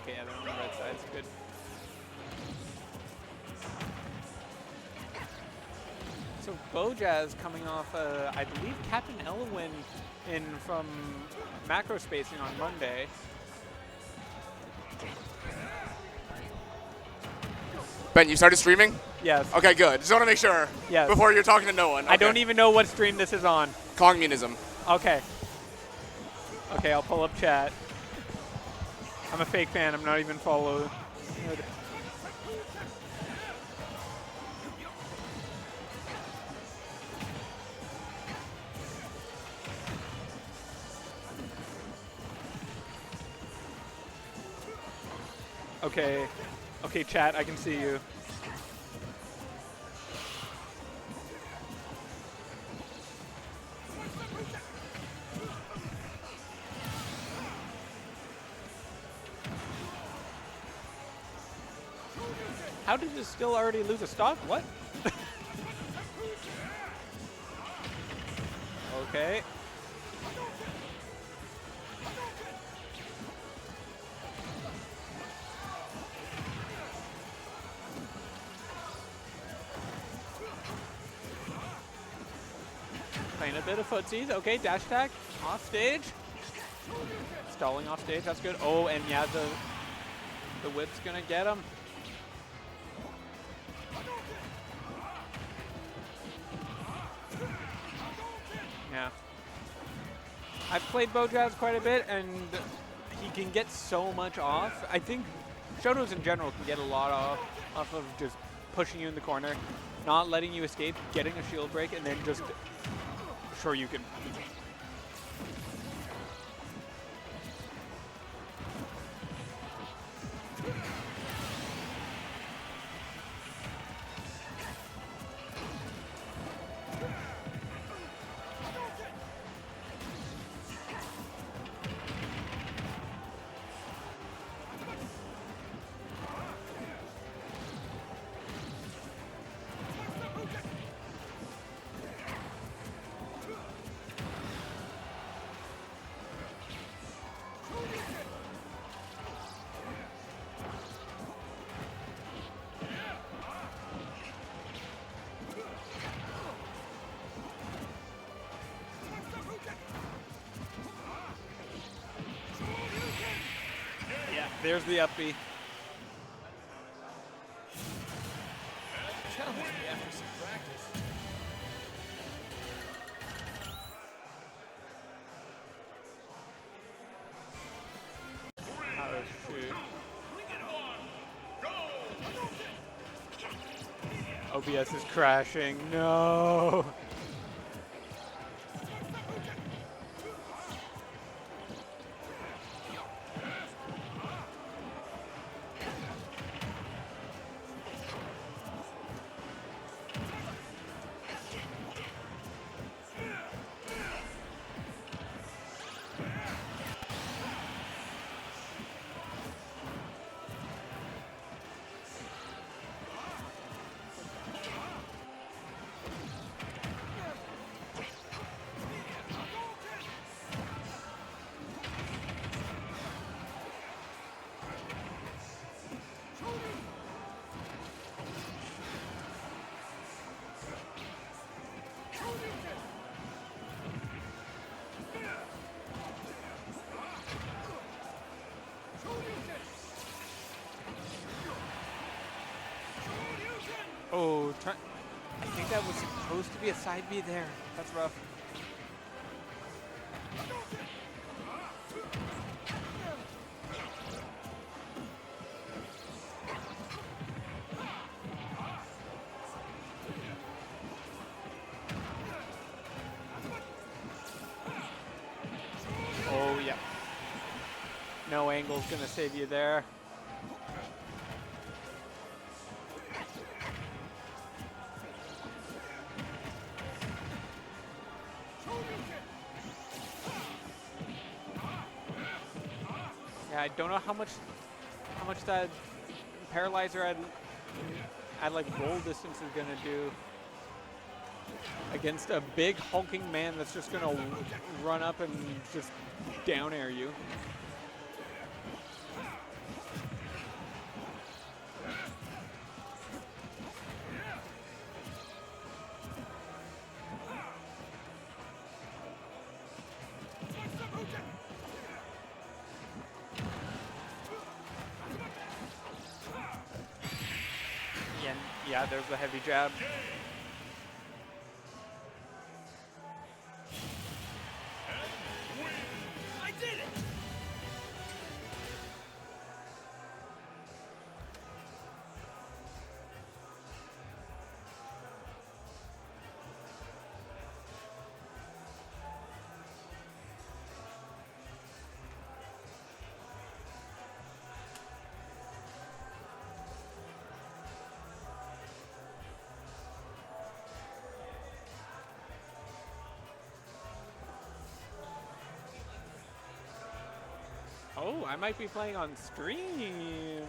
Okay, yeah, they're on the red side. It's good. So Bojaz coming off, I believe, Captain Elwin in from Macro Spacing on Monday. Ben, you started streaming? Yes. Okay, good. Just want to make sure. Yes. Before you're talking to no one. Okay. I don't even know what stream this is on. Communism. Okay. Okay, I'll pull up chat. I'm a fake fan. I'm not even followed. Okay. Okay, chat, I can see you. How did you still already lose a stock? What? Okay. Playing a bit of footsies. Okay, dash attack. Off stage. Stalling off stage. That's good. Oh, and yeah, the whip's going to get him. Yeah. I've played Bojaz quite a bit, and he can get so much off. I think Shotos in general can get a lot off of just pushing you in the corner, not letting you escape, getting a shield break, and then just sure you can. There's the up B. Challenge me after some practice. Oh, shoot. OBS is crashing. No. Oh, I think that was supposed to be a side B there. That's rough. Oh, yeah. No angle's gonna save you there. I don't know how much that paralyzer at like roll distance is gonna do against a big hulking man that's just gonna run up and just down air you. Yeah, there's the heavy jab. I did it! Oh, I might be playing on stream.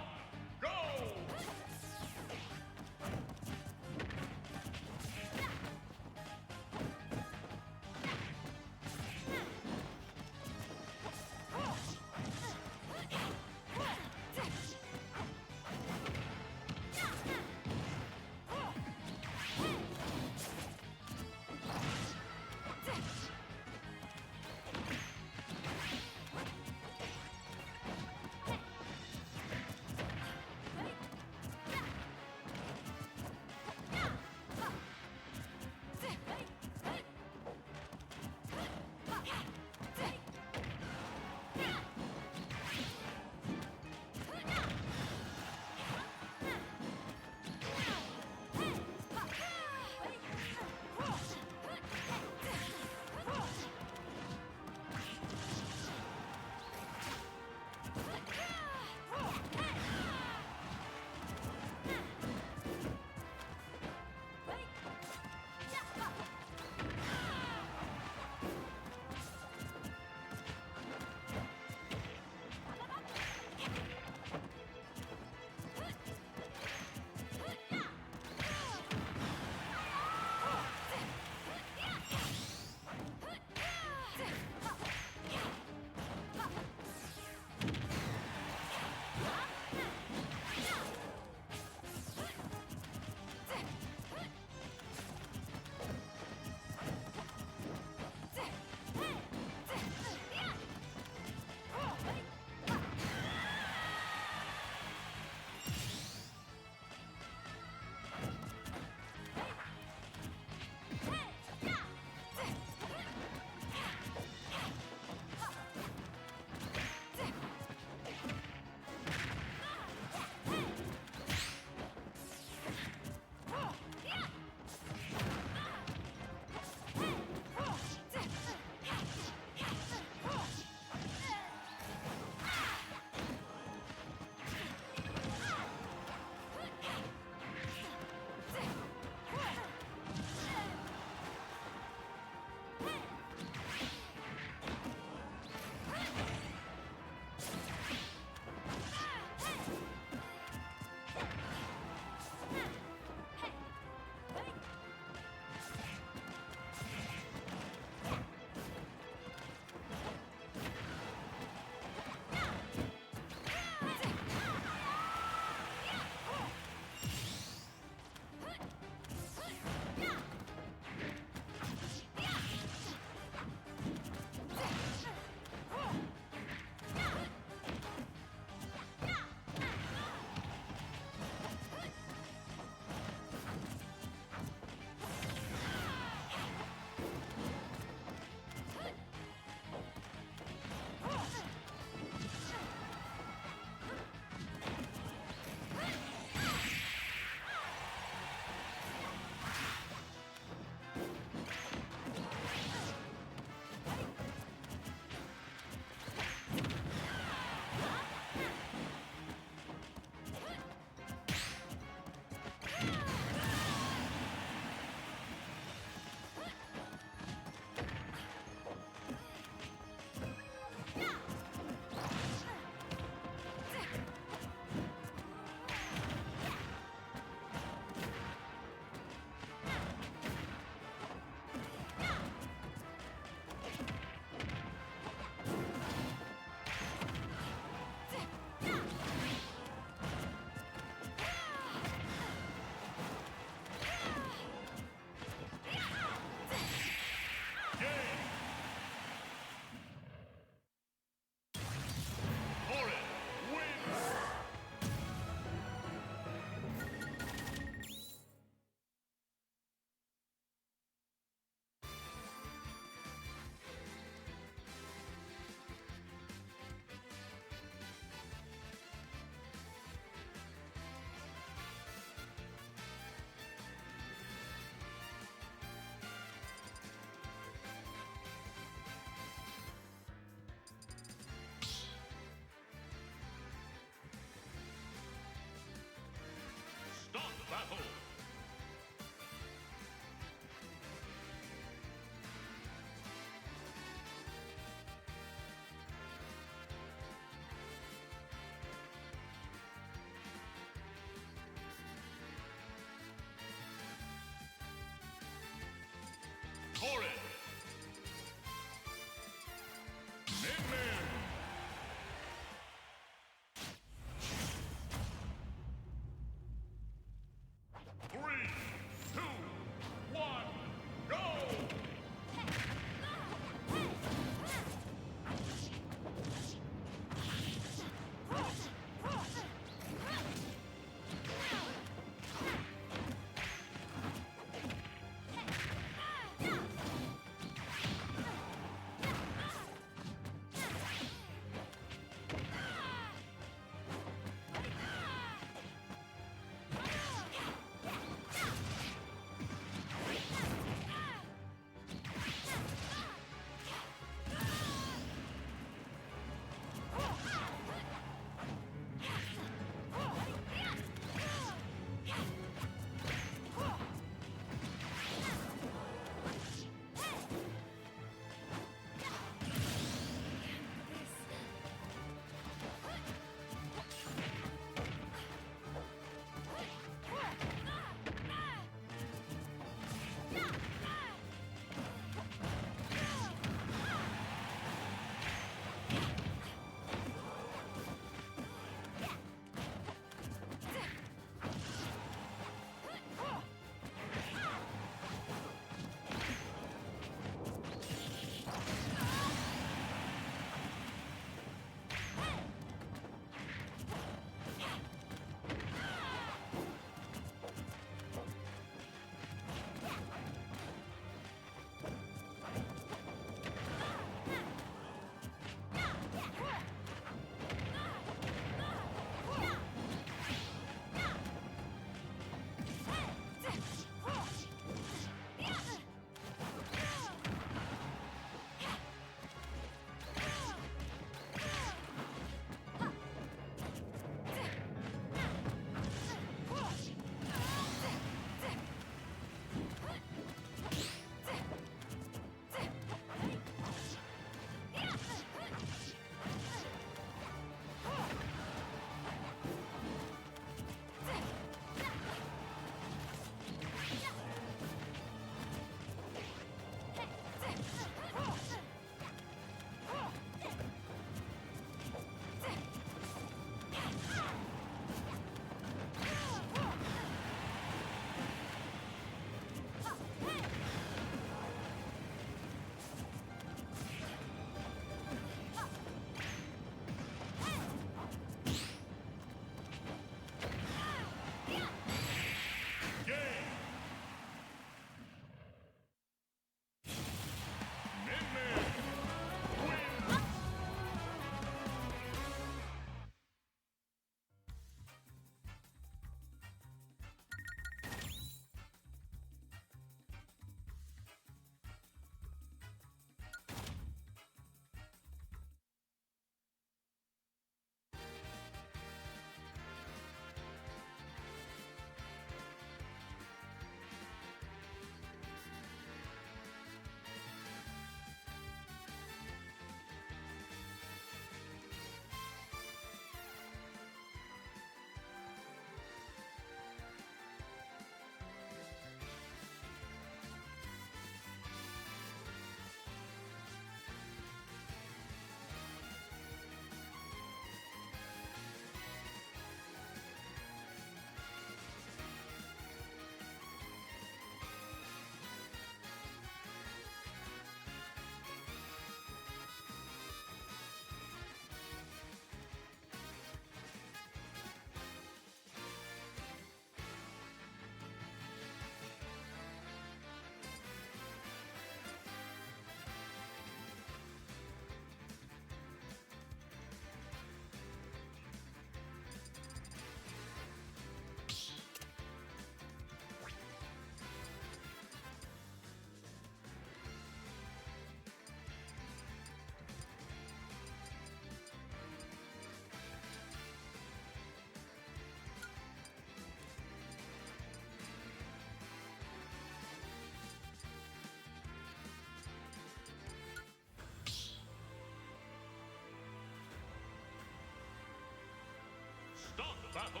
battle.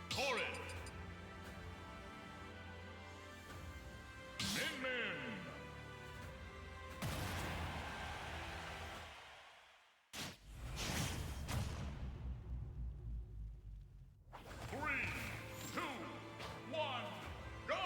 Torrid. Min Min. Three, two, one, go!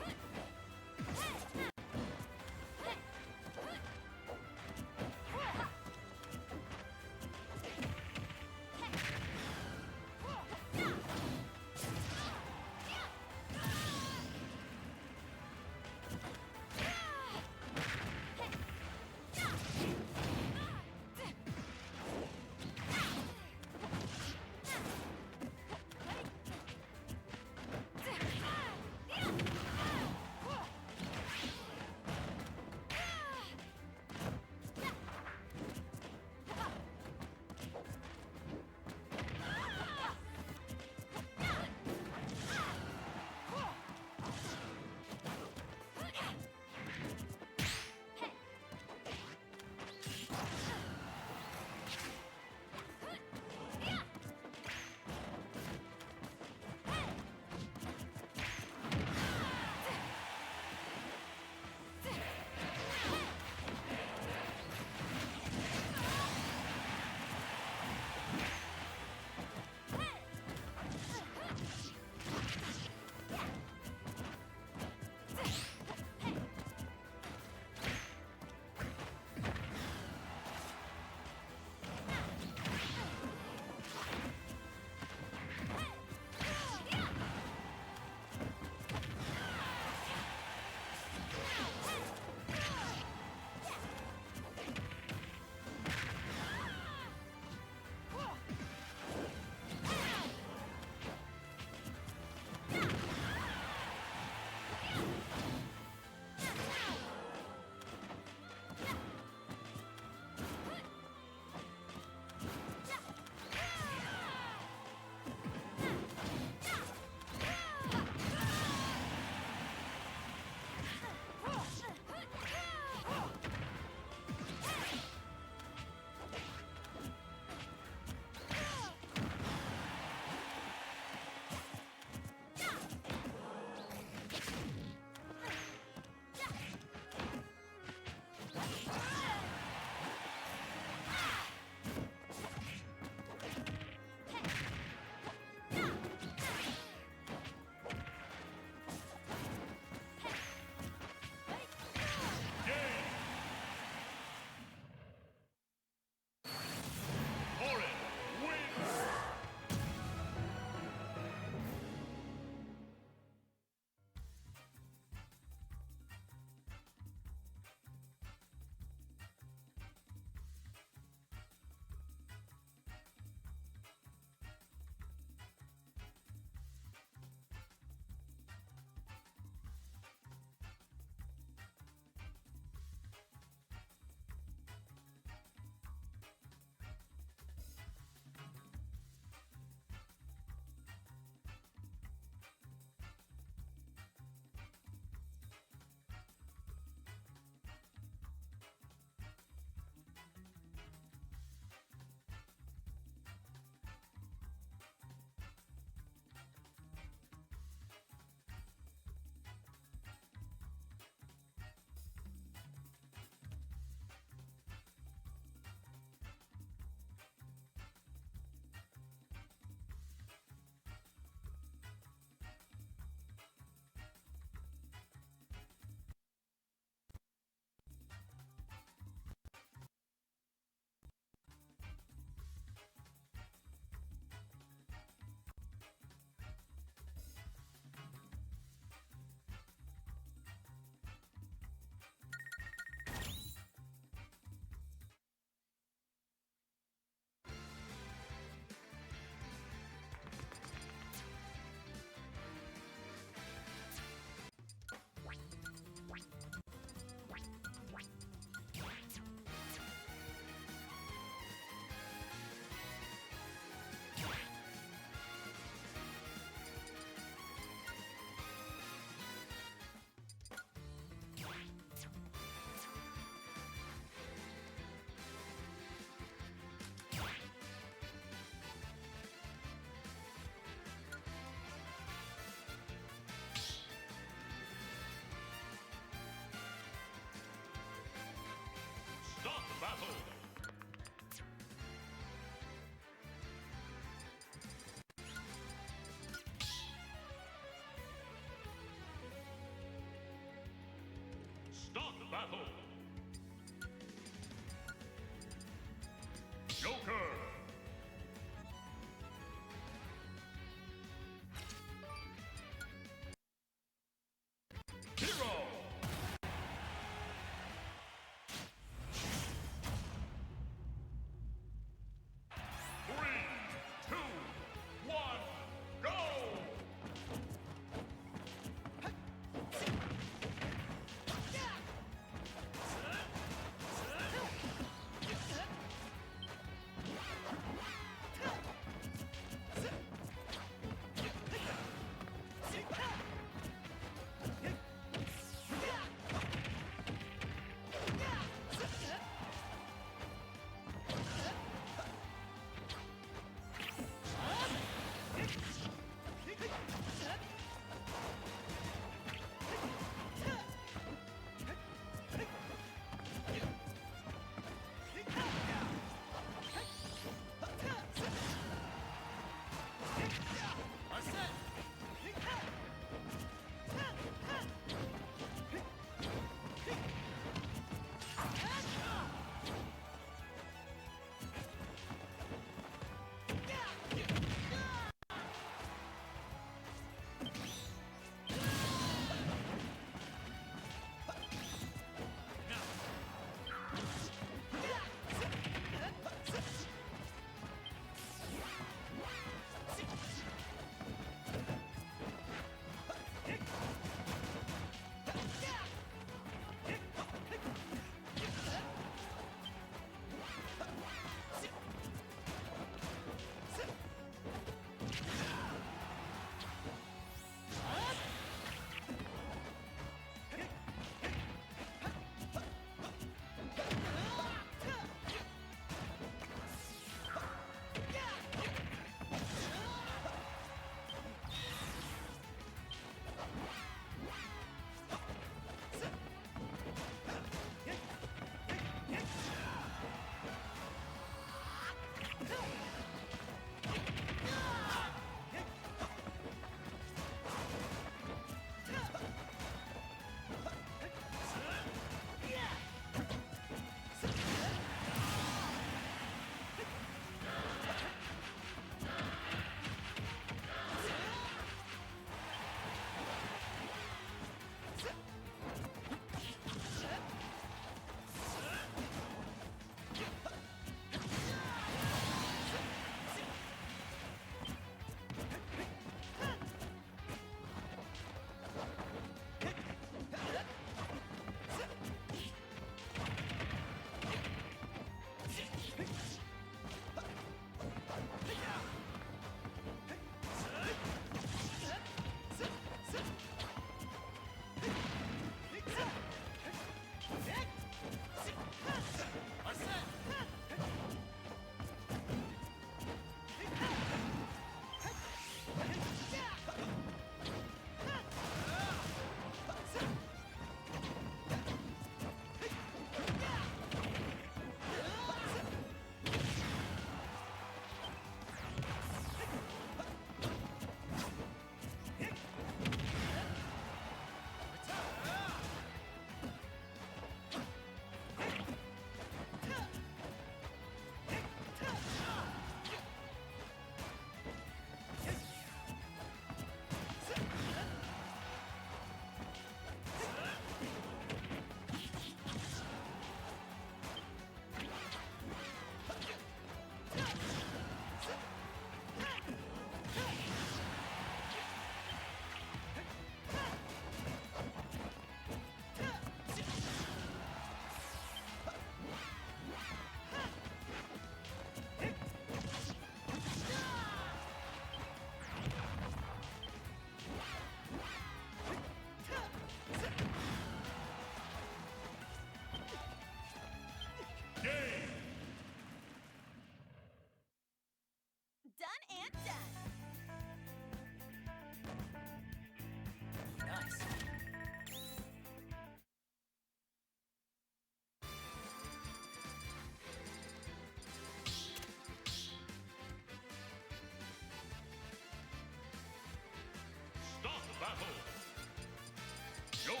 Joker,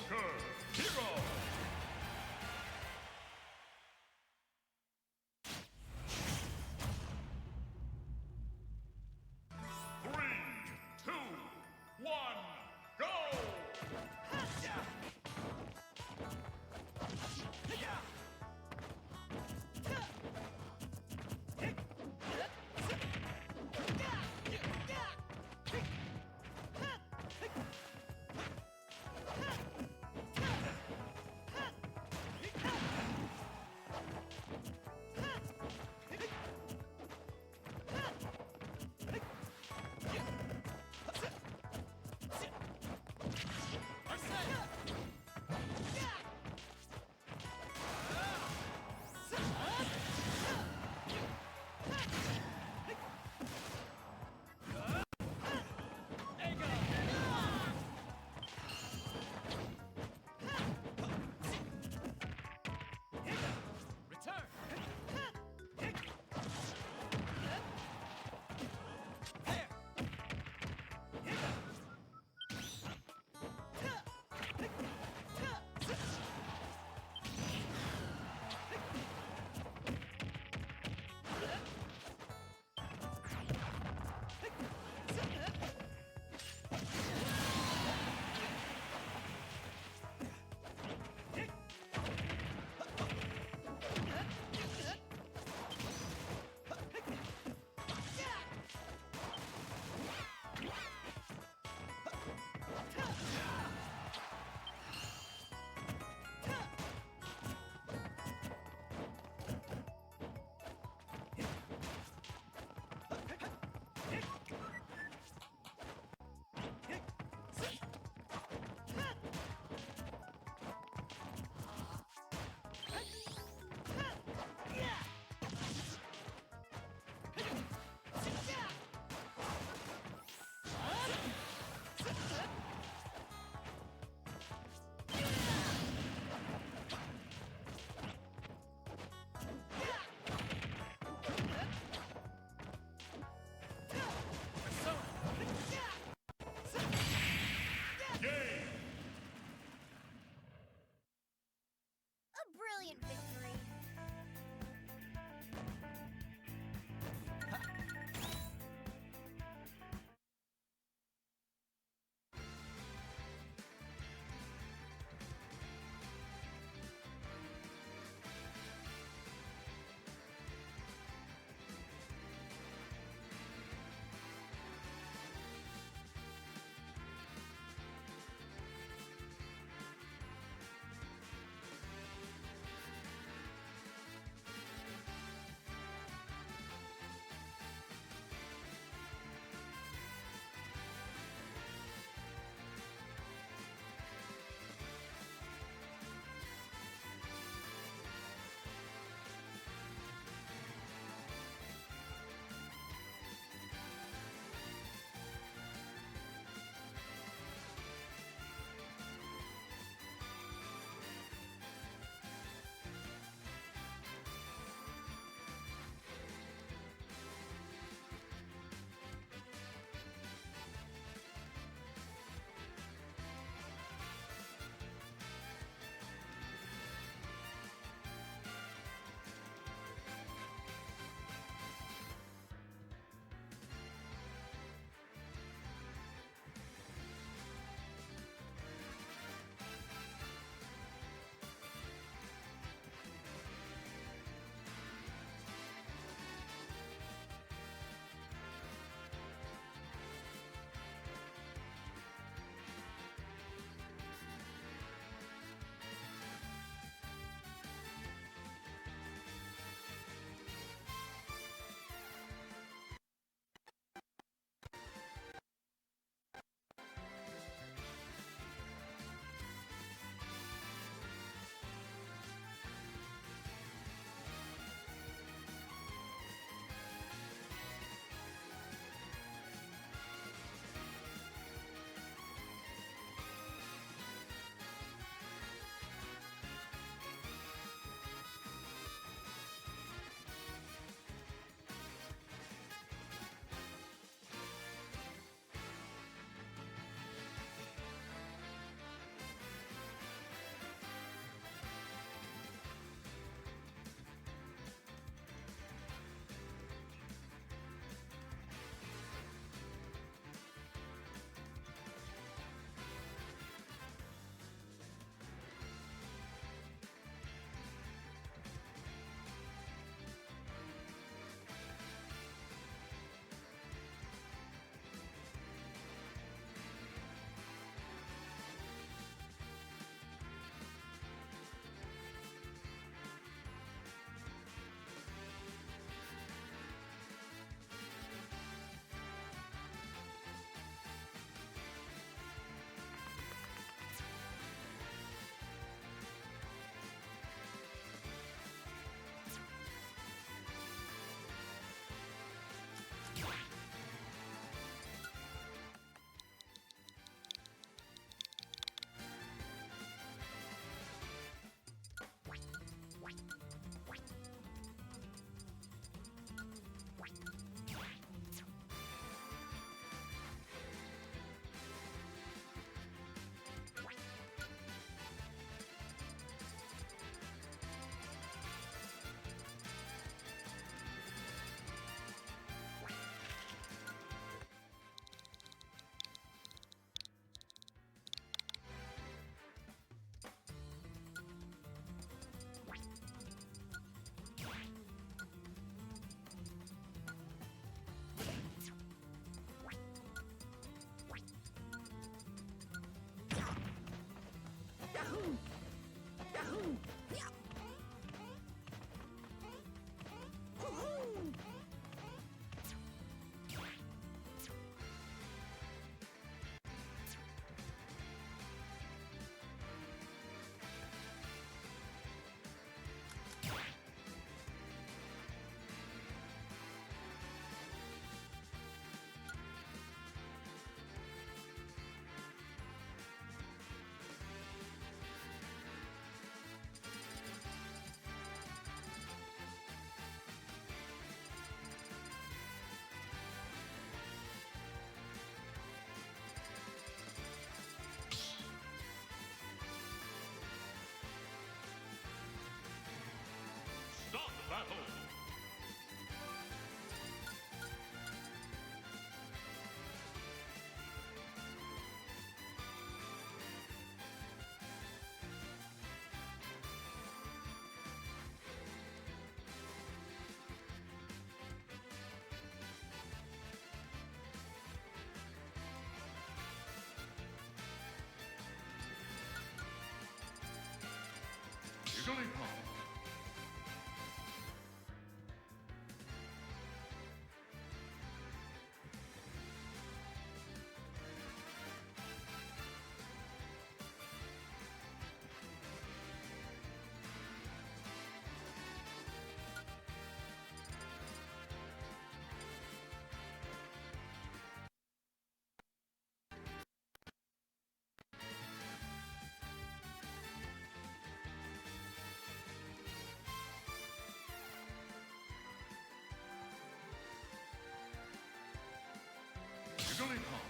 hero. Three, two, one, go! Jigglypuff. Jigglypuff.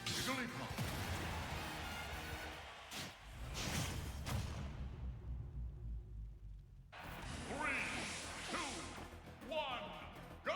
Jigglypuff. 3, 2, 1, go!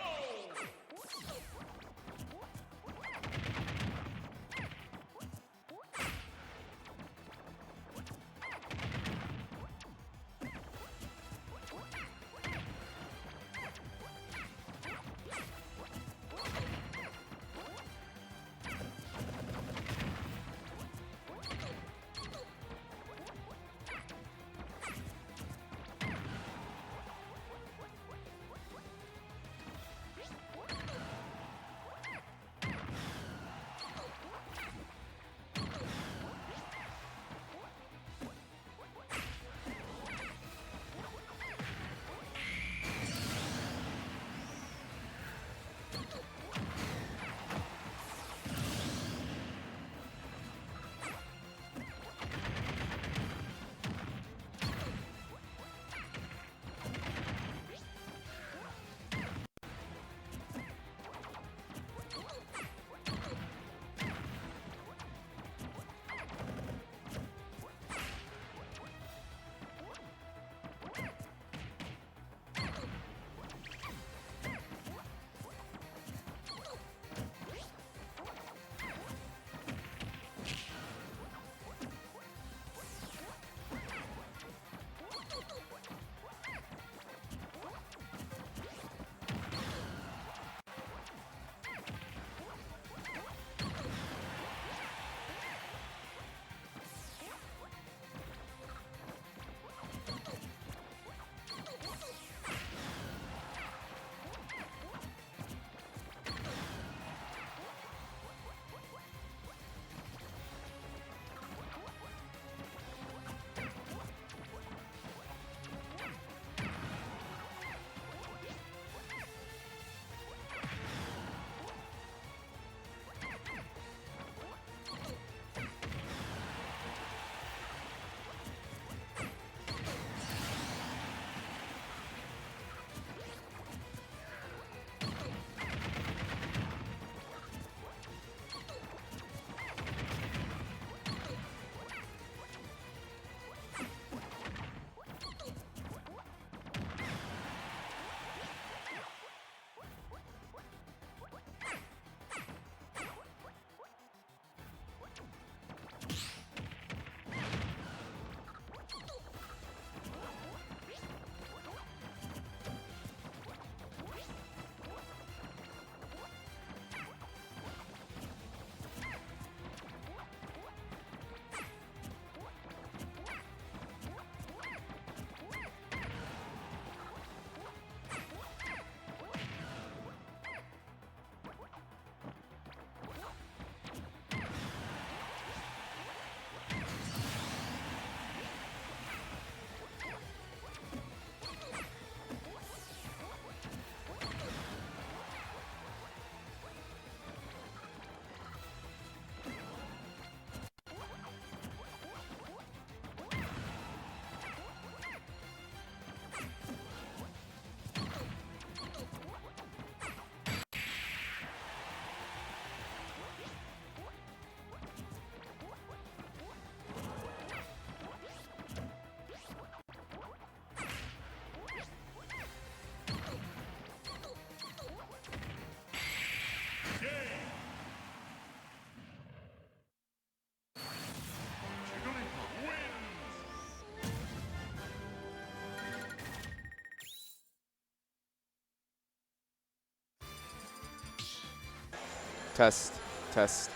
Test. Test.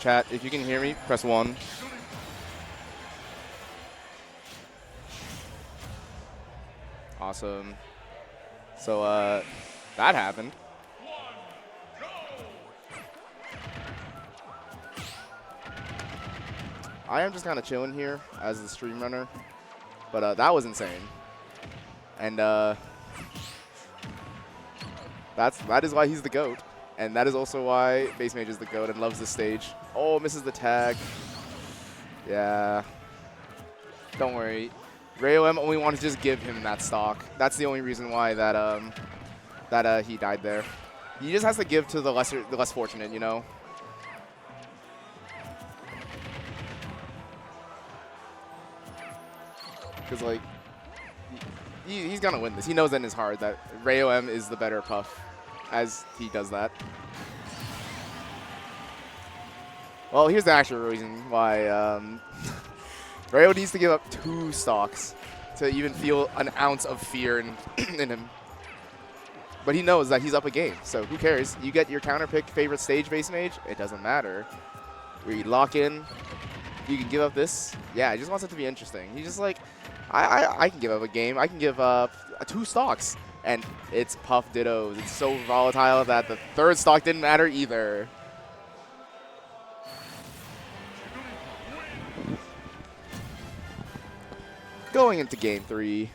Chat, if you can hear me, press 1. Awesome. So, that happened. I am just kind of chilling here as the stream runner, but that was insane. And that is why he's the GOAT. And that is also why Base Mage is the GOAT and loves this stage. Oh, misses the tag. Yeah. Don't worry. RayOM only wanted to just give him that stock. That's the only reason why that he died there. He just has to give to the less fortunate, you know. Because like he's gonna win this. He knows in his heart that RayOM is the better Puff as he does that. Well, here's the actual reason why Rayo needs to give up 2 stocks to even feel an ounce of fear in him. But he knows that he's up a game, so who cares? You get your counter pick favorite stage Base Mage, it doesn't matter. We lock in, you can give up this. Yeah, he just wants it to be interesting. He's just like, I can give up a game. I can give up 2 stocks. And it's Puff Dittos. It's so volatile that the 3rd stock didn't matter either. Going into game 3.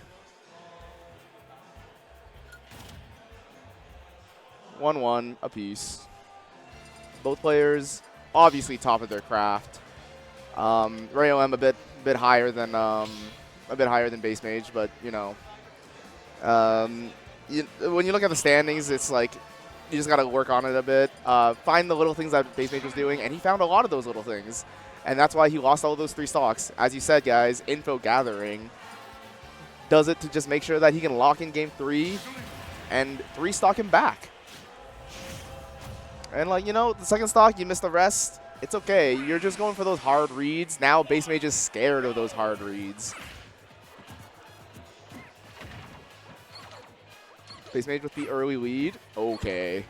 1-1 apiece. Both players obviously top of their craft. RayOM a bit higher than Base Mage, but you know, when you look at the standings, it's like you just gotta work on it a bit. Find the little things that Base Mage was doing, and he found a lot of those little things, and that's why he lost all those 3 stocks. As you said, guys, info gathering does it to just make sure that he can lock in game 3 and 3 stock him back. And like, you know, the 2nd stock, you missed the rest. It's okay. You're just going for those hard reads. Now Base Mage is scared of those hard reads. Base Mage with the early lead. Okay.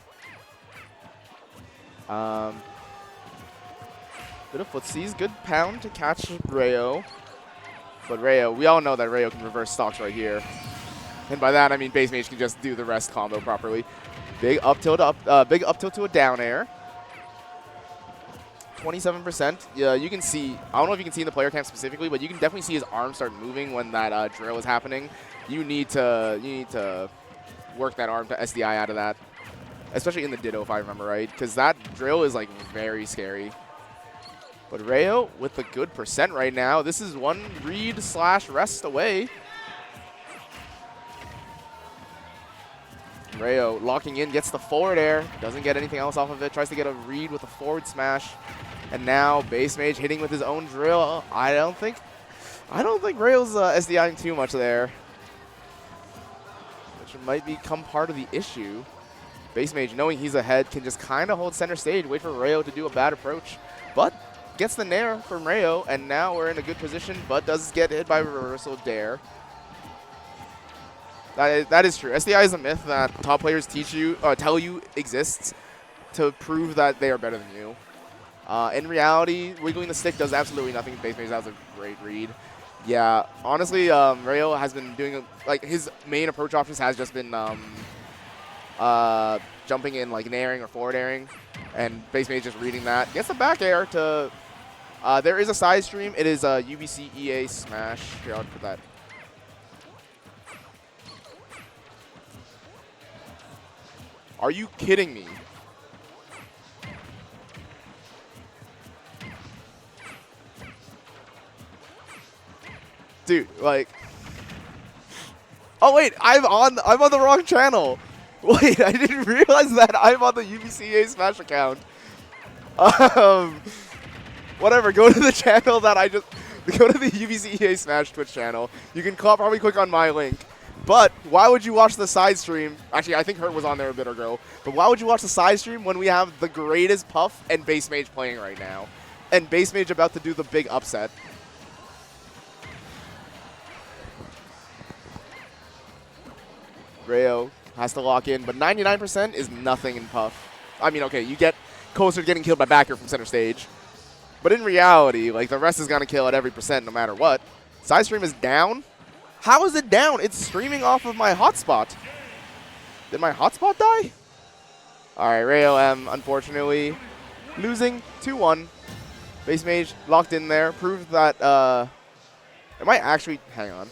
Bit of footsies. Good pound to catch Rayo. But Rayo, we all know that Rayo can reverse stocks right here. And by that, I mean Base Mage can just do the rest combo properly. Big up tilt to a down air. 27%. Yeah, you can see. I don't know if you can see in the player cam specifically, but you can definitely see his arm start moving when that drill is happening. You need to work that arm to SDI out of that, especially in the Ditto, if I remember right, because that drill is like very scary. But Rayo with a good percent right now. This is 1 read / rest away. Rayo locking in, gets the forward air, doesn't get anything else off of it, tries to get a read with a forward smash. And now Base Mage hitting with his own drill. I don't think Rayo's SDIing too much there, which might become part of the issue. Base Mage, knowing he's ahead, can just kind of hold center stage, wait for Rayo to do a bad approach. But gets the nair from Rayo, and now we're in a good position, but does get hit by reversal dare. That is true. SDI is a myth that top players tell you exists to prove that they are better than you. In reality, wiggling the stick does absolutely nothing. Base Mage, that was a great read. Yeah, honestly, Rayo has been doing, like, his main approach options has just been jumping in, like, nairing or forward airing, and Base Mage just reading that. Gets the back air to, there is a side stream. It is a UBC EA smash. Here, I'll put that. Are you kidding me? Dude, like, oh wait, I'm on the wrong channel. Wait, I didn't realize that I'm on the UBCA Smash account. Whatever, go to the channel that go to the UBCA Smash Twitch channel. You can probably click on my link. But why would you watch the side stream? Actually, I think Hurt was on there a bit ago. But why would you watch the side stream when we have the greatest Puff and Base Mage playing right now? And Base Mage about to do the big upset. Rayo has to lock in, but 99% is nothing in Puff. I mean, okay, you get closer to getting killed by back air from center stage. But in reality, like, the rest is going to kill at every percent no matter what. Side stream is down? How is it down? It's streaming off of my hotspot. Did my hotspot die? All right, Rayo M, unfortunately, losing 2-1. Base Mage locked in there. Proved that, it might actually, hang on.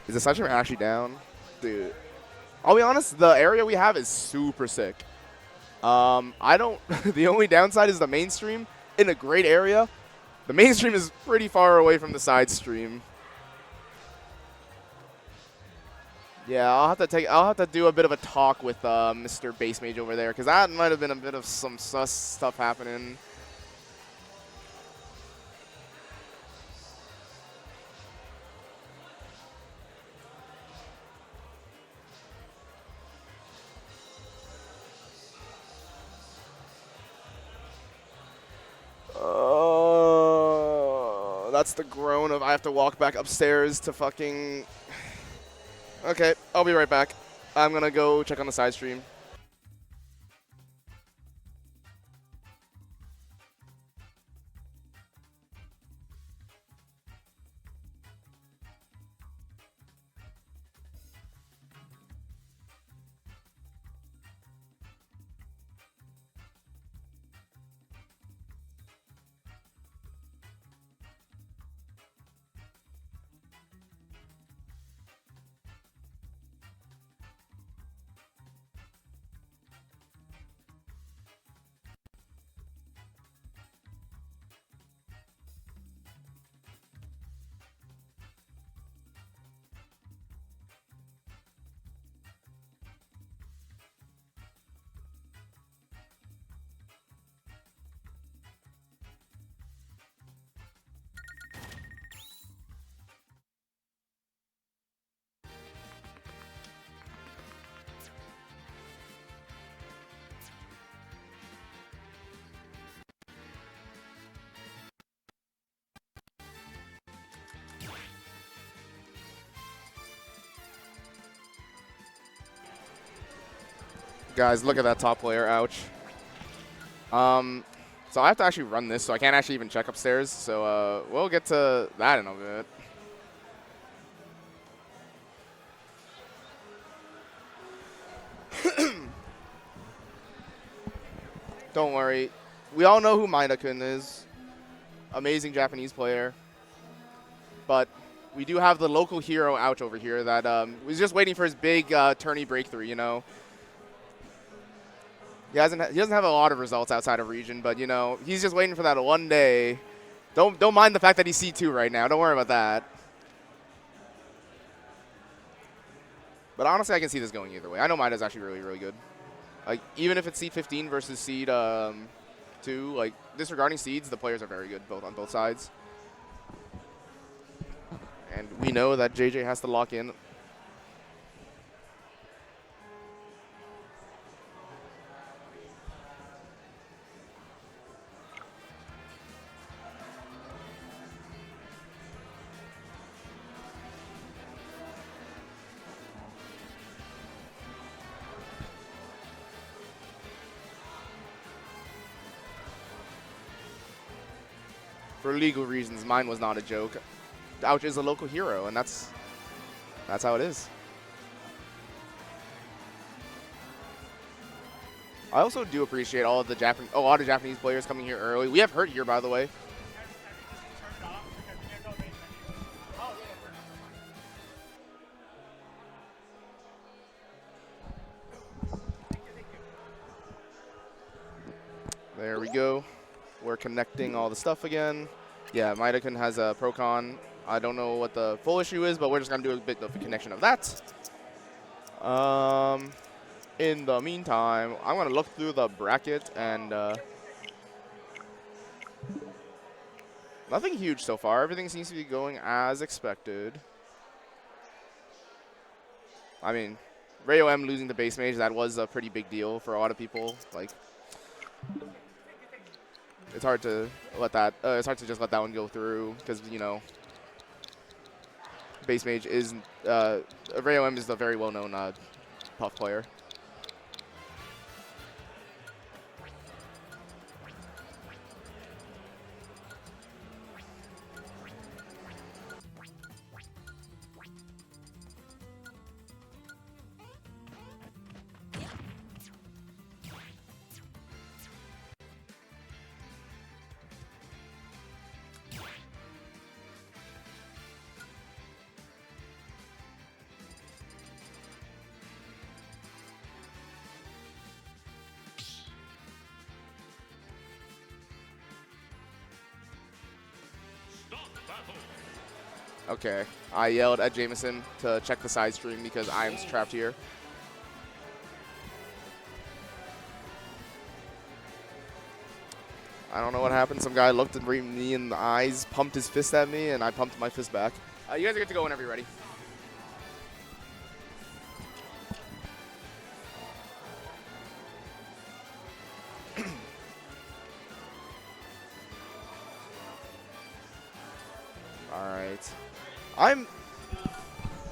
Is the side stream actually down? Dude. I'll be honest, the area we have is super sick. I don't, the only downside is the mainstream in a great area. The mainstream is pretty far away from the side stream. Yeah, I'll have to do a bit of a talk with Mr. Base Mage over there, because that might have been a bit of some sus stuff happening. That's the groan of I have to walk back upstairs to fucking... Okay, I'll be right back. I'm going to go check on the side stream. Guys, look at that top player. Ouch. So I have to actually run this, so I can't actually even check upstairs. So we'll get to that in a bit. Don't worry. We all know who Maida-kun is. Amazing Japanese player. But we do have the local hero, Ouch, over here that was just waiting for his big tourney breakthrough, you know. He doesn't have a lot of results outside of region, but you know he's just waiting for that one day. Don't mind the fact that he's C2 right now. Don't worry about that. But honestly, I can see this going either way. I know Maida's actually really, really good. Like even if it's seed 15 versus seed 2, like disregarding seeds, the players are very good on both sides. And we know that JJ has to lock in. For legal reasons, mine was not a joke. Ouch is a local hero, and that's how it is. I also do appreciate all of the a lot of Japanese players coming here early. We have Hurt here, by the way. There we go. We're connecting all the stuff again. Yeah, Maida-kun has a Procon. I don't know what the full issue is, but we're just going to do a bit of a connection of that. In the meantime, I'm going to look through the bracket, and nothing huge so far. Everything seems to be going as expected. I mean, Rayo M losing the base mage, that was a pretty big deal for a lot of people. Like, it's hard to let that. It's hard to just let that one go through because you know base mage is Ray OM is the very well-known Puff player. Okay, I yelled at Jameson to check the side stream because I am trapped here. I don't know what happened. Some guy looked at me in the eyes, pumped his fist at me, and I pumped my fist back. You guys are good to go whenever you're ready. All right.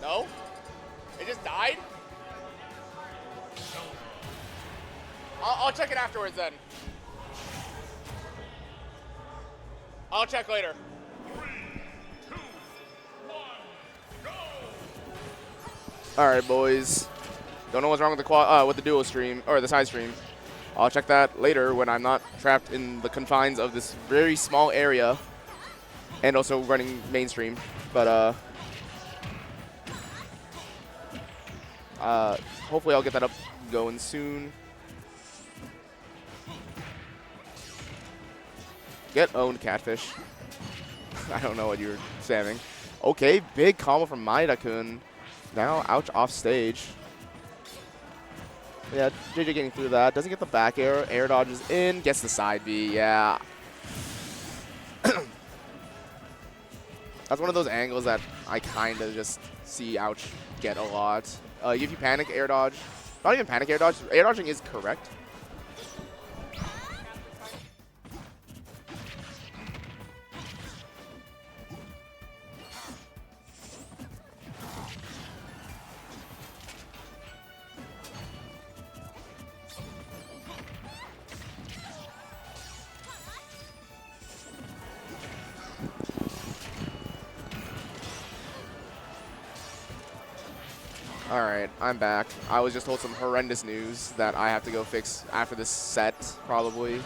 No? It just died? I'll check it afterwards then. I'll check later. 3, 2, 1, go! All right, boys. Don't know what's wrong with the duo stream or the side stream. I'll check that later when I'm not trapped in the confines of this very small area, and also running mainstream. But hopefully I'll get that up going soon. Get owned, Catfish. I don't know what you were spamming. Okay, big combo from Maeda-kun. Now, ouch, off stage. Yeah, JJ getting through that. Doesn't get the back air. Air dodges in. Gets the side B. Yeah. That's one of those angles that I kind of just see ouch get a lot. If you panic air dodge, not even panic air dodge. Air dodging is correct. Alright, I'm back. I was just told some horrendous news that I have to go fix after this set, probably.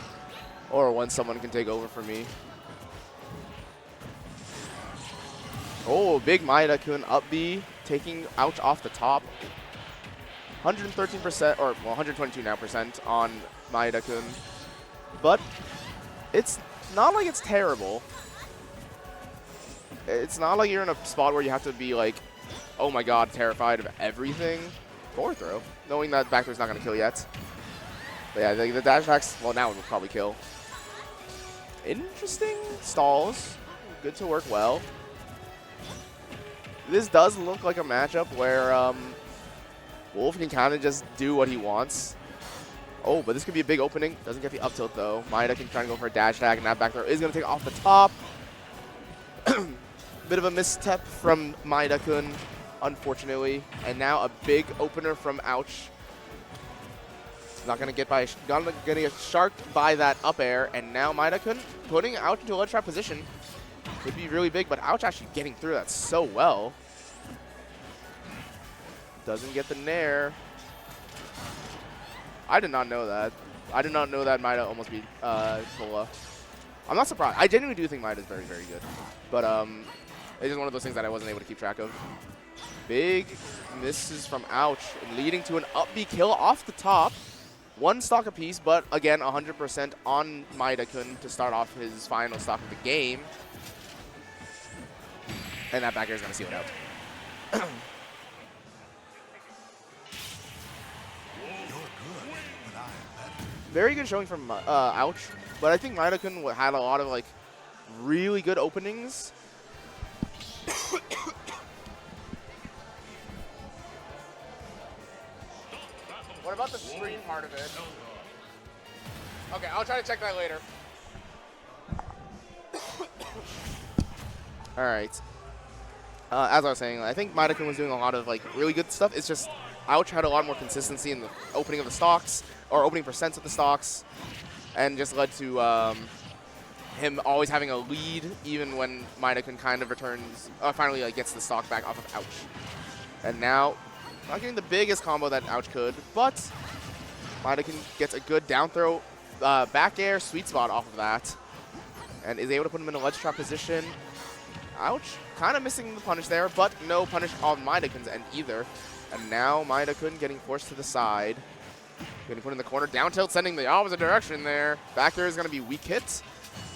Or once someone can take over for me. Oh, big Maeda-kun up B, taking ouch off the top. 113%, or well, 122 now percent on Maeda-kun. But it's not like it's terrible. It's not like you're in a spot where you have to be like, oh my god, terrified of everything. Forward throw, knowing that back throw's not going to kill yet. But yeah, the dash attacks, well, now it will probably kill. Interesting stalls. Good to work well. This does look like a matchup where Wolf can kind of just do what he wants. Oh, but this could be a big opening. Doesn't get the up tilt, though. Maeda can try to go for a dash attack, and that back throw is going to take off the top. Bit of a misstep from Maeda-kun, unfortunately. And now a big opener from ouch. Not going to get sharked by that up air. And now Maeda-kun putting ouch into a ledge trap position. Could be really big, but ouch actually getting through that so well. Doesn't get the nair. I did not know that. I did not know that Maeda almost beat Tola. I'm not surprised. I genuinely do think Maeda is very, very good. But it's just one of those things that I wasn't able to keep track of. Big misses from ouch, leading to an up B kill off the top. One stock apiece, but again, 100% on Maeda-kun to start off his final stock of the game. And that back air is going to seal it out. Very good showing from ouch, but I think Maeda-kun had a lot of like really good openings. What about the screen part of it? Okay, I'll try to check that later. All right. as I was saying, I think Maida-kun was doing a lot of like really good stuff. It's just Ouch had a lot more consistency in the opening of the stocks, or opening percents of the stocks, and just led to him always having a lead, even when Maida-kun kind of returns, finally like, gets the stock back off of Ouch. And now, not getting the biggest combo that Ouch could, but Maida-kun gets a good down throw, back air sweet spot off of that, and is able to put him in a ledge trap position. Ouch, kind of missing the punish there, but no punish on Maida-kun's end either. And now Maida-kun getting forced to the side. Getting put in the corner, down tilt sending the opposite direction there. Back air is going to be weak hit.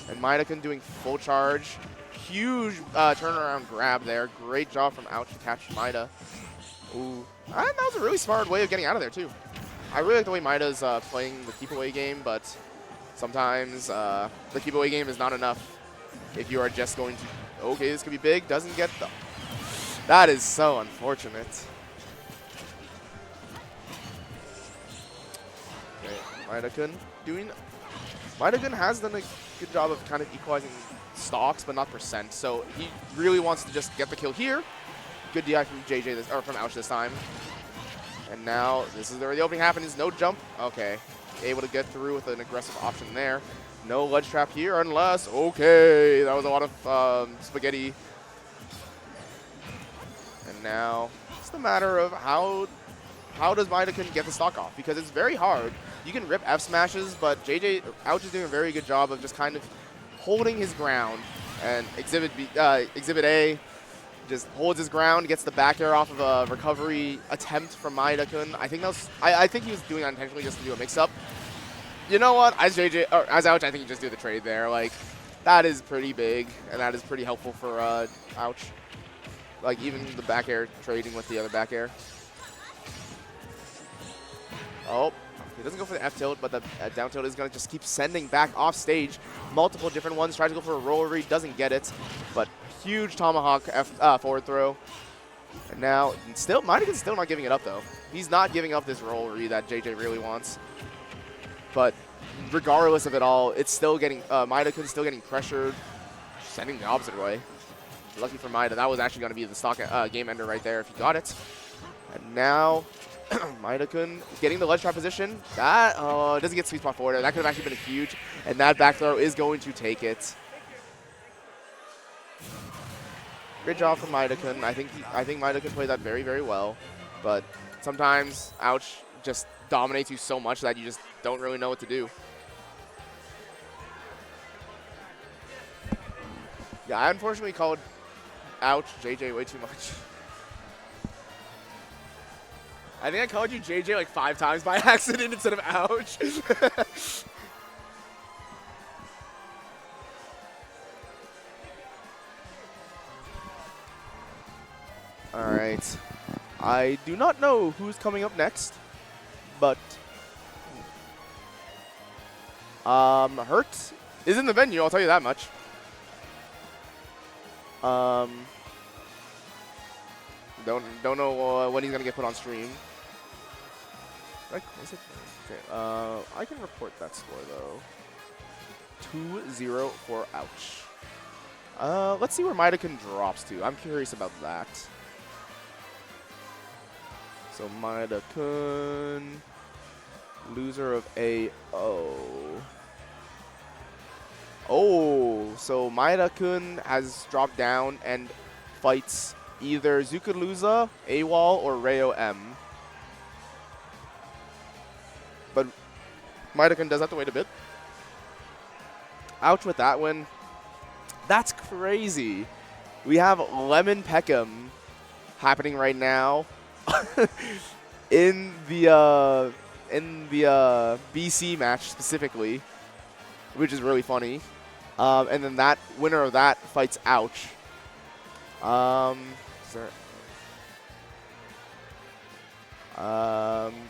And Maida-kun doing full charge. Huge turnaround grab there. Great job from Ouch to catch Maida. Ooh, and that was a really smart way of getting out of there too. I really like the way Maida's playing the keep away game, but sometimes the keep away game is not enough if you are just going to, okay, this could be big, doesn't get the, that is so unfortunate. Okay, Maida-kun has done a good job of kind of equalizing stocks, but not percent, so he really wants to just get the kill here. Good DI from JJ, or from Ouch this time. And now, this is where the opening happens, no jump, okay. Able to get through with an aggressive option there. No ledge trap here unless, okay, that was a lot of spaghetti. And now, it's the matter of how does Maida-kun get the stock off? Because it's very hard. You can rip F smashes, but Ouch is doing a very good job of just kind of holding his ground. And Exhibit A just holds his ground, gets the back air off of a recovery attempt from Maida-kun. I think that was, I think he was doing that intentionally just to do a mix-up. You know what? As Ouch, I think you just do the trade there. Like, that is pretty big, and that is pretty helpful for Ouch. Like, even the back air trading with the other back air. Oh, he doesn't go for the F tilt, but the down tilt is going to just keep sending back off stage. Multiple different ones. Tries to go for a roll read, doesn't get it, but huge tomahawk forward throw. And now, Maida-kun's still not giving it up, though. He's not giving up this roll read that JJ really wants. But regardless of it all, it's still getting, Maida-kun's still getting pressured, sending the opposite way. Lucky for Maida, that was actually going to be the stock game ender right there if he got it. And now, Maida-kun getting the ledge trap position. That doesn't get sweet spot forward. That could have actually been huge, and that back throw is going to take it. Great job from Maida-kun. I think Maida-kun played that very, very well, but sometimes Ouch just dominates you so much that you just don't really know what to do. Yeah, I unfortunately called Ouch JJ way too much. I think I called you JJ like 5 times by accident instead of Ouch. All right. I do not know who's coming up next, but Hurt is in the venue, I'll tell you that much. Don't know when he's gonna get put on stream. Is it? Okay, I can report that score though. 2-0 for Ouch. Let's see where Maida-kun drops to. I'm curious about that. So Maida-kun, loser of AO. Oh, so Maida-kun has dropped down and fights either Zukaluza, AWOL, or Rayo M. But Maida-kun does have to wait a bit. Ouch with that win. That's crazy. We have Lemon Peckham happening right now in the BC match specifically, which is really funny. And then that winner of that fights Ouch.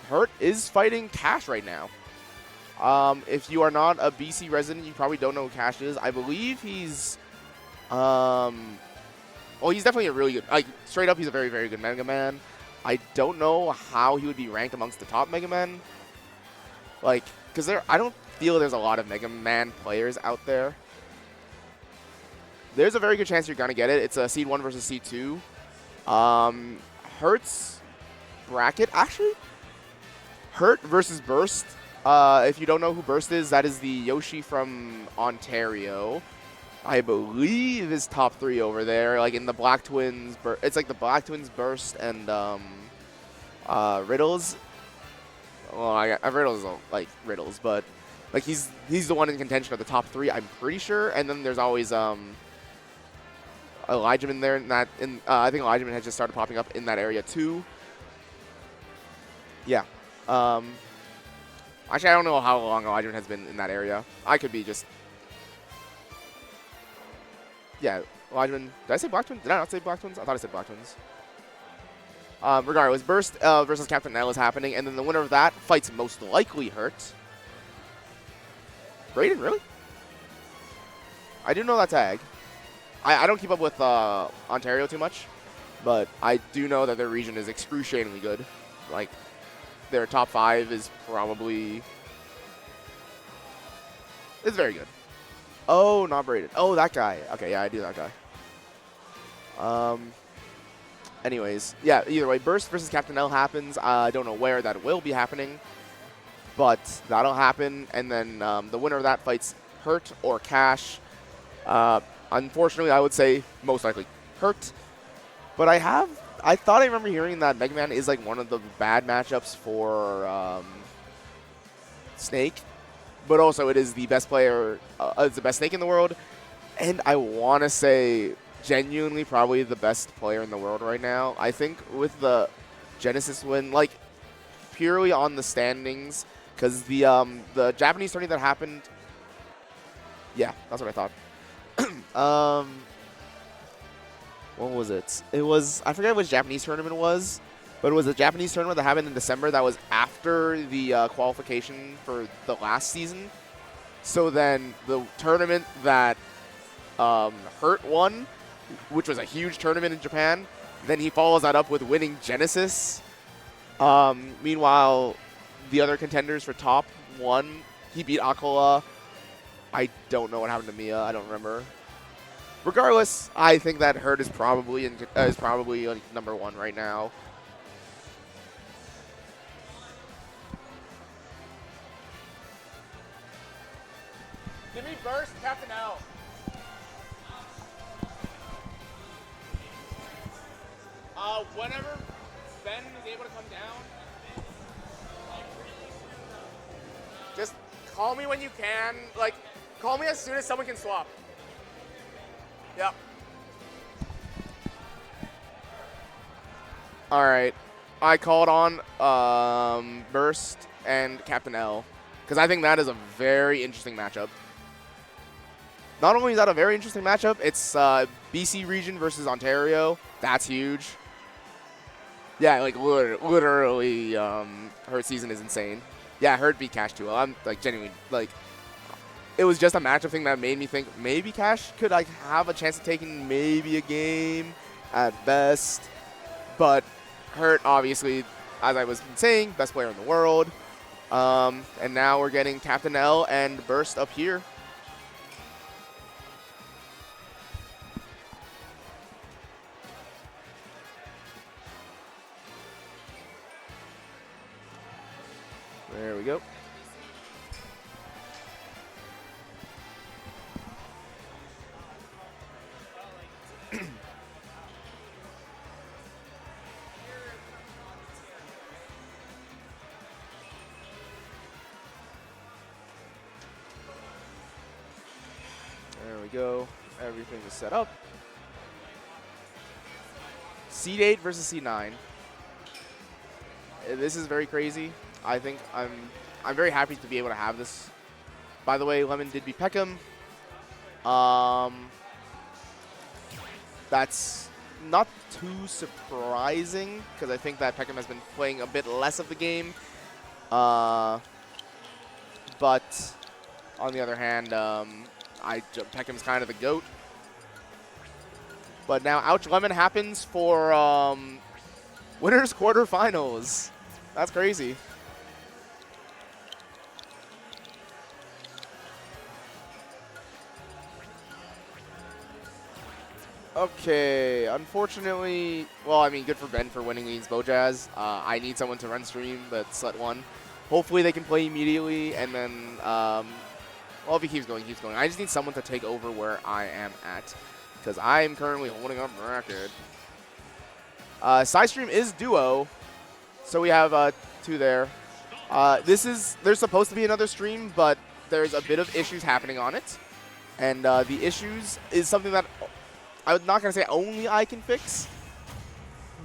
Hurt is fighting Cash right now. If you are not a BC resident, you probably don't know who Cash is. I believe he's, well, he's definitely a really good, like, straight up, he's a very, very good Mega Man. I don't know how he would be ranked amongst the top Mega Men. Like, because I don't feel there's a lot of Mega Man players out there. There's a very good chance you're going to get it. It's a Seed 1 versus Seed 2. Hurt's bracket, actually, Hurt versus Burst. If you don't know who Burst is, that is the Yoshi from Ontario. I believe is top 3 over there, like in the Black Twins. It's like the Black Twins, Burst, and Riddles. Well, Riddles don't like Riddles, but like he's the one in contention of the top 3, I'm pretty sure. And then there's always Elijah in there. I think Elijah has just started popping up in that area too. Yeah. Actually, I don't know how long Elijah has been in that area. I could be just. Yeah, Elijah. Did I say Black Twins? Did I not say Black Twins? I thought I said Black Twins. Regardless, Burst versus Captain L is happening, and then the winner of that fights most likely Hurt. Brayden, really? I do know that tag. I don't keep up with Ontario too much, but I do know that their region is excruciatingly good. Like, their top 5 is probably... It's very good. Oh, not Brayden. Oh, that guy. Okay, yeah, I do that guy. Anyways, yeah, either way, Burst versus Captain L happens. I don't know where that will be happening, but that'll happen. And then the winner of that fights Hurt or Cash. Unfortunately, I would say most likely Hurt. But I thought I remember hearing that Mega Man is like one of the bad matchups for Snake. But also it is the best player, it's the best Snake in the world. And I want to say genuinely probably the best player in the world right now. I think with the Genesis win, like purely on the standings, because the Japanese tourney that happened, yeah, that's what I thought. What was it? It was, I forget which Japanese tournament it was, but it was a Japanese tournament that happened in December that was after the qualification for the last season. So then the tournament that Hurt won, which was a huge tournament in Japan, then he follows that up with winning Genesis. Meanwhile, the other contenders for top 1, he beat Akola. I don't know what happened to Mia. I don't remember. Regardless, I think that Hurt is probably like number 1 right now. Give me Burst, Captain L. Whenever Ben is able to come down, just call me when you can. Like, call me as soon as someone can swap. Yep. All right. I called on Burst and Captain L because I think that is a very interesting matchup. Not only is that a very interesting matchup, it's BC region versus Ontario. That's huge. Yeah, like literally, Hurt season is insane. Yeah, Hurt beat Cash too. I'm like genuinely like, it was just a matchup thing that made me think maybe Cash could like have a chance of taking maybe a game at best. But Hurt, obviously, as I was saying, best player in the world. And now we're getting Captain L and Burst up here. There we go. There we go. Everything is set up. Seed 8 versus Seed 9. This is very crazy. I think I'm very happy to be able to have this. By the way, Lemon did beat Peckham. That's not too surprising because I think that Peckham has been playing a bit less of the game. But on the other hand, Peckham's kind of the GOAT. But now Ouch Lemon happens for winners quarterfinals. That's crazy. Okay, unfortunately, well, I mean, good for Ben for winning against Bojazz. I need someone to run stream, but Slut won. Hopefully they can play immediately, and then, well, if he keeps going, he keeps going. I just need someone to take over where I am at, because I am currently holding up the record. Side stream is duo, so we have 2 there. There's supposed to be another stream, but there's a bit of issues happening on it, and the issues is something that I'm not going to say only I can fix,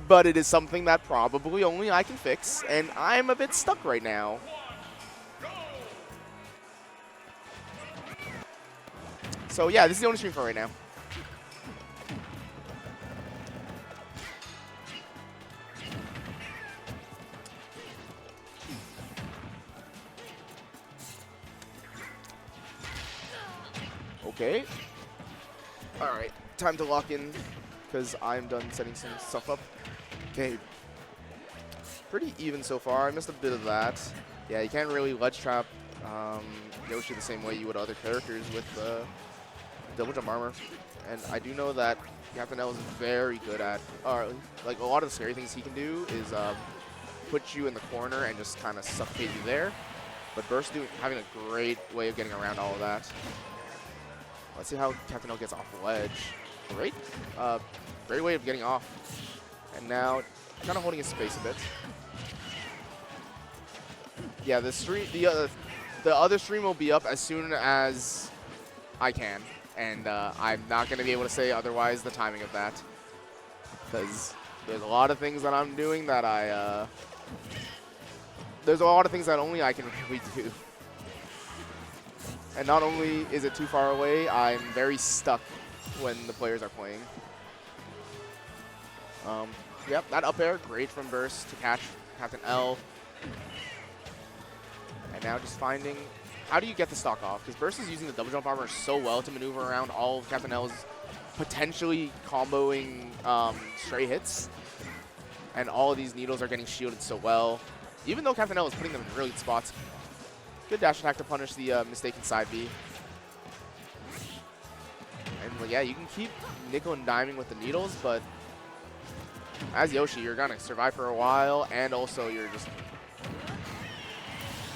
but it is something that probably only I can fix, and I'm a bit stuck right now. So yeah, this is the only stream for right now. Okay. All right. Time to lock in, because I'm done setting some stuff up. Okay. Pretty even so far. I missed a bit of that. Yeah, you can't really ledge trap Yoshi the same way you would other characters with double jump armor. And I do know that Captain L is very good at, like a lot of the scary things he can do is put you in the corner and just kind of suffocate you there. But Burst having a great way of getting around all of that. Let's see how Captain L gets off the ledge. Great, great way of getting off. And now, kind of holding his space a bit. Yeah, the other stream will be up as soon as I can, and I'm not going to be able to say otherwise the timing of that, because there's a lot of things that I'm doing that there's a lot of things that only I can really do. And not only is it too far away, I'm very stuck when the players are playing. Yep, that up air, great from Burst to catch Captain L. And now just finding, how do you get the stock off? Because Burst is using the double jump armor so well to maneuver around all of Captain L's potentially comboing stray hits. And all of these needles are getting shielded so well. Even though Captain L is putting them in really good spots. Good dash attack to punish the mistaken side B. And well, yeah, you can keep nickel and diming with the needles, but as Yoshi, you're gonna survive for a while, and also you're just...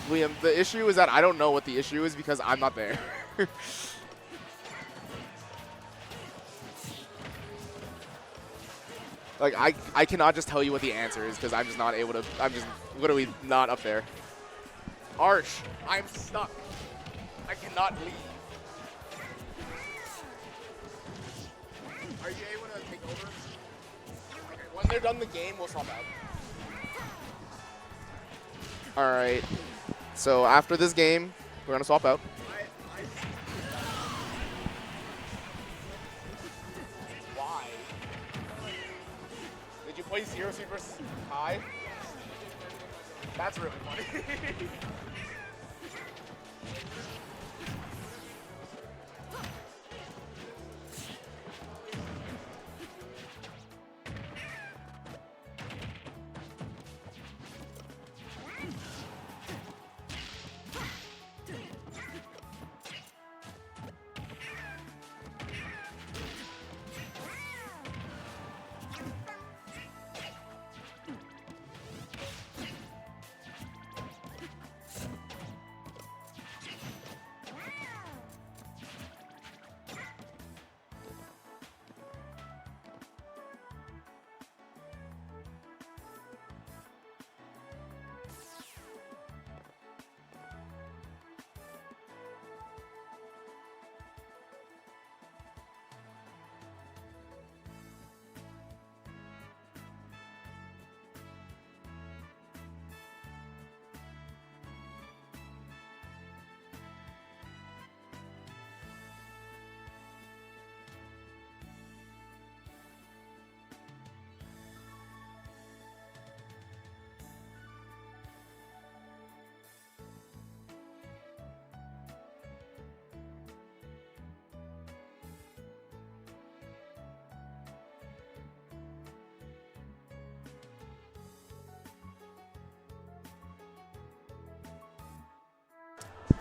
Liam, the issue is that I don't know what the issue is because I'm not there. Like, I cannot just tell you what the answer is because I'm just not able to, I'm just literally not up there. Arch, I'm stuck. I cannot leave. Are you able to take over? Okay, when they're done the game, we'll swap out. All right. So after this game, we're gonna swap out. Why? Did you play Zero Suit versus Kai? That's really funny.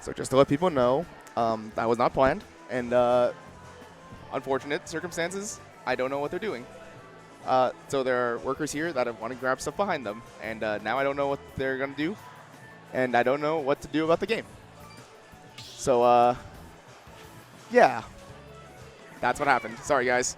So just to let people know, that was not planned, and unfortunate circumstances. I don't know what they're doing. So there are workers here that want to grab stuff behind them, and now I don't know what they're going to do, and I don't know what to do about the game. So, yeah. That's what happened. Sorry, guys.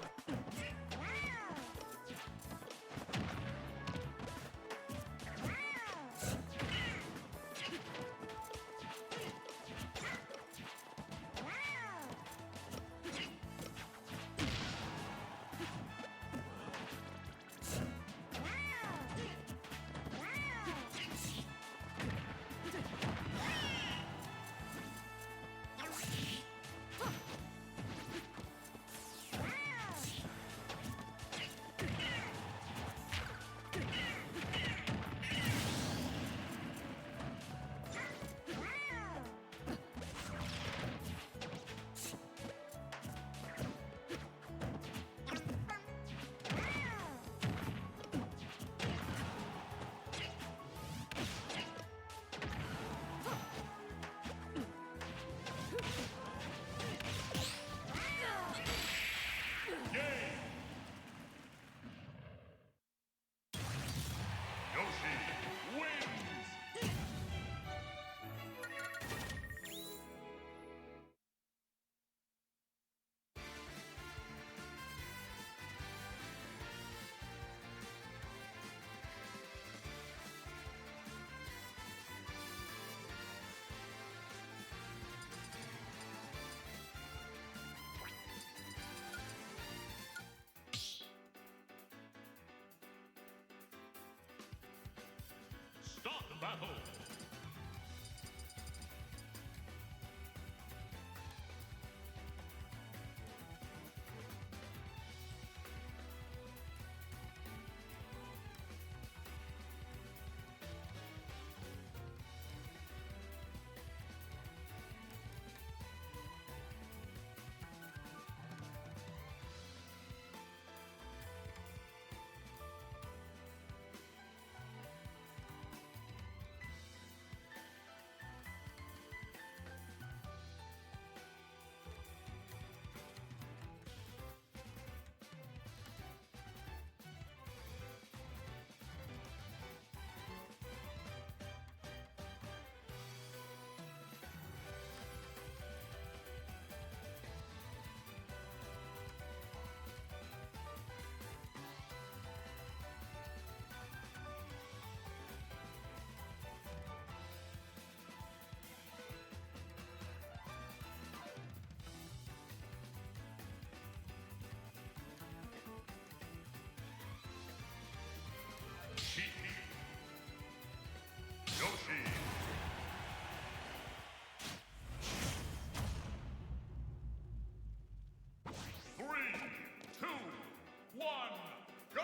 Yoshi wins. Start the battle. Yoshi. Three, two, one, go!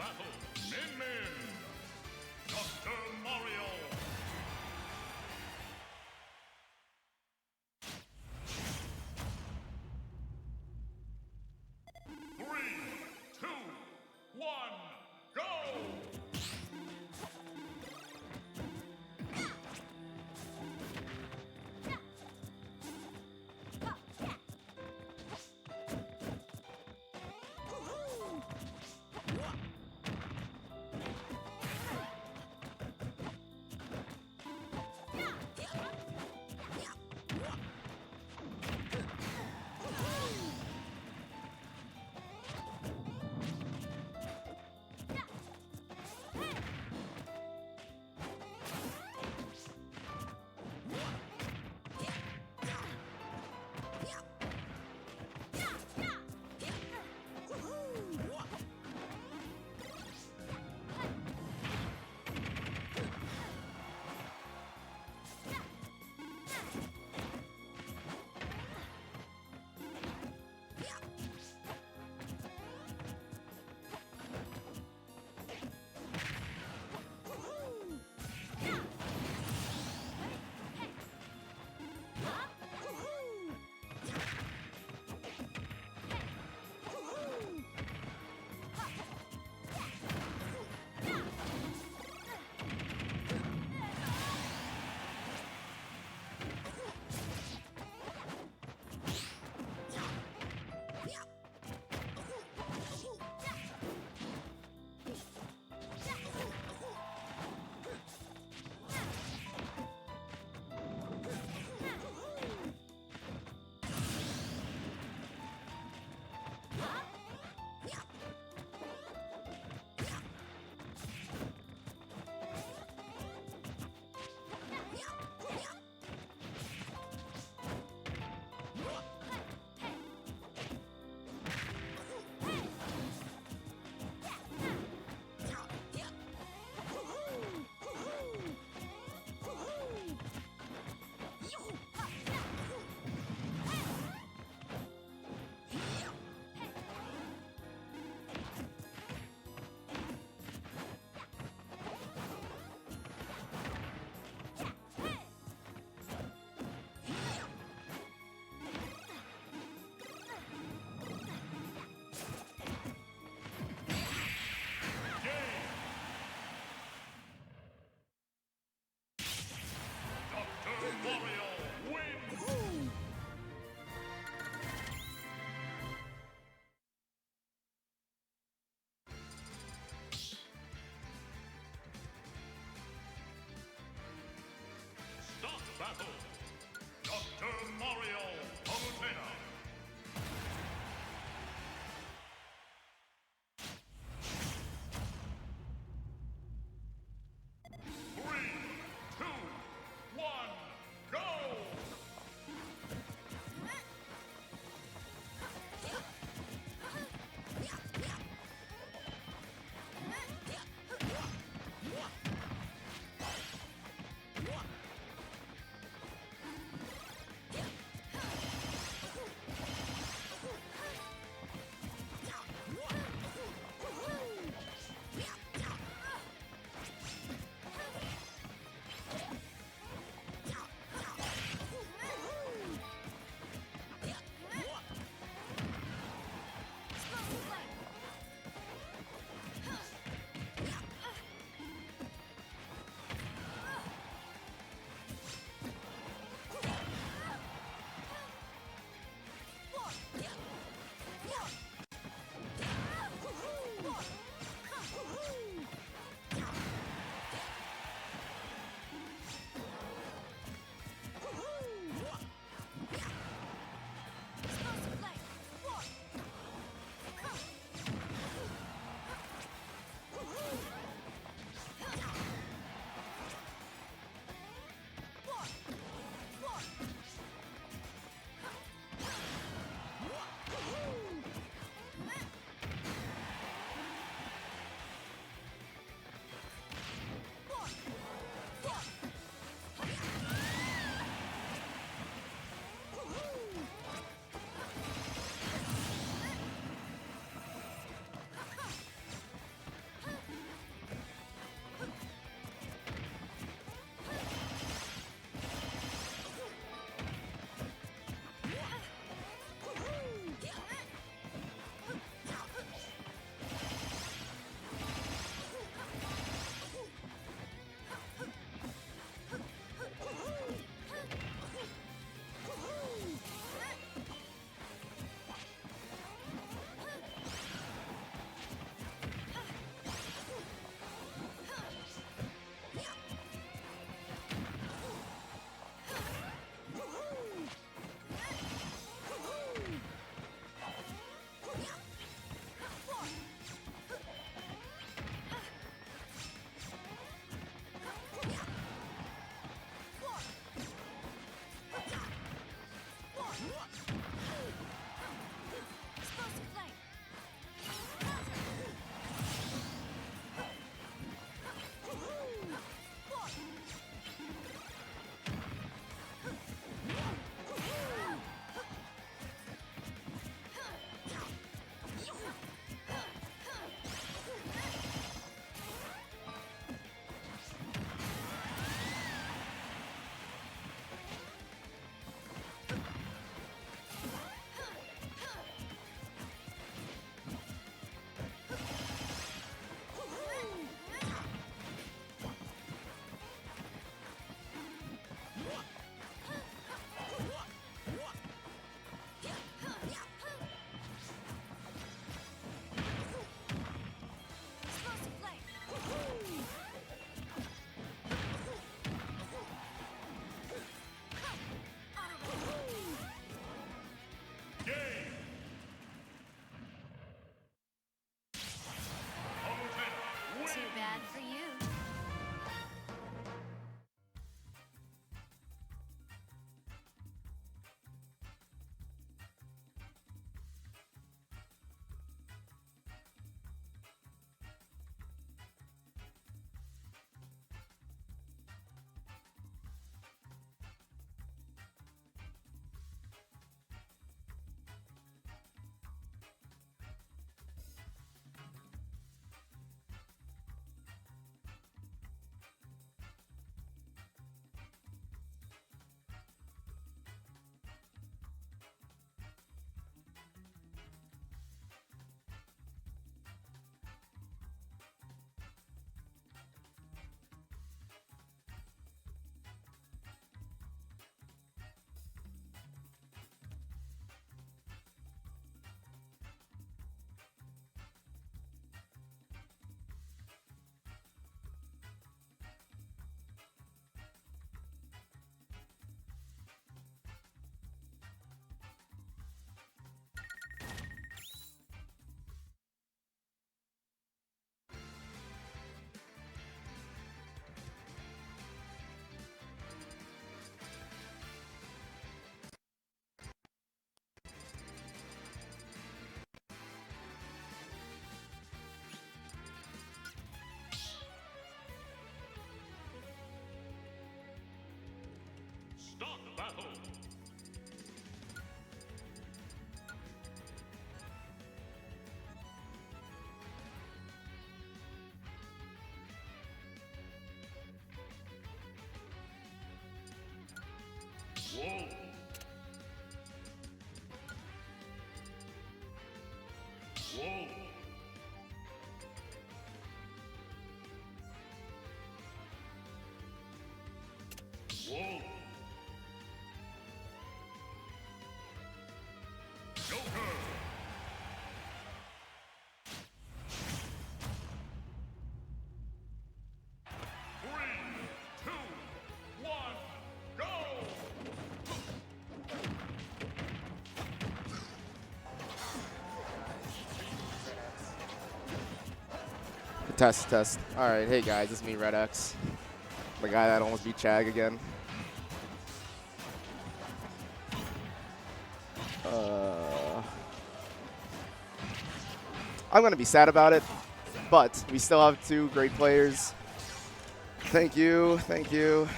battle, Min Min. Dr. Mario. Three, two, one, go! Wolf. Wolf. Joker. 3, 2, 1, go! Test, test. All right, hey guys, it's me, Red X. The guy that almost beat Chag again. I'm gonna be sad about it, but we still have 2 great players. Thank you, thank you.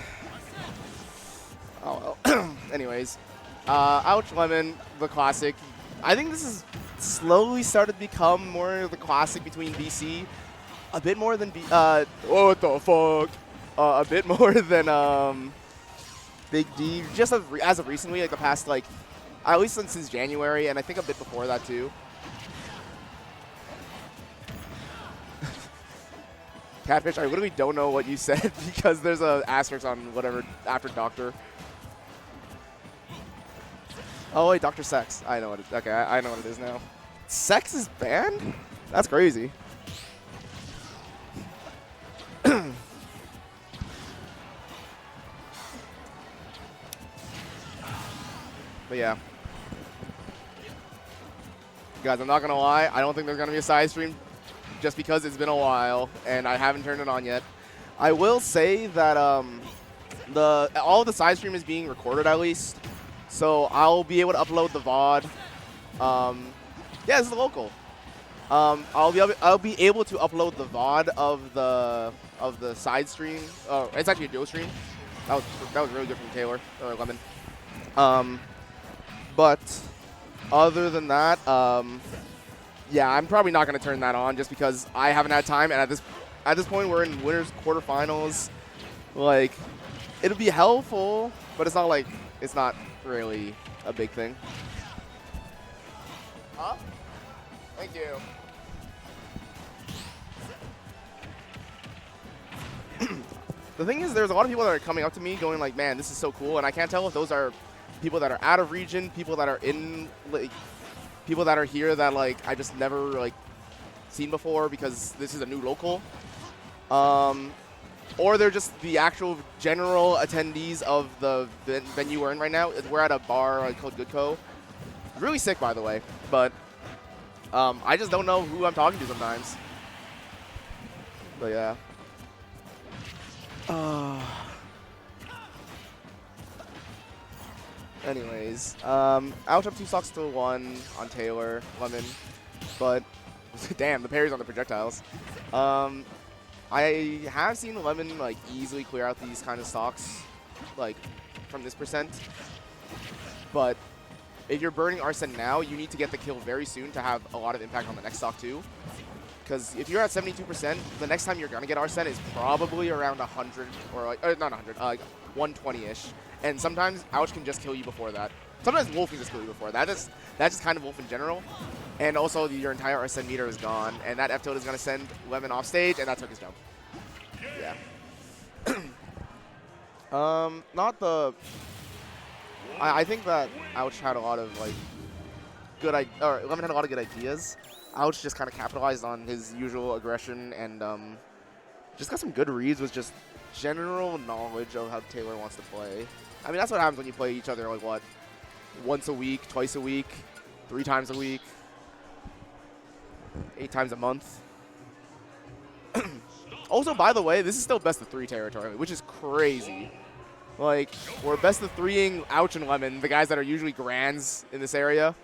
Oh well. Anyways, Ouch Lemon, the classic. I think this is slowly started to become more of the classic between BC. A bit more than what the fuck? A bit more than Big D. Just as of recently, like the past at least since January, and I think a bit before that too. Catfish, I literally don't know what you said because there's a asterisk on whatever after Doctor. Oh wait, Dr. Sex. I know what it. Okay, I know what it is now. Sex is banned? That's crazy. But yeah. Guys, I'm not going to lie. I don't think there's going to be a side stream just because it's been a while and I haven't turned it on yet. I will say that all of the side stream is being recorded at least. So I'll be able to upload the VOD. Yeah, this is local. I'll be able to upload the VOD of the side stream. Oh, it's actually a duo stream. That was really good from Taylor or Lemon. But other than that, yeah, I'm probably not going to turn that on just because I haven't had time. And at this point, we're in winners quarterfinals. Like, it'll be helpful, but it's not really a big thing. Huh? Thank you. The thing is, there's a lot of people that are coming up to me going like, man, this is so cool. And I can't tell if those are people that are out of region, people that are in, people that are here that I just never seen before because this is a new local. Or they're just the actual general attendees of the venue we're in right now. We're at a bar called Goodco. Really sick, by the way. But I just don't know who I'm talking to sometimes. But yeah. Anyways, Ouch up 2 stocks to 1 on Taylor, Lemon. But, damn, the parries on the projectiles. I have seen Lemon easily clear out these kind of stocks, from this percent. But if you're burning Arsene now, you need to get the kill very soon to have a lot of impact on the next stock too. Because if you're at 72%, the next time you're gonna get Arsene is probably around 100 or not 100, 120-ish. And sometimes Ouch can just kill you before that. Sometimes Wolf can just kill you before that. That's just kind of Wolf in general. And also, your entire Arsene meter is gone, and that F tilt is going to send Lemon off stage, and that took his jump. Yeah. Not the. I think that Ouch had a lot of Lemon had a lot of good ideas. Ouch just kind of capitalized on his usual aggression and just got some good reads with just general knowledge of how Taylor wants to play. I mean, that's what happens when you play each other once a week, twice a week, 3 times a week. 8 times a month. Also, by the way, this is still best of 3 territory, which is crazy. We're best of 3ing Ouch and Lemon, the guys that are usually grands in this area.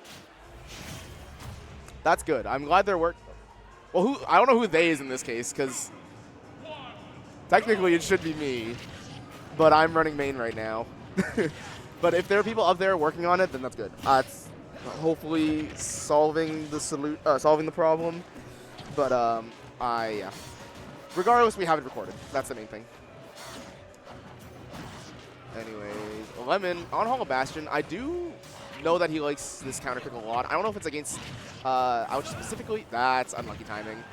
That's good. I'm glad they're Well, I don't know who they is in this case, because technically it should be me, but I'm running main right now. But if there are people up there working on it, then that's good. It's hopefully solving the problem. But yeah. Regardless, we have it recorded. That's the main thing. Anyways, Lemon on Hollow Bastion. I do know that he likes this counter pick a lot. I don't know if it's against Ouch specifically. That's unlucky timing.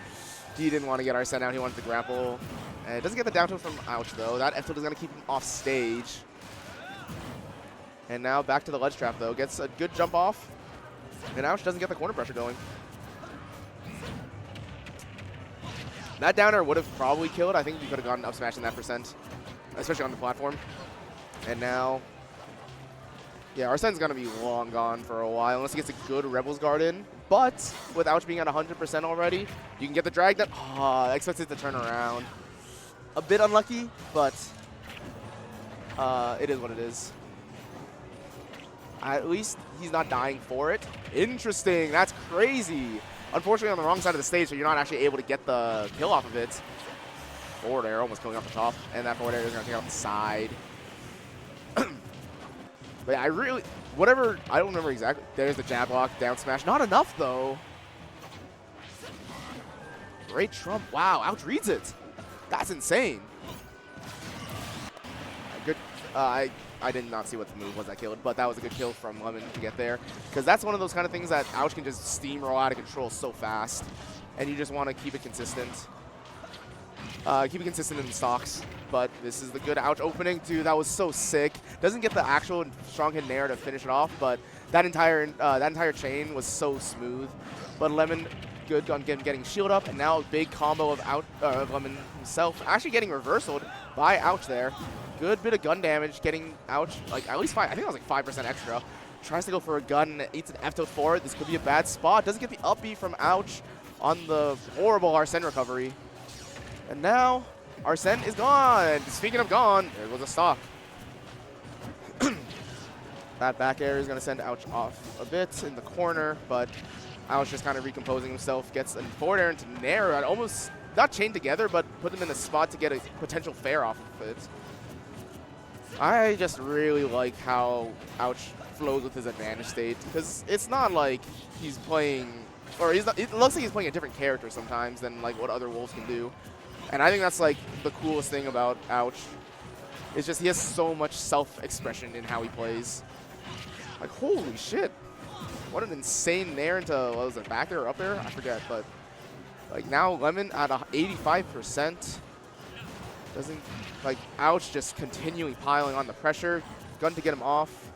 He didn't want to get Arsene out. He wanted to grapple. And it doesn't get the down tilt from Ouch, though. That F tilt is going to keep him off stage. And now back to the ledge trap, though. Gets a good jump off. And Ouch doesn't get the corner pressure going. That downer would have probably killed. I think we could have gotten up smash in that %, especially on the platform. And now, yeah, Arsene's going to be long gone for a while unless he gets a good Rebels guard in. But with Ouch being at 100% already, you can get the drag. That expects it to turn around. A bit unlucky, but it is what it is. At least he's not dying for it. Interesting. That's crazy. Unfortunately, on the wrong side of the stage, so you're not actually able to get the kill off of it. Forward air almost killing off the top, and that forward air is going to take out the side. But yeah, I don't remember exactly. There's the jab block, down smash. Not enough, though. Great trump. Wow, Ouch reads it. That's insane. Good. I did not see what the move was that killed, but that was a good kill from Lemon to get there. Because that's one of those kind of things that Ouch can just steamroll out of control so fast. And you just want to keep it consistent. Keep it consistent in the stocks. But this is the good Ouch opening. Dude, that was so sick. Doesn't get the actual strong hit nair to finish it off, but that entire chain was so smooth. But Lemon good on getting shield up, and now a big combo of Lemon himself actually getting reversaled by Ouch there. Good bit of gun damage, getting Ouch like at least 5. I think that was like 5% extra. Tries to go for a gun, eats an F tilt forward. This could be a bad spot. Doesn't get the up B from Ouch on the horrible Arsene recovery. And now Arsene is gone. Speaking of gone, there goes a stock. That back air is going to send Ouch off a bit in the corner, but Ouch just kind of recomposing himself, gets a forward air into Nair, almost not chained together, but put them in a spot to get a potential fair off of it. I just really like how Ouch flows with his advantage state, because it's not like he's playing, or he's not, it looks like he's playing a different character sometimes than like what other Wolves can do. And I think that's like the coolest thing about Ouch. It's just he has so much self-expression in how he plays. Like, holy shit. What an insane nair into, what was it, back air or up air? I forget, but like now Lemon at 85%. Doesn't, like, Ouch just continually piling on the pressure. Gun to get him off.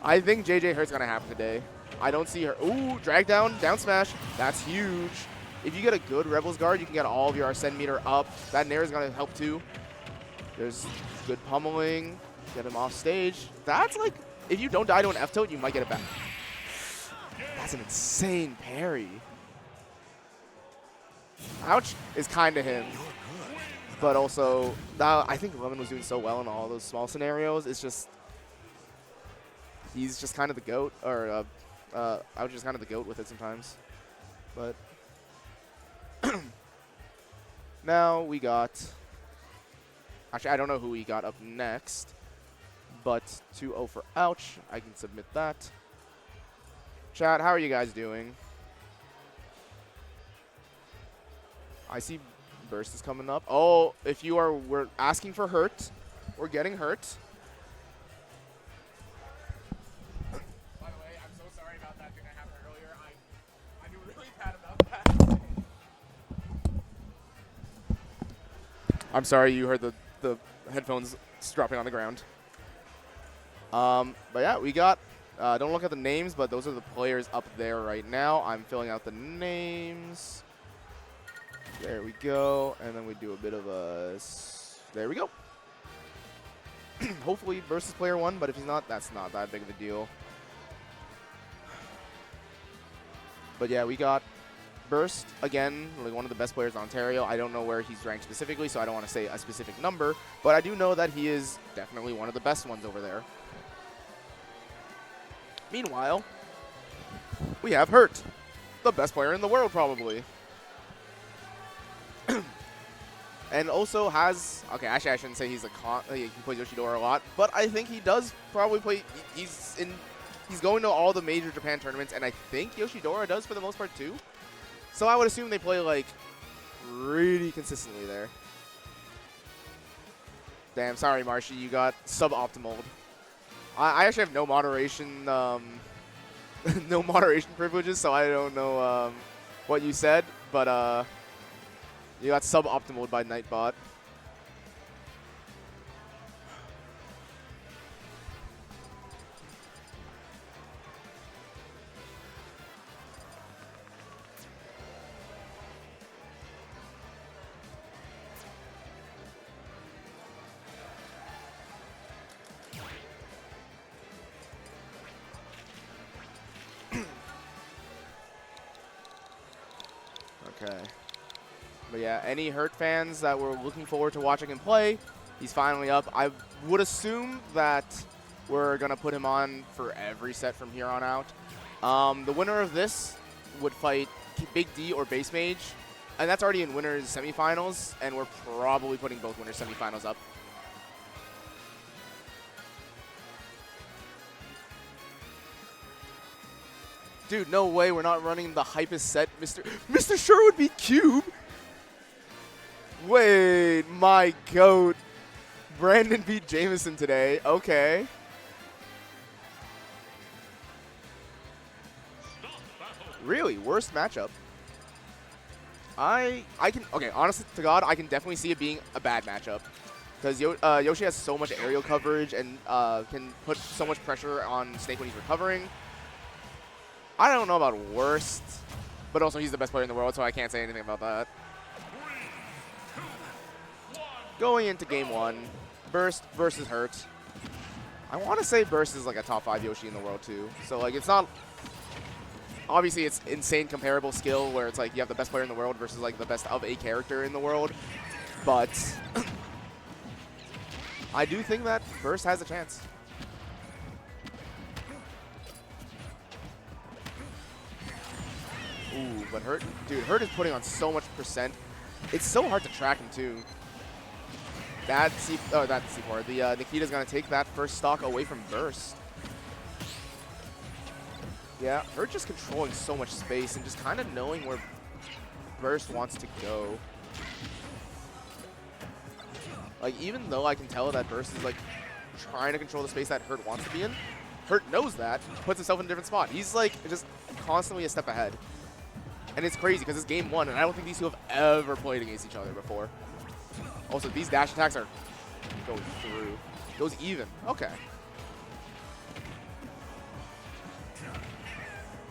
I think JJ Hurt's going to happen today. I don't see her. Ooh, drag down, down smash. That's huge. If you get a good Rebels guard, you can get all of your Arsene meter up. That nair is going to help too. There's good pummeling. Get him off stage. That's like, if you don't die to an F tilt, you might get it back. That's an insane parry. Ouch is kind of him. But also, now I think Lemon was doing so well in all those small scenarios. It's just, he's just kind of the GOAT, or Ouch is kind of the GOAT with it sometimes. But now we got, actually I don't know who we got up next, but 2-0 for Ouch. I can submit that. Chat, how are you guys doing? I see Burst is coming up. Oh, if you are, we're asking for Hurt. We're getting Hurt. By the way, I'm so sorry about that thing that happened earlier. I knew really bad about that. I'm sorry you heard the headphones dropping on the ground. But yeah, we got, don't look at the names, but those are the players up there right now. I'm filling out the names. There we go, and then we do a bit of a, there we go. Hopefully Burst is player 1, but if he's not, that's not that big of a deal. But yeah, we got Burst, again, like one of the best players in Ontario. I don't know where he's ranked specifically, so I don't want to say a specific number, but I do know that he is definitely one of the best ones over there. Meanwhile, we have Hurt, the best player in the world probably. And also has, okay, actually I shouldn't say he's he plays Yoshidora a lot, but I think he does probably play, he's going to all the major Japan tournaments, and I think Yoshidora does for the most part too. So I would assume they play like really consistently there. Damn, sorry Marshy, you got suboptimal. I actually have no moderation, no moderation privileges, so I don't know what you said, but you got suboptimaled by Nightbot. Okay. But yeah, any Hurt fans that were looking forward to watching him play, he's finally up. I would assume that we're going to put him on for every set from here on out. The winner of this would fight Big D or Base Mage, and that's already in winners semifinals, and we're probably putting both winners semifinals up. Dude, no way we're not running the hypest set, Mr. Sherwood beat Cube. Wait, my goat. Brandon beat Jameson today. Okay. Really? Worst matchup? I can, okay, honestly to God, I can definitely see it being a bad matchup. Because Yoshi has so much aerial coverage and can put so much pressure on Snake when he's recovering. I don't know about worst, but also he's the best player in the world, so I can't say anything about that. Going into game 1, Burst versus Hurt. I want to say Burst is like a top 5 Yoshi in the world too. So like it's not, obviously it's insane comparable skill where it's like you have the best player in the world versus like the best of a character in the world. But I do think that Burst has a chance. Ooh, but Hurt, dude, Hurt is putting on so much percent. It's so hard to track him too. That C4, the Nikita's gonna take that first stock away from Burst. Yeah, Hurt just controlling so much space and just kind of knowing where Burst wants to go. Like, even though I can tell that Burst is like trying to control the space that Hurt wants to be in, Hurt knows that, puts himself in a different spot. He's like just constantly a step ahead. And it's crazy because it's game 1, and I don't think these two have ever played against each other before. Also, these dash attacks are going through. Goes even. Okay.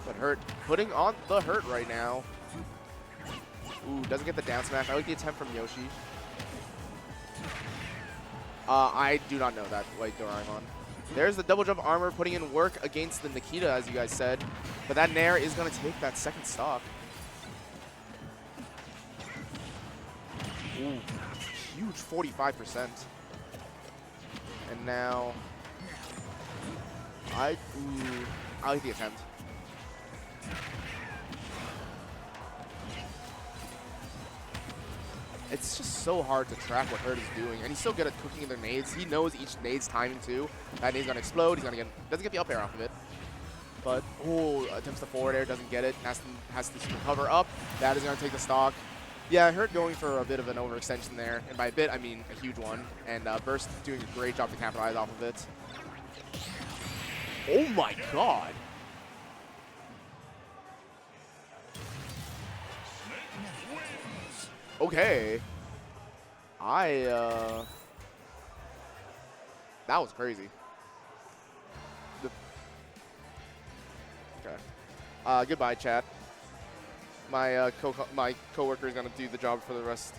But Hurt putting on the Hurt right now. Ooh, doesn't get the down smash. I like the attempt from Yoshi. I do not know that, like Doraemon. There's the double jump armor putting in work against the Nikita, as you guys said. But that Nair is going to take that second stock. Ooh, huge 45%. And now, I like the attempt. It's just so hard to track what Hurt is doing, and he's so good at cooking their nades. He knows each nade's timing too. That nade's gonna explode. He's gonna doesn't get the up air off of it, but attempts the forward air, doesn't get it. Has to recover up. That is gonna take the stock. Yeah, Hurt going for a bit of an overextension there, and by a bit I mean a huge one. And Burst doing a great job to capitalize off of it. Oh my God! Okay. That was crazy. Okay. Goodbye, chat. My coworker is gonna do the job for the rest.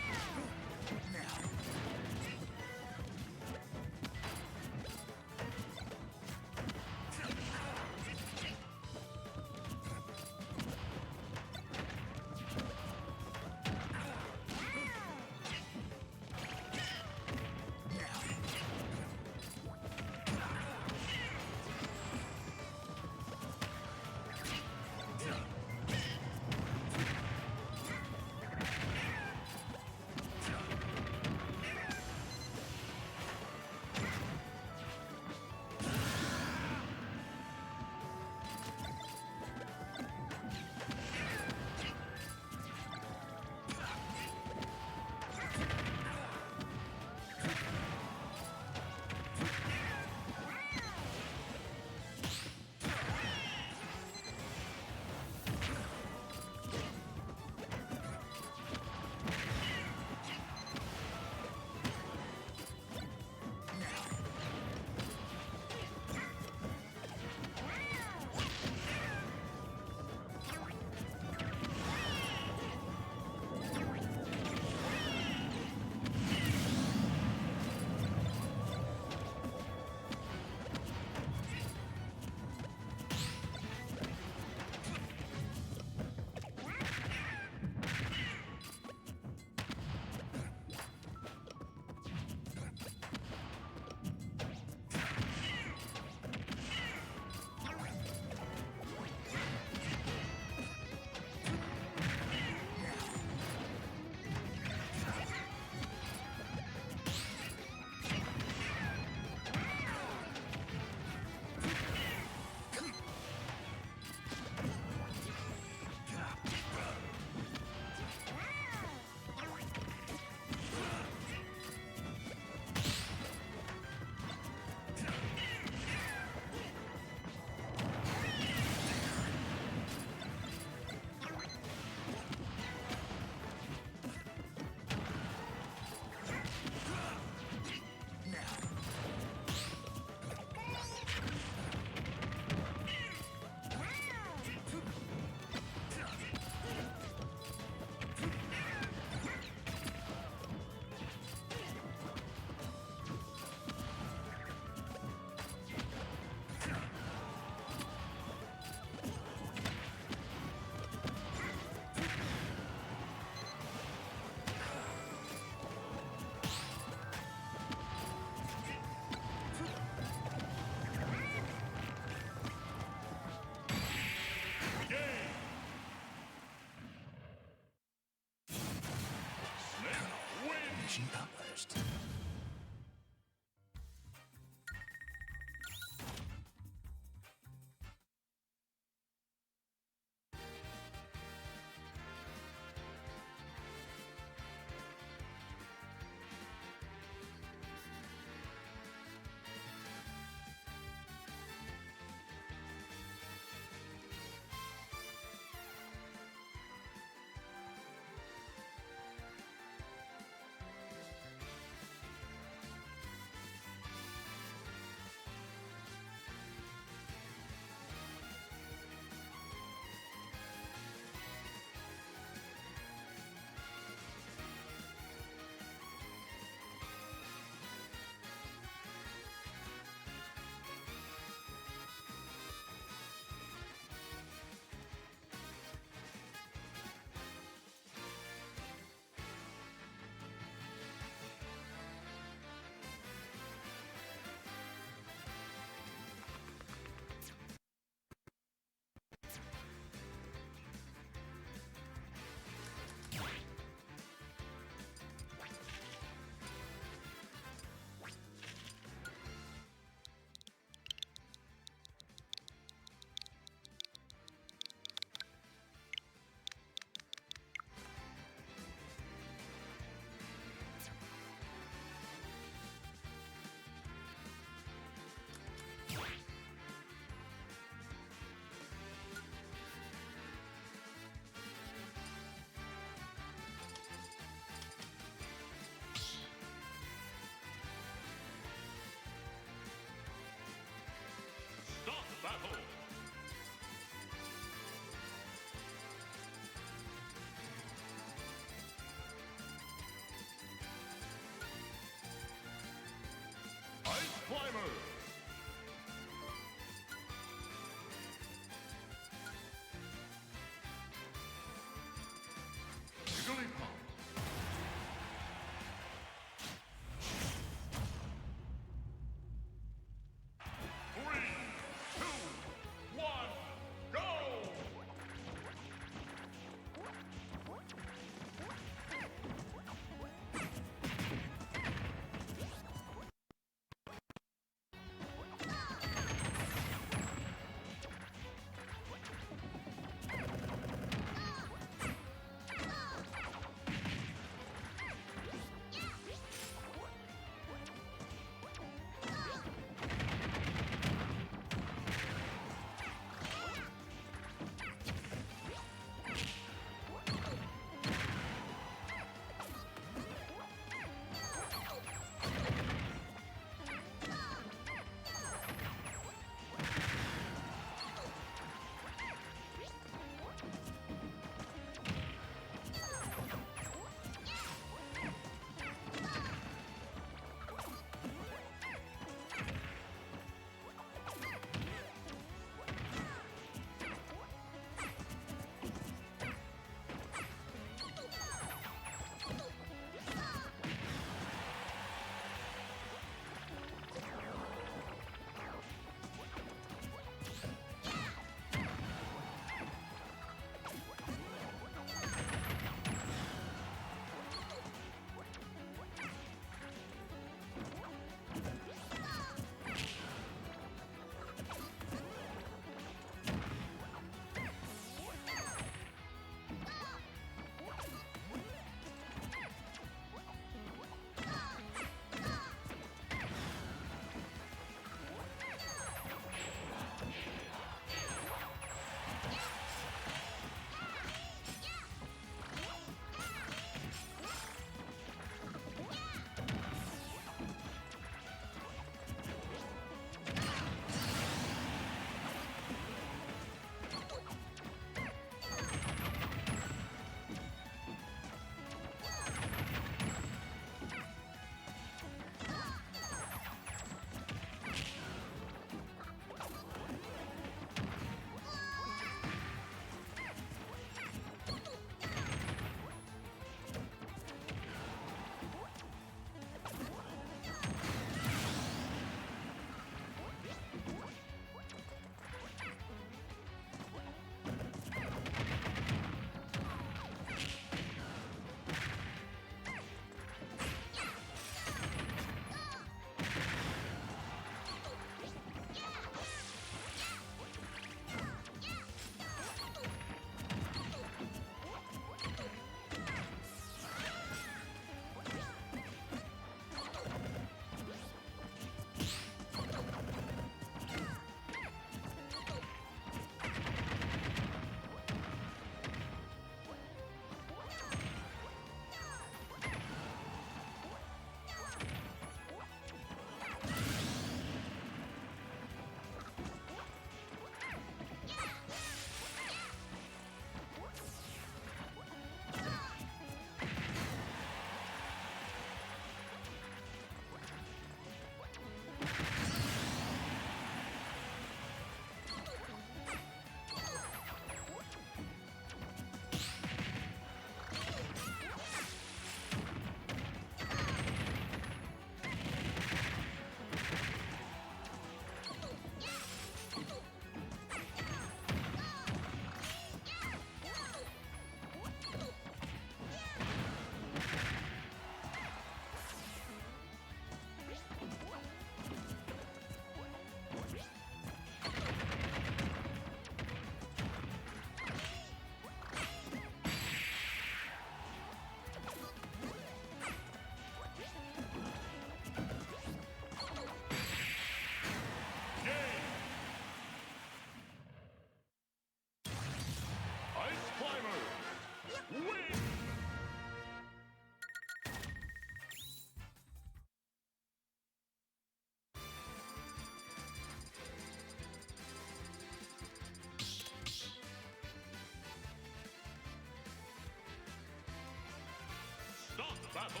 battle.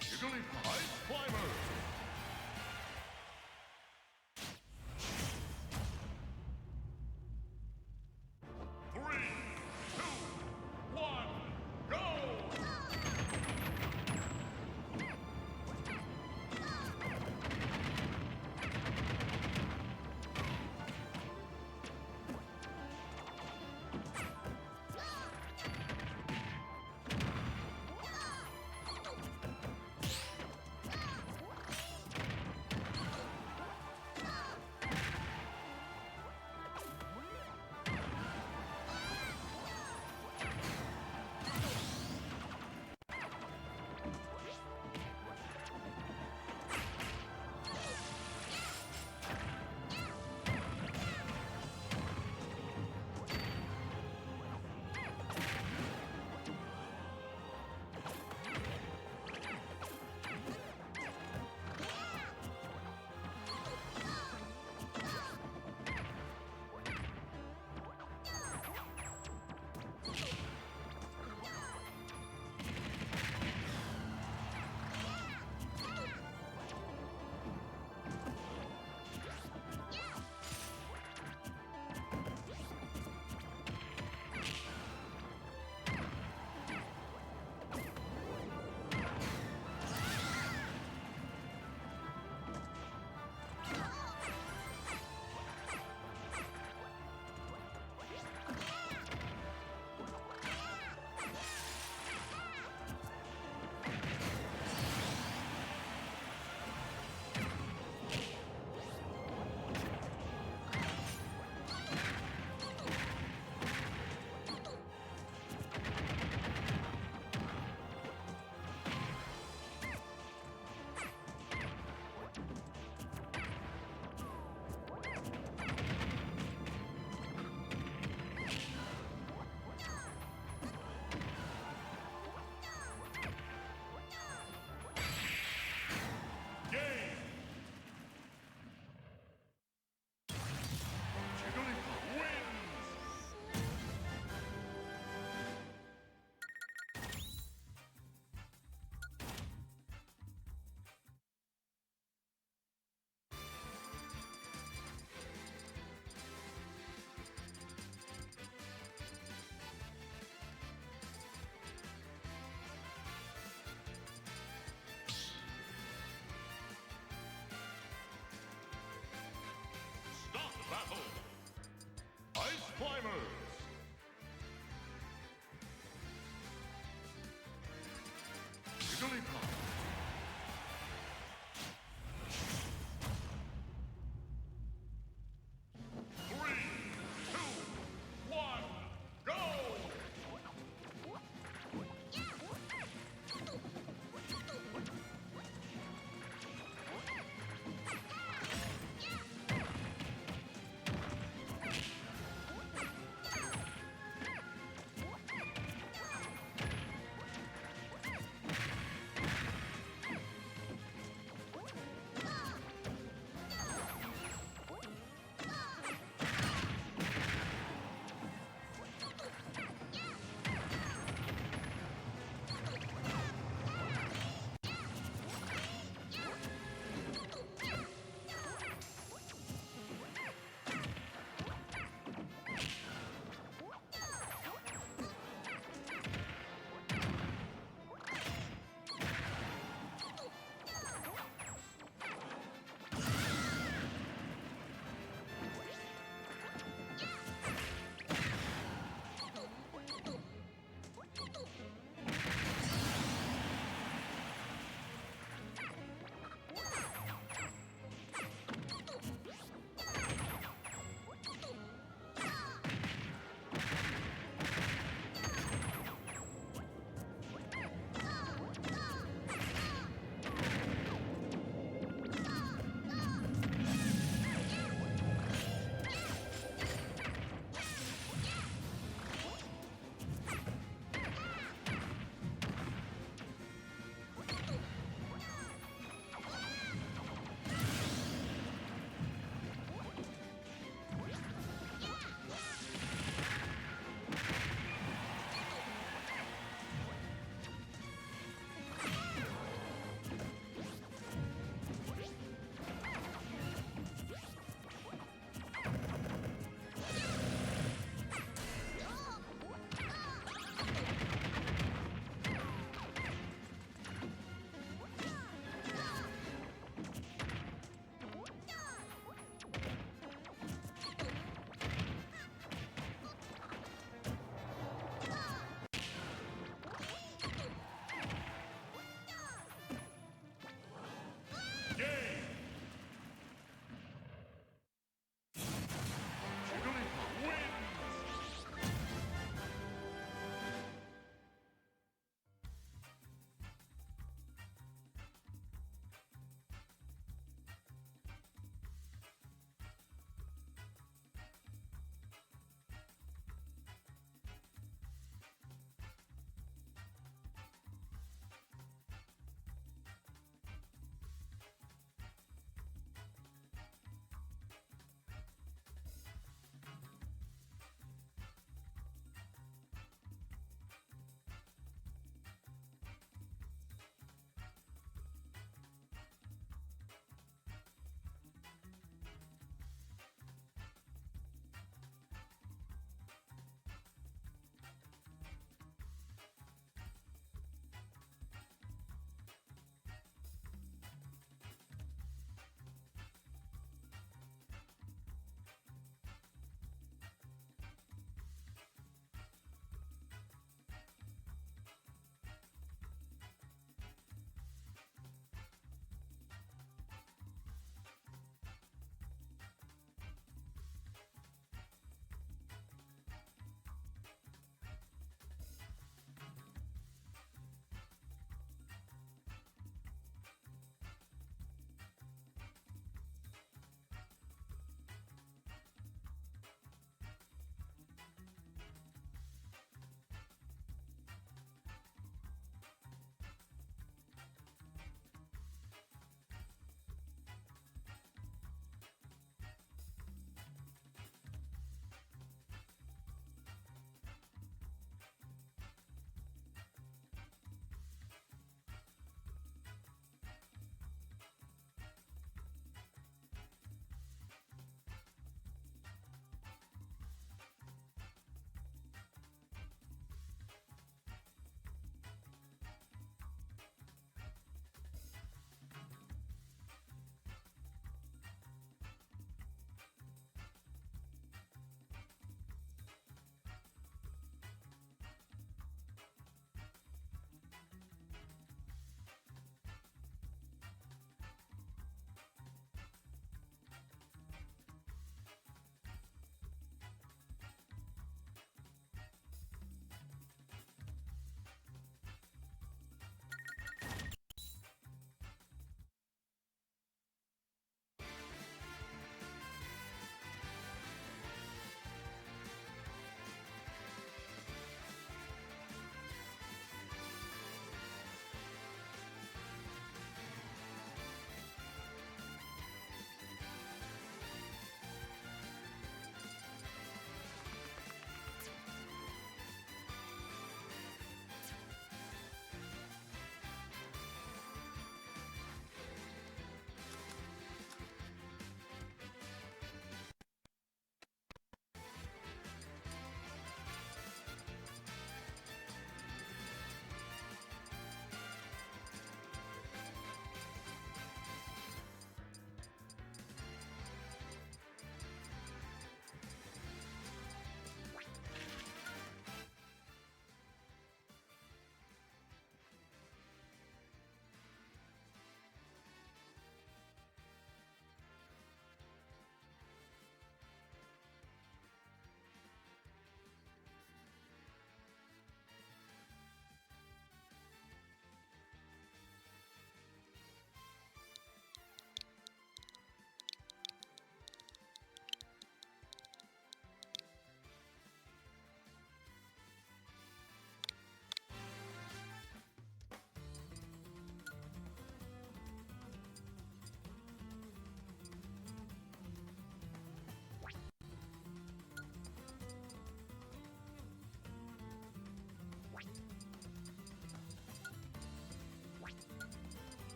Jigglypuff Ice Climber. Three, two, one, go! Game! Jigglypuff wins! Stop battle! Ice Climbers! Jigglypuff! Three, two, one, go!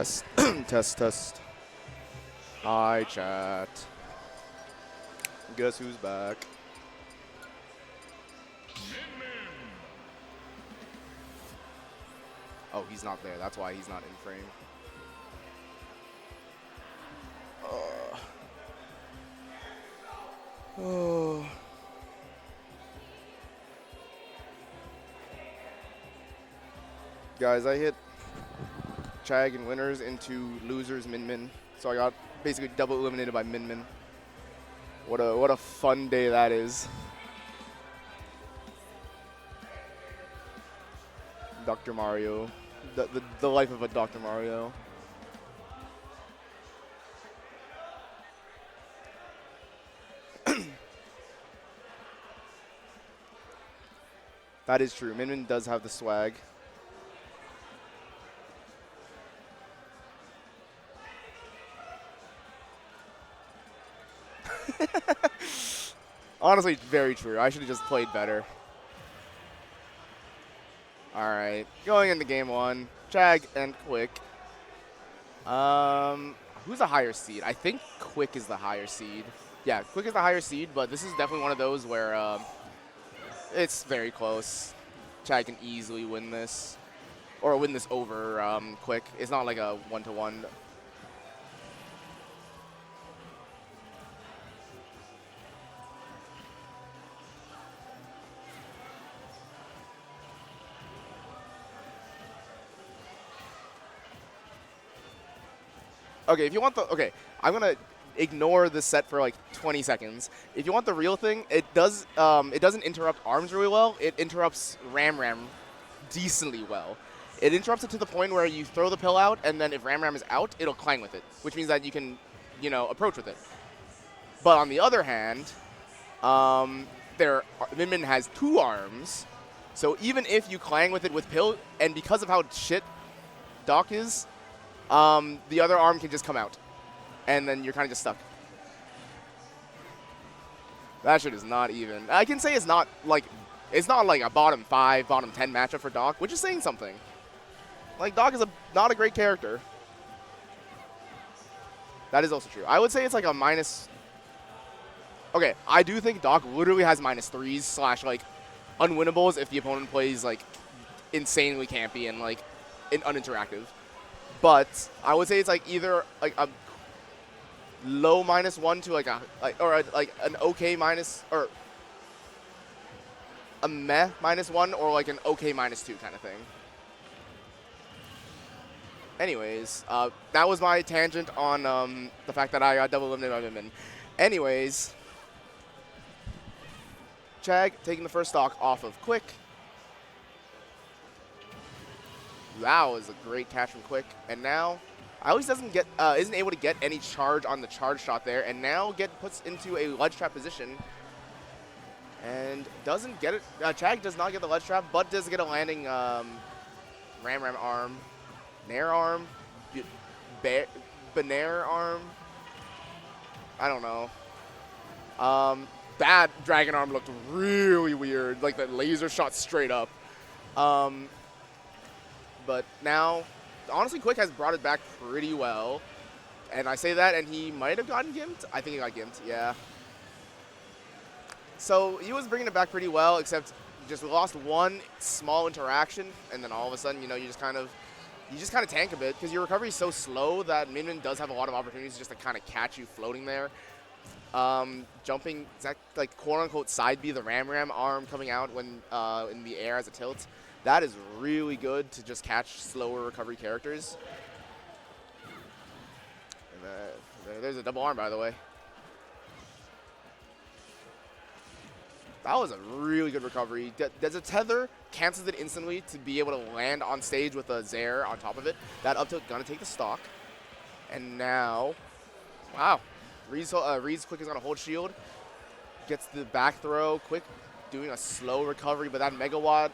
Test. Test, test. Hi, chat. Guess who's back? Oh, he's not there. That's why he's not in frame. Oh. Guys, I hit Chag and winners into losers Min Min, so I got basically double eliminated by Min Min. What a fun day that is. Dr. Mario, the life of a Dr. Mario. That is true. Min Min does have the swag. Honestly, very true. I should have just played better. All right, going into game one, Chag and Quick. Who's a higher seed? I think Quick is the higher seed. Yeah, Quick is the higher seed, but this is definitely one of those where it's very close. Chag can easily win this, or win this over Quick. It's not like a 1-to-1. Okay, if you want the, okay, I'm gonna ignore this set for like 20 seconds. If you want the real thing, it doesn't interrupt arms really well. It interrupts Ram decently well. It interrupts it to the point where you throw the pill out, and then if Ram is out, it'll clang with it, which means that you can, you know, approach with it. But on the other hand, Min Min has 2 arms, so even if you clang with it with pill, and because of how shit Doc is, the other arm can just come out, and then you're kind of just stuck. That shit is not even. I can say it's not like a bottom 5, bottom 10 matchup for Doc, which is saying something. Like, Doc is not a great character. That is also true. I would say it's like a minus. Okay, I do think Doc literally has -3s / like unwinnables if the opponent plays like insanely campy and like uninteractive. But I would say it's like either like a low -1 to like an okay minus, or a meh -1, or like an okay -2 kind of thing. Anyways, that was my tangent on the fact that I got double eliminated by Min Min. Anyways, Chag taking the first stock off of Quick. That was a great catch from Quick, and now Alex isn't able to get any charge on the charge shot there, and now puts into a ledge trap position, and doesn't get it. Chag does not get the ledge trap, but does get a landing Ram arm, Nair arm, Benair arm. I don't know. That dragon arm looked really weird, like the laser shot straight up. But now, honestly, Quick has brought it back pretty well. And I say that, and he might have gotten gimped. I think he got gimped, yeah. So he was bringing it back pretty well, except just lost one small interaction, and then all of a sudden, you know, you just kind of tank a bit, because your recovery is so slow that Min Min does have a lot of opportunities just to kind of catch you floating there. Jumping, like quote-unquote side B, the Ram arm coming out when in the air as a tilt. That is really good to just catch slower recovery characters. And there's a double arm, by the way. That was a really good recovery. There's a tether, cancels it instantly to be able to land on stage with a Zair on top of it. That up tilt gonna take the stock. And now, wow. Reed's Quick is gonna hold shield. Gets the back throw. Quick doing a slow recovery, but that Megawatt.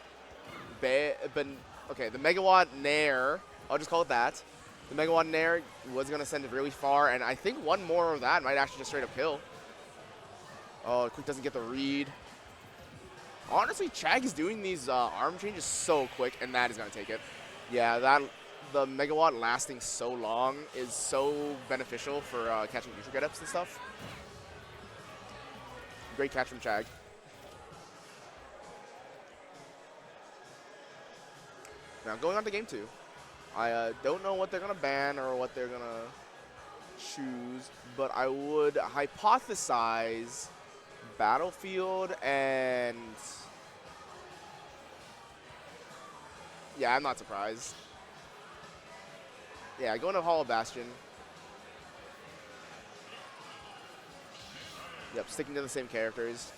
Okay, the Megawatt Nair, I'll just call it that. The Megawatt Nair was going to send it really far, and I think one more of that might actually just straight up kill. Oh, Quick doesn't get the read. Honestly, Chag is doing these arm changes so quick, and that is going to take it. Yeah, the Megawatt lasting so long is so beneficial for catching neutral get-ups and stuff. Great catch from Chag. Now going on to game 2. I don't know what they're going to ban or what they're going to choose, but I would hypothesize Battlefield and... Yeah, I'm not surprised. Yeah, going to Hollow Bastion. Yep, sticking to the same characters.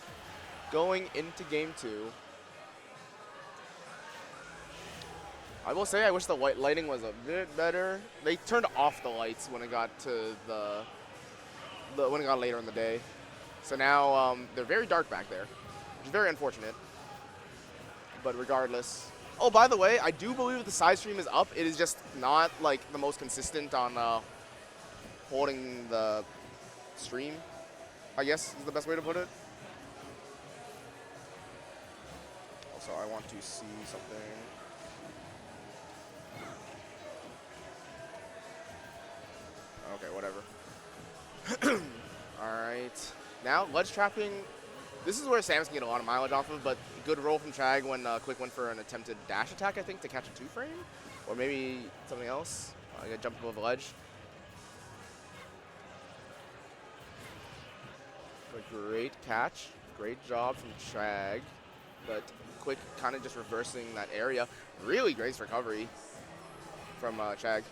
Going into game 2. I will say I wish the white lighting was a bit better. They turned off the lights when it got to when it got later in the day. So now they're very dark back there, which is very unfortunate. But regardless. Oh, by the way, I do believe the side stream is up. It is just not like the most consistent on holding the stream, I guess is the best way to put it. Also, I want to see something. Okay, whatever. Alright. Now, ledge trapping. This is where Samus can get a lot of mileage off of, but good roll from Chag when Quick went for an attempted dash attack, I think, to catch a 2-frame. Or maybe something else. I got jump above the ledge. But great catch. Great job from Chag. But Quick kind of just reversing that area. Really great recovery from Chag.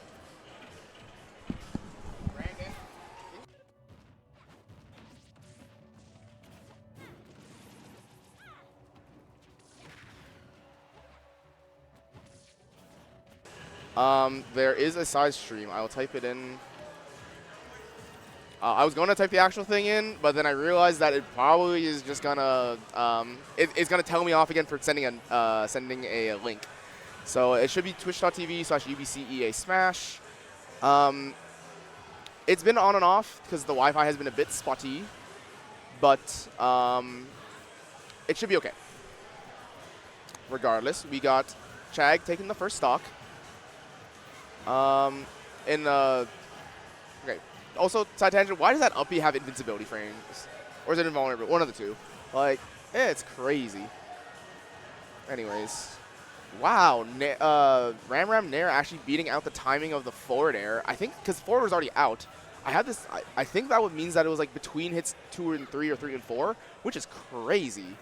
There is a side stream. I will type it in. I was going to type the actual thing in, but then I realized that it probably is just gonna it's gonna tell me off again for sending a link. So it should be twitch.tv/UBCEA Smash. It's been on and off because the Wi-Fi has been a bit spotty, but it should be okay. Regardless, we got Chag taking the first stock. Okay. Also, side tangent, why does that uppy have invincibility frames? Or is it invulnerable? One of the two. Like, it's crazy. Anyways. Wow. Ram Nair actually beating out the timing of the forward air. I think, because forward was already out. I had this, I think that means that it was like between hits 2 and 3 or 3 and 4, which is crazy.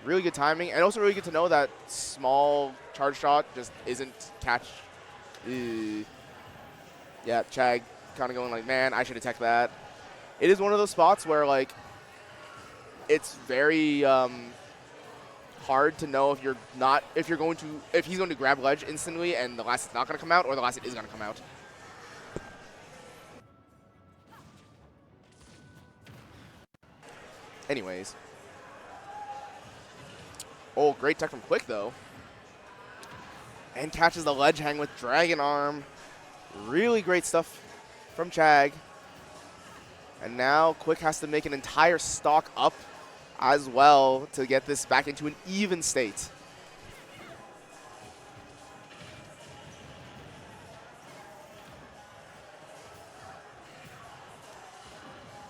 Really good timing. And also really good to know that small charge shot just isn't catch. Yeah, Chag kind of going like, man, I should attack that. It is one of those spots where, like, it's very hard to know if he's going to grab ledge instantly and the last is not going to come out, or the last it is going to come out. Anyways. Oh, great tech from Quick, though. And catches the ledge hang with Dragon Arm. Really great stuff from Chag. And now Quick has to make an entire stock up as well to get this back into an even state.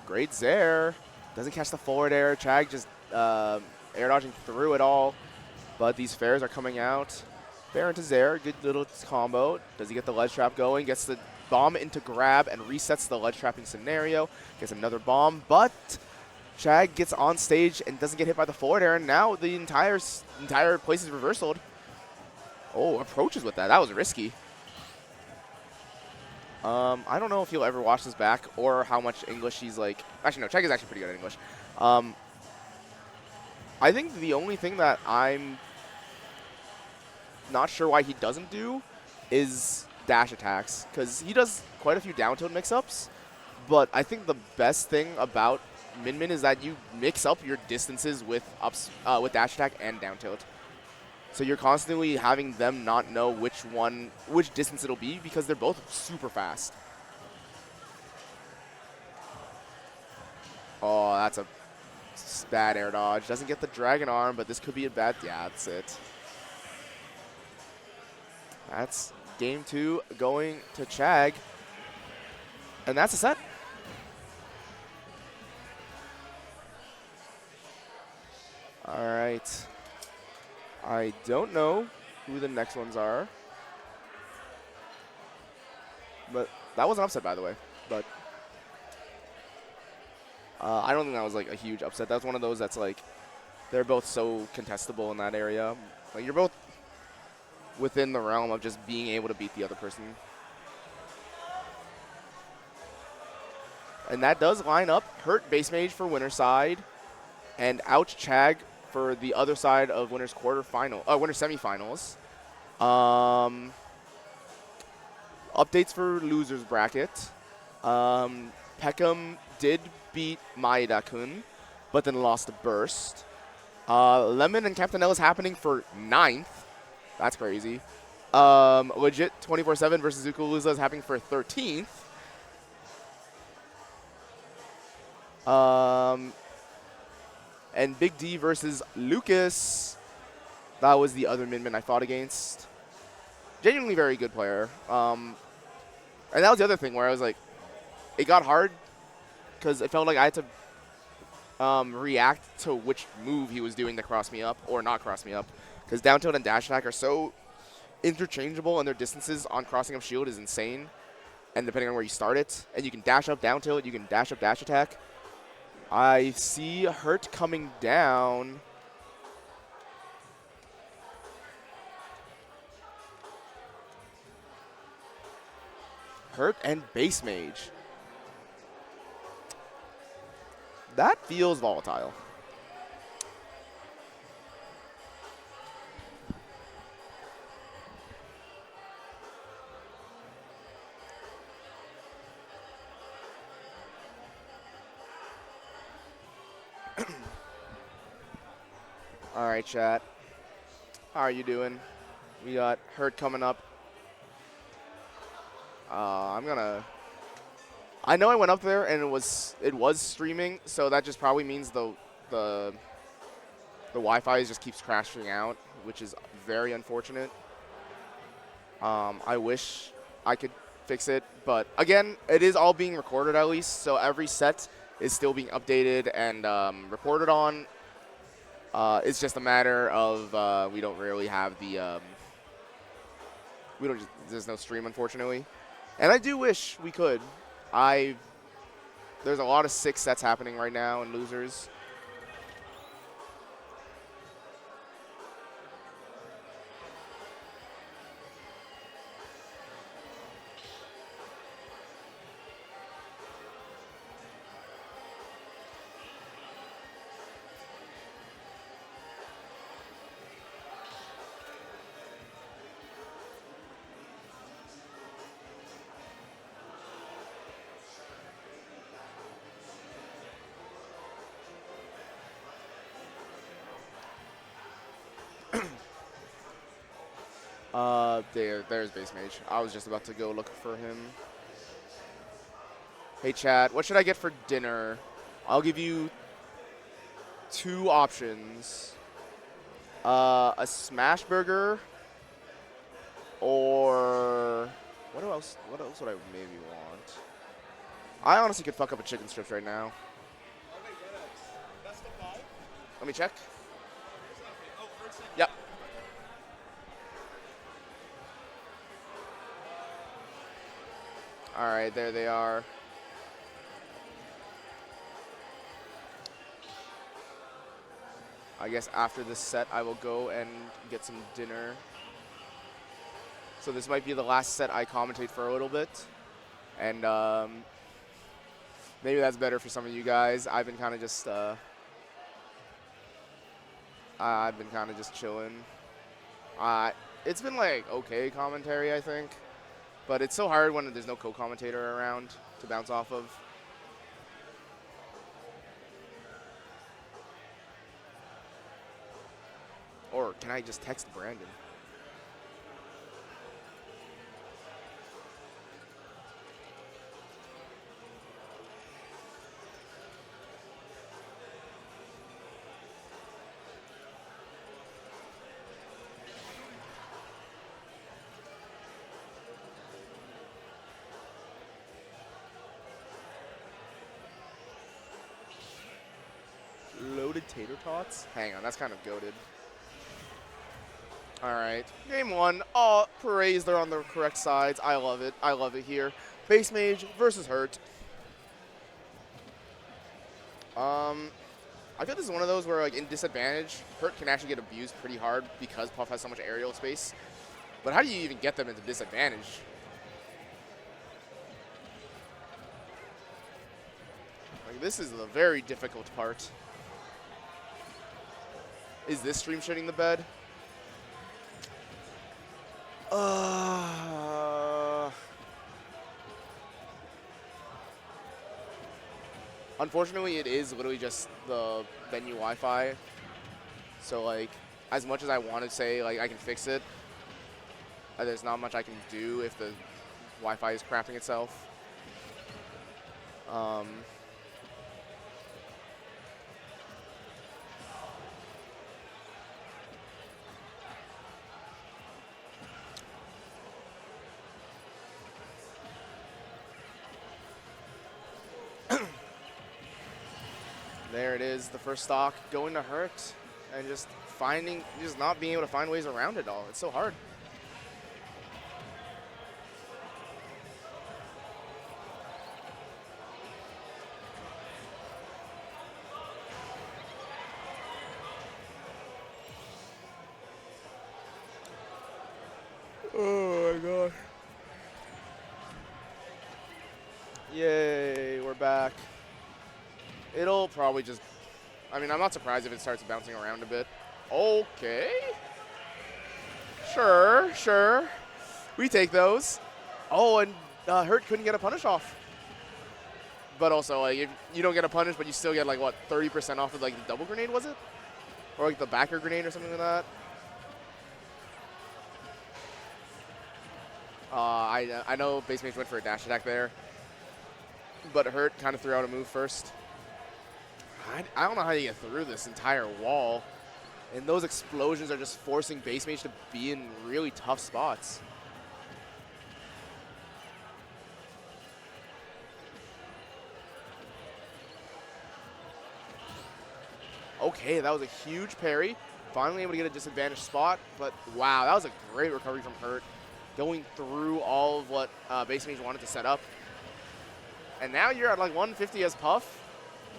Great Zair. Doesn't catch the forward air. Chag just air dodging through it all. But these fares are coming out. Fair into Zair. Good little combo. Does he get the ledge trap going? Gets the bomb into grab and resets the ledge trapping scenario. Gets another bomb. But Chag gets on stage and doesn't get hit by the forward air. And now the entire place is reversaled. Oh, approaches with that. That was risky. I don't know if he'll ever watch this back or how much English he's like. Actually, no, Chag is actually pretty good at English. I think the only thing that I'm not sure why he doesn't do is dash attacks, because he does quite a few down tilt mix-ups. But I think the best thing about Min Min is that you mix up your distances with dash attack and down tilt. So you're constantly having them not know which distance it'll be, because they're both super fast. Oh, that's a bad air dodge. Doesn't get the Dragon Arm, but this could be a bad. Yeah, that's it. game 2 going to Chag. And that's a set. All right. I don't know who the next ones are. But that was an upset, by the way. But I don't think that was like a huge upset. That's one of those that's like, they're both so contestable in that area. Like, you're both within the realm of just being able to beat the other person. And that does line up Hurt Base Mage for winner side and Ouch Chag for the other side of winner's winner semifinals. Updates for losers bracket. Peckham did beat Maeda-kun, but then lost to Burst. Lemon and Captain L is happening for 9th. That's crazy. Legit 24/7 versus Zukuluzla is happening for 13th. And Big D versus Lucas. That was the other Minmin I fought against. Genuinely very good player. And that was the other thing where I was like, it got hard because it felt like I had to react to which move he was doing to cross me up or not cross me up. Because down tilt and dash attack are so interchangeable, and their distances on crossing up shield is insane. And depending on where you start it, and you can dash up down tilt, you can dash up dash attack. I see Hurt coming down. Hurt and Base Mage. That feels volatile. All right, chat. How are you doing? We got Hurt coming up. I know I went up there and it was streaming, so that just probably means the Wi-Fi just keeps crashing out, which is very unfortunate. I wish I could fix it, but again, it is all being recorded at least, so every set is still being updated and reported on. It's just a matter of we don't really have the there's no stream, unfortunately. And I do wish we could. There's a lot of 6 sets happening right now in losers. There's Base Mage. I was just about to go look for him. Hey, chat. What should I get for dinner? I'll give you 2 options. A smash burger or what else would I maybe want? I honestly could fuck up a chicken strips right now. Let me check. Yep. All right, there they are. I guess after this set, I will go and get some dinner. So this might be the last set I commentate for a little bit. And maybe that's better for some of you guys. I've been kind of just chilling. It's been like okay commentary, I think. But it's so hard when there's no co-commentator around to bounce off of. Or can I just text Brandon? goated tater tots? Hang on, that's kind of goated. All right, game 1. Oh, praise, they're on the correct sides. I love it. I love it here. Base Mage versus Hurt. I feel this is one of those where, like, in disadvantage, Hurt can actually get abused pretty hard because Puff has so much aerial space. But how do you even get them into disadvantage? Like, this is the very difficult part. Is this stream shitting the bed? Unfortunately, it is literally just the venue Wi-Fi. So, like, as much as I want to say, like, I can fix it, there's not much I can do if the Wi-Fi is crapping itself. There it is, the first stock going to Hurt, and just not being able to find ways around it all. It's so hard. Oh my gosh. Yay, we're back. It'll probably just, I mean, I'm not surprised if it starts bouncing around a bit. Okay. Sure. We take those. Oh, and Hurt couldn't get a punish off. But also, like, if you don't get a punish, but you still get, like, what, 30% off of, like, the double grenade, was it? Or, like, the backer grenade or something like that? I know Base Mage went for a dash attack there. But Hurt kind of threw out a move first. I don't know how you get through this entire wall. And those explosions are just forcing Base Mage to be in really tough spots. Okay, that was a huge parry. Finally able to get a disadvantaged spot. But wow, that was a great recovery from Hurt. Going through all of what Base Mage wanted to set up. And now you're at like 150 as Puff.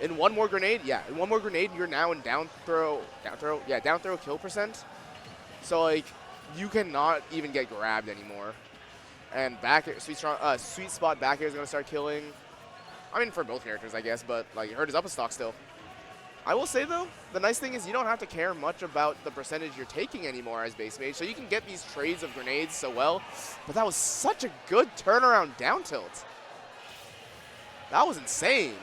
In one more grenade, you're now in down throw kill percent. So like, you cannot even get grabbed anymore. And back air, sweet spot back air is gonna start killing. I mean, for both characters, I guess, but like Hurt is up a stock still. I will say though, the nice thing is you don't have to care much about the percentage you're taking anymore as Base Mage, so you can get these trades of grenades so well. But that was such a good turnaround down tilt. That was insane.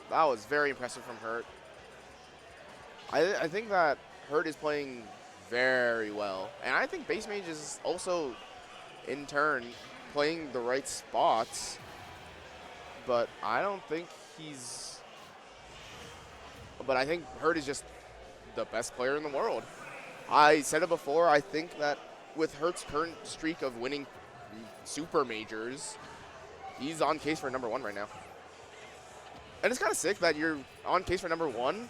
That was very impressive from Hurt. I think that Hurt is playing very well. And I think Base Mage is also, in turn, playing the right spots. But I don't think he's... But I think Hurt is just the best player in the world. I said it before, I think that with Hurt's current streak of winning super majors, he's on case for #1 right now. And it's kind of sick that you're on case for #1,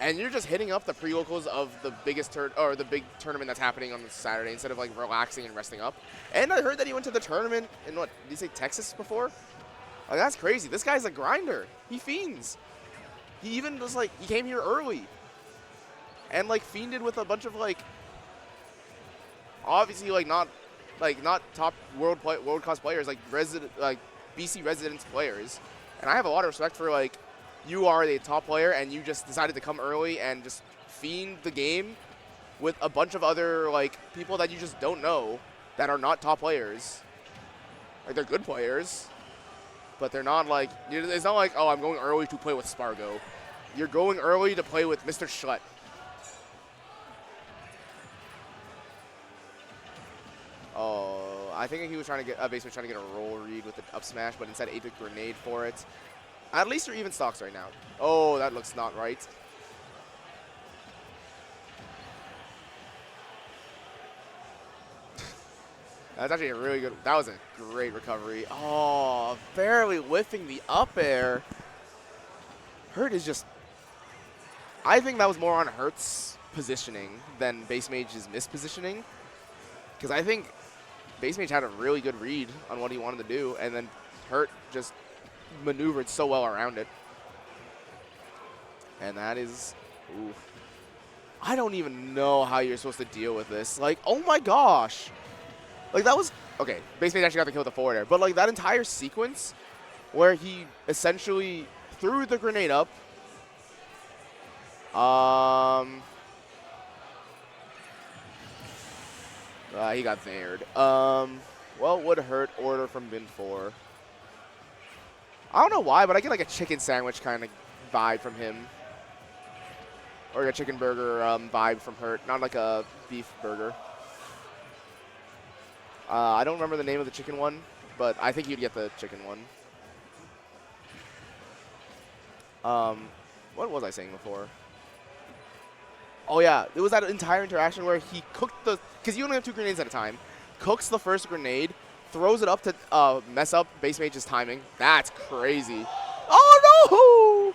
and you're just hitting up the pre-locals of the biggest the big tournament that's happening on Saturday instead of like relaxing and resting up. And I heard that he went to the tournament in what, did you say Texas before? Like, that's crazy. This guy's a grinder. He fiends. He even was like, he came here early. And like fiended with a bunch of like, obviously like not top world class players, like BC residence players. And I have a lot of respect for like, you are the top player and you just decided to come early and just fiend the game with a bunch of other like people that you just don't know that are not top players. Like, they're good players, but they're not like, it's not like, oh, I'm going early to play with Spargo. You're going early to play with Mr. Schlutt. Oh, I think he was trying to get, basically trying to get a roll read with the up smash, but instead ate a grenade for it. At least they're even stocks right now. Oh, that looks not right. That's actually a really good, that was a great recovery. Oh, barely whiffing the up air. Hurt is just, I think that was more on Hurt's positioning than Base Mage's mispositioning. Because I think Base Mage had a really good read on what he wanted to do, and then Hurt just maneuvered so well around it. And that is, ooh. I don't even know how you're supposed to deal with this. Like, oh my gosh. Like, that was, okay, Base Mage actually got the kill with the forward air, but like that entire sequence where he essentially threw the grenade up, he got nared. What would Hurt order from bin 4? I don't know why, but I get like a chicken sandwich kind of vibe from him. Or a chicken burger vibe from Hurt, not like a beef burger. I don't remember the name of the chicken one, but I think you'd get the chicken one. What was I saying before? Oh yeah, it was that entire interaction where he cooked the, because you only have 2 grenades at a time, cooks the first grenade, throws it up to mess up Base Mage's timing. That's crazy. Oh no!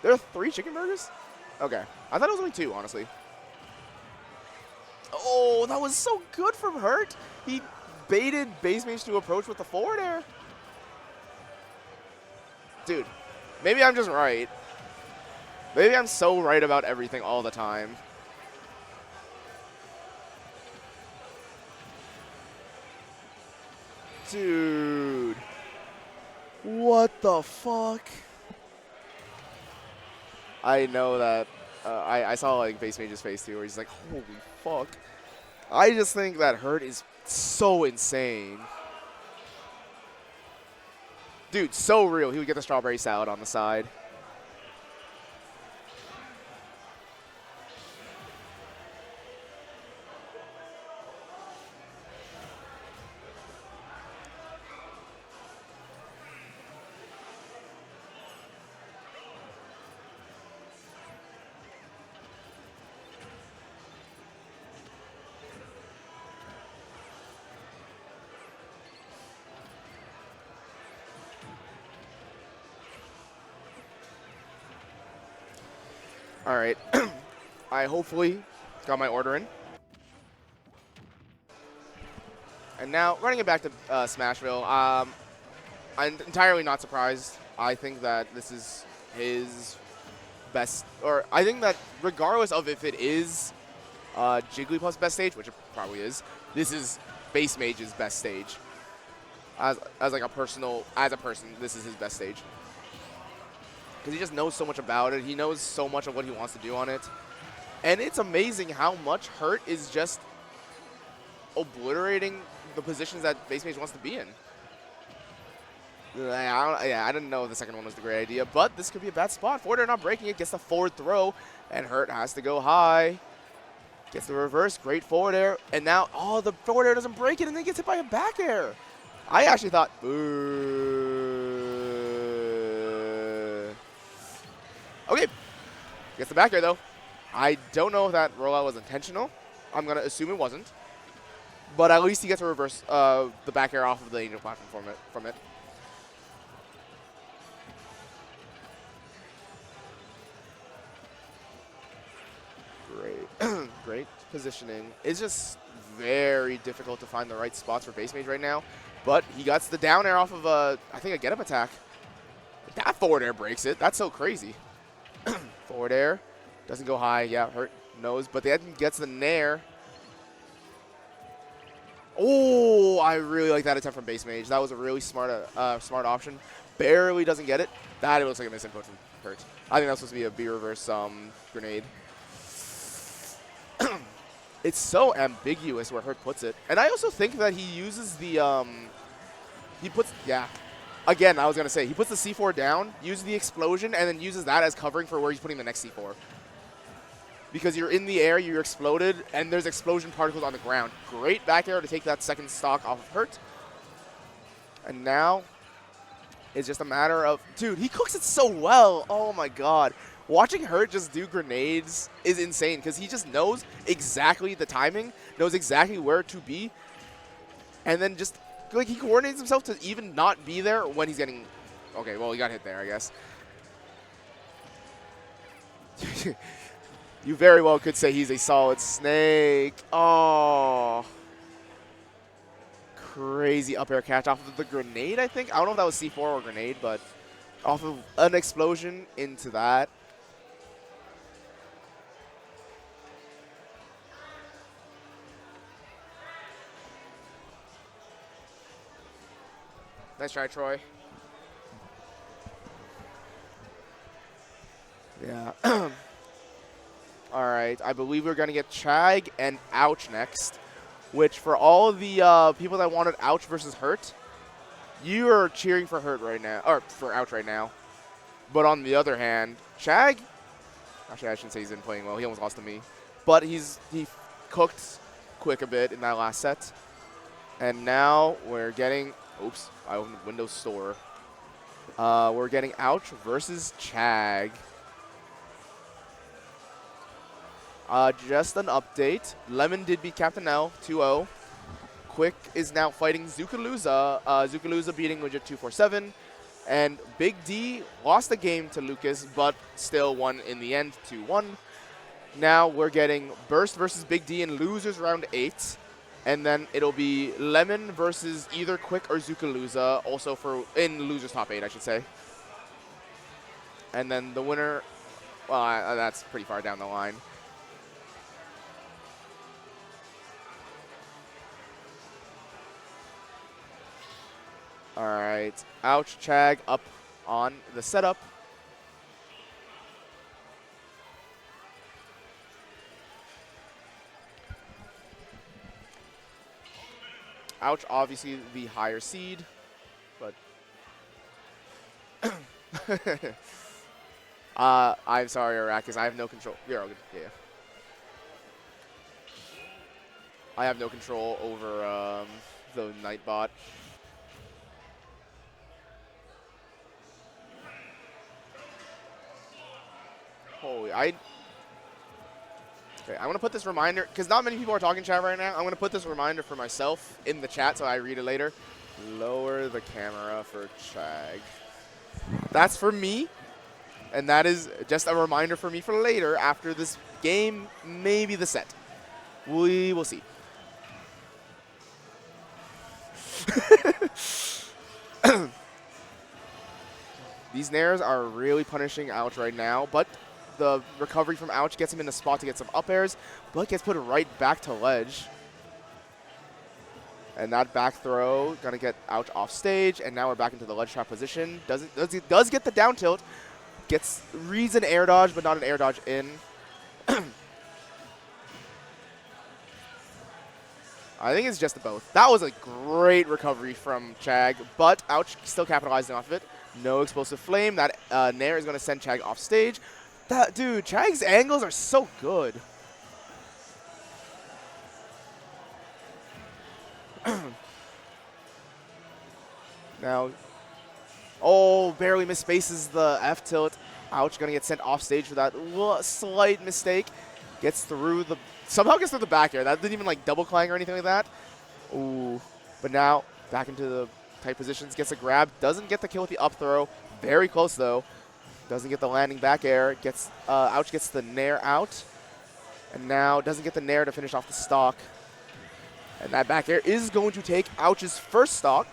There are 3 chicken burgers? Okay, I thought it was only 2, honestly. Oh, that was so good from Hurt. He baited Base Mage to approach with the forward air. Dude, maybe I'm just right. Maybe I'm so right about everything all the time. Dude. What the fuck? I know that. I saw like Base Mage's face too, where he's like, holy fuck. I just think that Hurt is so insane. Dude, so real. He would get the strawberry salad on the side. All right. I hopefully got my order in. And now, running it back to Smashville, I'm entirely not surprised. I think that this is his best, or I think that regardless of if it is Jigglypuff's best stage, which it probably is, this is Base Mage's best stage. As like a personal, as a person, this is his best stage. Because he just knows so much about it. He knows so much of what he wants to do on it. And it's amazing how much Hurt is just obliterating the positions that Base Mage wants to be in. I didn't know the second one was the great idea, but this could be a bad spot. Forward air not breaking it, gets the forward throw, and Hurt has to go high. Gets the reverse, great forward air, and now, oh, the forward air doesn't break it, and then gets hit by a back air. I actually thought, okay, gets the back air though. I don't know if that rollout was intentional. I'm going to assume it wasn't. But at least he gets to reverse the back air off of the angel platform from it. Great. Great positioning. It's just very difficult to find the right spots for Base Mage right now. But he gets the down air off of, I think, a get-up attack. That forward air breaks it. That's so crazy. Forward air. Doesn't go high. Yeah, Hurt knows. But then gets the nair. Oh, I really like that attempt from Base Mage. That was a really smart option. Barely doesn't get it. That looks like a misinput from Hurt. I think that's supposed to be a B reverse grenade. It's so ambiguous where Hurt puts it. And I also think that he uses the, Again, I was going to say, he puts the C4 down, uses the explosion, and then uses that as covering for where he's putting the next C4. Because you're in the air, you're exploded, and there's explosion particles on the ground. Great back air to take that second stock off of Hurt. And now it's just a matter of, dude, he cooks it so well. Oh my god. Watching Hurt just do grenades is insane because he just knows exactly the timing, knows exactly where to be. and then just like he coordinates himself to even not be there when he's getting. Okay, well he got hit there, I guess. You very well could say he's a solid snake. Oh. Crazy up air catch off of the grenade, I think. I don't know if that was C4 or grenade, but off of an explosion into that. Nice try, Troy. Yeah. All right, I believe we're going to get Chag and Ouch next, which for all of the people that wanted Ouch versus Hurt, you are cheering for Hurt right now, or for Ouch right now. But on the other hand, Chag, actually I shouldn't say he's been playing well. He almost lost to me. But he cooked quick a bit in that last set. And now we're getting, oops, I opened Windows Store. We're getting Ouch versus Chag. Just an update. Lemon did beat Captain L 2-0. Quick is now fighting Zukaluza. Zukaluza beating Legit 247. And Big D lost the game to Lucas, but still won in the end 2-1. Now we're getting Burst versus Big D in losers round 8. And then it'll be Lemon versus either Quick or Zukaluza, also for in losers top 8, I should say. And then the winner, well, that's pretty far down the line. All right, Ouch, Chag up on the setup. Ouch, obviously the higher seed, but I'm sorry, Arrakis, I have no control. You're all good. Yeah. I have no control over the Nightbot. Holy, okay, I'm going to put this reminder, because not many people are talking chat right now. I'm going to put this reminder for myself in the chat so I read it later. Lower the camera for Chag. That's for me, and that is just a reminder for me for later after this game, maybe the set. We will see. These nairs are really punishing Ouch right now, but the recovery from Ouch gets him in the spot to get some up airs, but gets put right back to ledge. And that back throw gonna get Ouch off stage, and now we're back into the ledge trap position. Does get the down tilt, reads an air dodge, but not an air dodge in. I think it's just the both. That was a great recovery from Chag, but Ouch still capitalizing off of it. No explosive flame. That nair is gonna send Chag off stage. Dude, Chag's angles are so good. Now, barely misspaces the F tilt. Ouch, gonna get sent off stage for that slight mistake. Somehow gets through the back air. That didn't even like double clang or anything like that. Ooh, but now back into the tight positions, gets a grab, doesn't get the kill with the up throw. Very close though. Doesn't get the landing back air. Ouch gets the nair out. And now doesn't get the nair to finish off the stock. And that back air is going to take Ouch's first stock.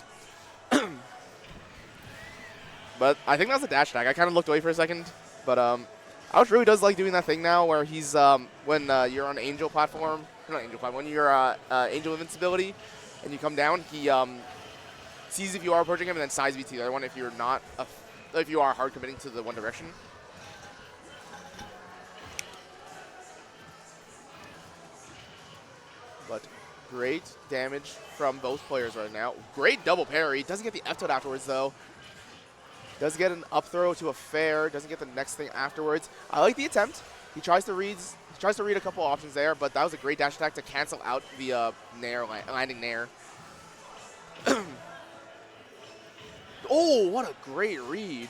But I think that's a dash attack. I kind of looked away for a second. But Ouch really does like doing that thing now where he's, when you're on Angel platform, not Angel platform, when you're Angel Invincibility and you come down, he sees if you are approaching him and then sides beats the other one if you're not if you are hard committing to the one direction. But great damage from both players right now. Great double parry. Doesn't get the F tilt afterwards though. Does get an up throw to a fair. Doesn't get the next thing afterwards. I like the attempt. He tries to read a couple options there, but that was a great dash attack to cancel out the landing nair. Oh, what a great read.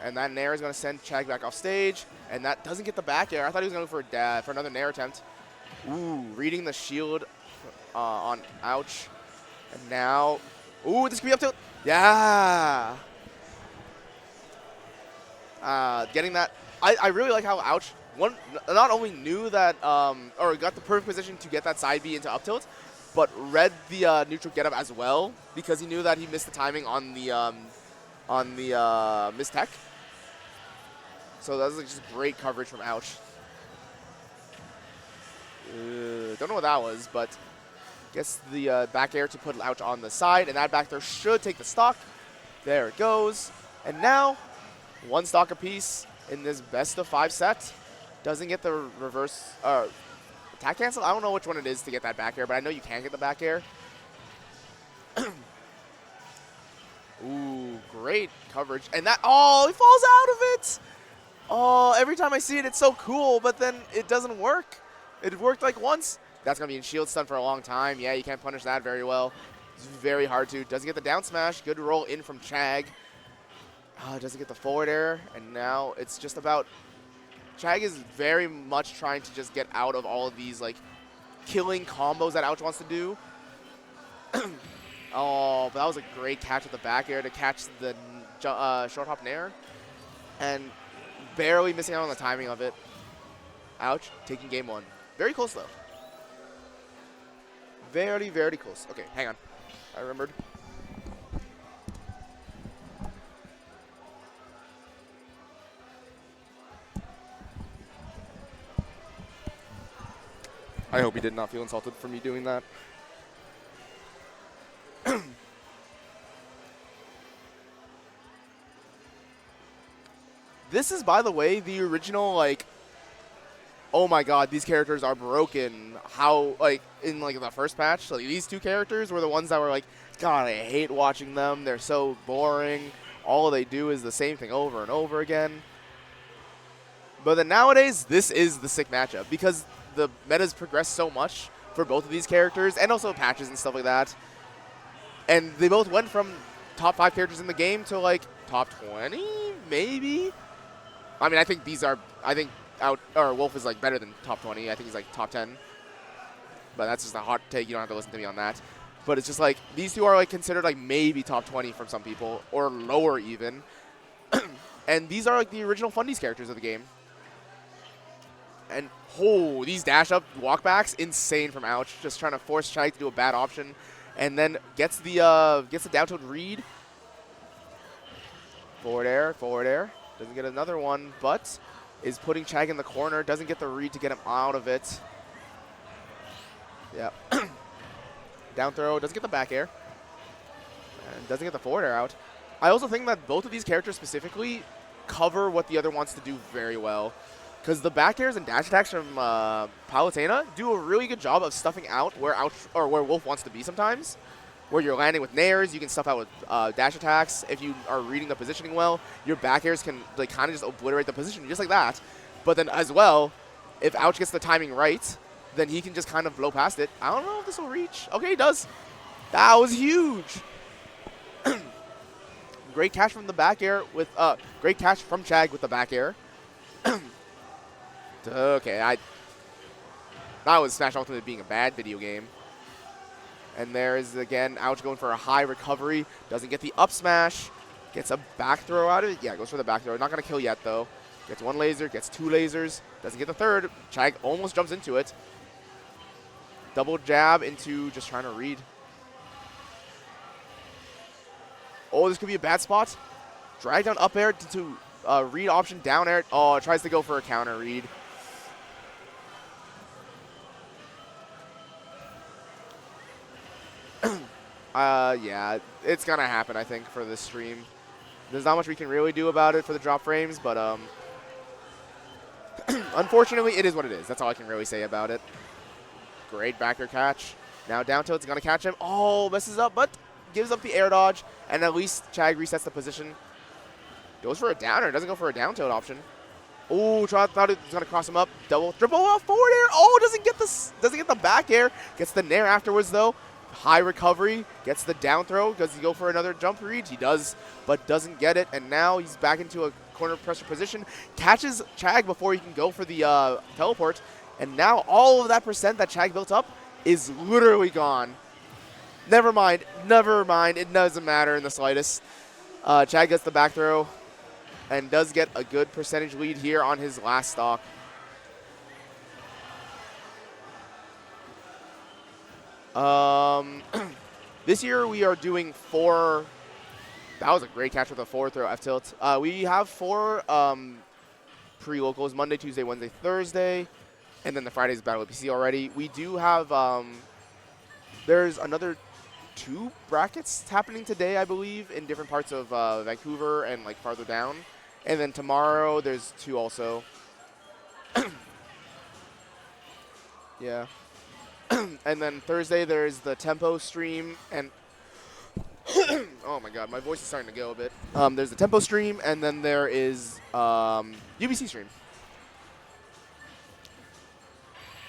And that nair is going to send Chag back off stage. And that doesn't get the back air. I thought he was going to go for another nair attempt. Ooh, reading the shield on Ouch. And now, ooh, this could be up tilt. Yeah. Getting that. I really like how Ouch not only knew that or got the perfect position to get that side B into up tilt, but read the neutral get up as well because he knew that he missed the timing on the missed tech. So that was like just great coverage from Ouch. Don't know what that was, but guess the back air to put Ouch on the side, and that back throw should take the stock. There it goes. And now, one stock apiece in this best of 5 set. Doesn't get the reverse attack cancel. I don't know which one it is to get that back air, but I know you can get the back air. Ooh, great coverage. And that, oh, he falls out of it. Oh, every time I see it, it's so cool, but then it doesn't work. It worked like once. That's going to be in shield stun for a long time. Yeah, you can't punish that very well. It's very hard to. Doesn't get the down smash. Good roll in from Chag. Doesn't get the forward air. And now it's just about... Chag is very much trying to just get out of all of these, like, killing combos that Ouch wants to do. Oh, but that was a great catch with the back air to catch the short hop nair. And barely missing out on the timing of it. Ouch, taking game 1. Very close, though. Very, very close. Okay, hang on. I remembered. I hope he did not feel insulted for me doing that. This is, by the way, the original, like, oh my god, these characters are broken. How, like, in, like, the first patch, like, these two characters were the ones that were like, God, I hate watching them. They're so boring. All they do is the same thing over and over again. But then nowadays, this is the sick matchup because the meta's progressed so much for both of these characters and also patches and stuff like that. And they both went from top 5 characters in the game to, like, top 20, maybe? I mean, I think these are, Wolf is, like, better than top 20. I think he's, like, top 10. But that's just a hot take. You don't have to listen to me on that. But it's just, like, these two are, like, considered, like, maybe top 20 from some people, or lower even. And these are, like, the original Fundies characters of the game. And, oh, these dash-up walkbacks, insane from Ouch. Just trying to force Chag to do a bad option. And then gets the down tilt read. Forward air. Doesn't get another one, but is putting Chag in the corner. Doesn't get the read to get him out of it. Yeah. Down throw. Doesn't get the back air. And doesn't get the forward air out. I also think that both of these characters specifically cover what the other wants to do very well. Because the back airs and dash attacks from Palutena do a really good job of stuffing out where Wolf wants to be sometimes. Where you're landing with nairs, you can stuff out with dash attacks. If you are reading the positioning well, your back airs can, like, kind of just obliterate the position just like that. But then as well, if Ouch gets the timing right, then he can just kind of blow past it. I don't know if this will reach. Okay, he does. That was huge. Great catch from the back air with great catch from Chag with the back air. Okay, that was Smash Ultimate being a bad video game. And there is, again, Ouch going for a high recovery. Doesn't get the up smash. Gets a back throw out of it. Yeah, goes for the back throw. Not going to kill yet, though. Gets one laser, gets 2 lasers. Doesn't get the third. Chag almost jumps into it. Double jab into just trying to read. Oh, this could be a bad spot. Drag down up air to read option down air. Oh, it tries to go for a counter read. Yeah, it's gonna happen, I think, for this stream. There's not much we can really do about it for the drop frames, but unfortunately, it is what it is. That's all I can really say about it. Great backer catch. Now down tilt's gonna catch him. Oh, messes up, but gives up the air dodge, and at least Chag resets the position. Goes for a downer, doesn't go for a down tilt option. Oh, thought it was gonna cross him up. Triple off forward air. Oh, doesn't get the back air. Gets the nair afterwards though. High recovery, gets the down throw. Does he go for another jump read? He does, but doesn't get it. And now he's back into a corner pressure position. Catches Chag before he can go for the teleport. And now all of that percent that Chag built up is literally gone. Never mind. Never mind. It doesn't matter in the slightest. Chad gets the back throw and does get a good percentage lead here on his last stock. This year we are doing 4. That was a great catch with a 4-throw F-tilt. We have 4 pre-locals, Monday, Tuesday, Wednesday, Thursday, and then the Friday's Battle of PC already. We do have, there's another 2 brackets happening today, I believe, in different parts of Vancouver and like farther down. And then tomorrow there's 2 also. Yeah. And then Thursday there's the Tempo stream and oh my god, my voice is starting to go a bit. There's the Tempo stream and then there is UBC stream.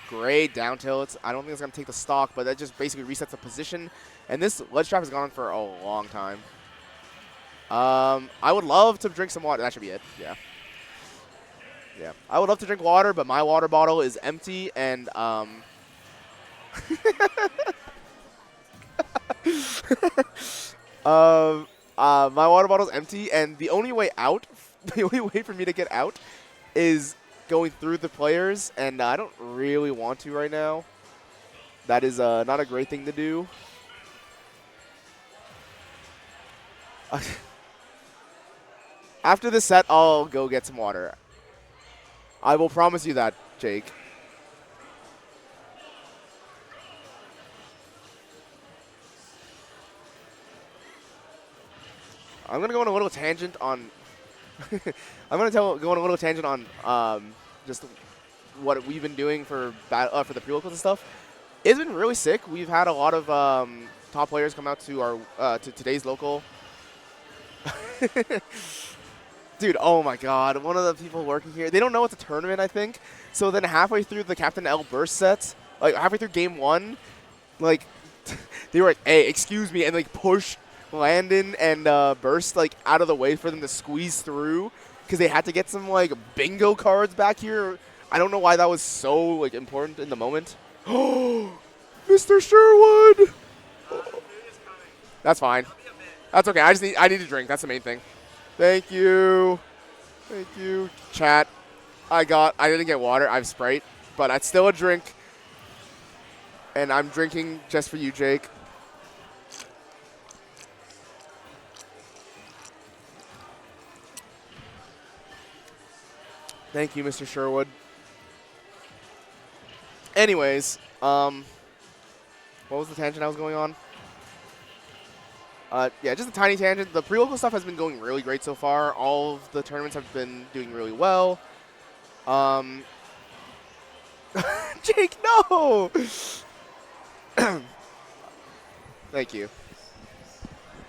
Great down tilt. I don't think it's going to take the stock, but that just basically resets the position. And this ledge trap has gone on for a long time. I would love to drink some water. That should be it. Yeah. Yeah. I would love to drink water, but my water bottle is empty. And my water bottle is empty. And the only way out, the only way for me to get out is going through the players, and I don't really want to right now. That is not a great thing to do. After this set, I'll go get some water. I will promise you that, Jake. I'm going to go on a little tangent on I'm going to go on a little tangent on just what we've been doing for the pre-locals and stuff. It's been really sick. We've had a lot of top players come out to our to today's local. Dude, oh my god. One of the people working here, they don't know it's a tournament, I think. So then halfway through the Captain L burst set, like halfway through game 1, like they were like, hey, excuse me, and like pushed Landon and Burst like out of the way for them to squeeze through because they had to get some like bingo cards back here. I don't know why that was so like important in the moment. Oh, Mr. Sherwood. That's fine. That's okay. I need a drink. That's the main thing. Thank you. Thank you. Chat. I didn't get water. I have Sprite, but it's still a drink. And I'm drinking just for you, Jake. Thank you, Mr. Sherwood. Anyways, what was the tangent I was going on? Yeah, just a tiny tangent. The pre-local stuff has been going really great so far. All of the tournaments have been doing really well. Jake, no! Thank you.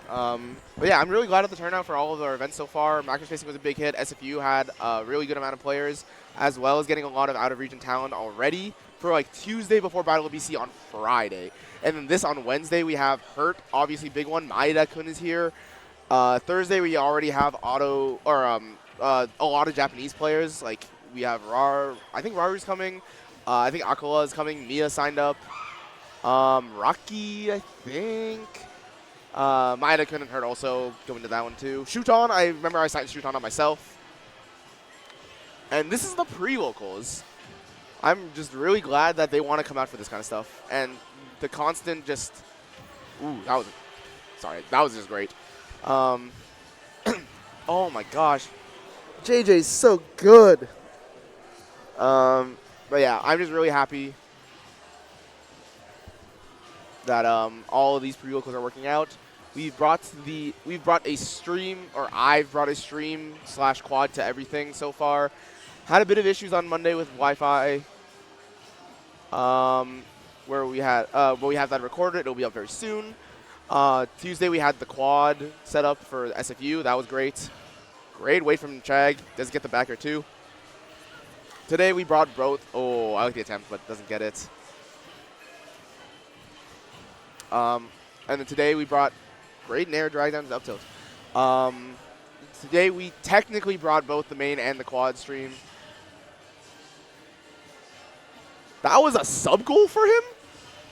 But yeah, I'm really glad at the turnout for all of our events so far. Macrospacing was a big hit. SFU had a really good amount of players, as well as getting a lot of out-of-region talent already for like Tuesday before Battle of BC on Friday. And then this on Wednesday, we have Hurt, obviously big one. Maeda-kun is here. Thursday, we already have a lot of Japanese players. Like we have I think Raru's coming. I think Akala is coming. Mia signed up. Rocky, I think. Maeda couldn't hurt also going to that one too. Shuton, I remember I signed Shuton on myself. And this is the pre-locals. I'm just really glad that they want to come out for this kind of stuff. And the constant just, ooh, that was just great. Oh my gosh. JJ's so good. But yeah, I'm just really happy that all of these pre-locals are working out. I've brought a stream / quad to everything so far. Had a bit of issues on Monday with Wi-Fi. Where we have that recorded. It'll be up very soon. Tuesday we had the quad set up for SFU. That was great. Great wait from Chag. Does get the backer too. Today we brought both. Oh, I like the attempt, but doesn't get it. And then today we brought great nair drag down to up tilt. Today we technically brought both the main and the quad stream. That was a sub goal for him?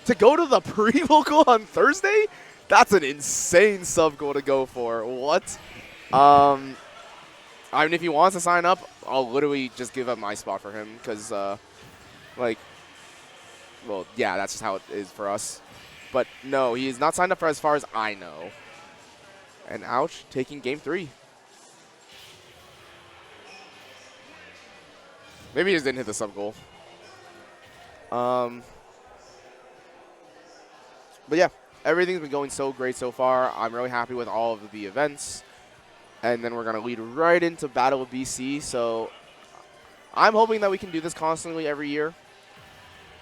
To go to the pre-vocal on Thursday? That's an insane sub goal to go for. What? I mean, if he wants to sign up, I'll literally just give up my spot for him because, like, well, yeah, that's just how it is for us. But no, he is not signed up for as far as I know. And Ouch, taking game 3. Maybe he just didn't hit the sub goal. But yeah, everything's been going so great so far. I'm really happy with all of the events. And then we're going to lead right into Battle of BC. So I'm hoping that we can do this constantly every year.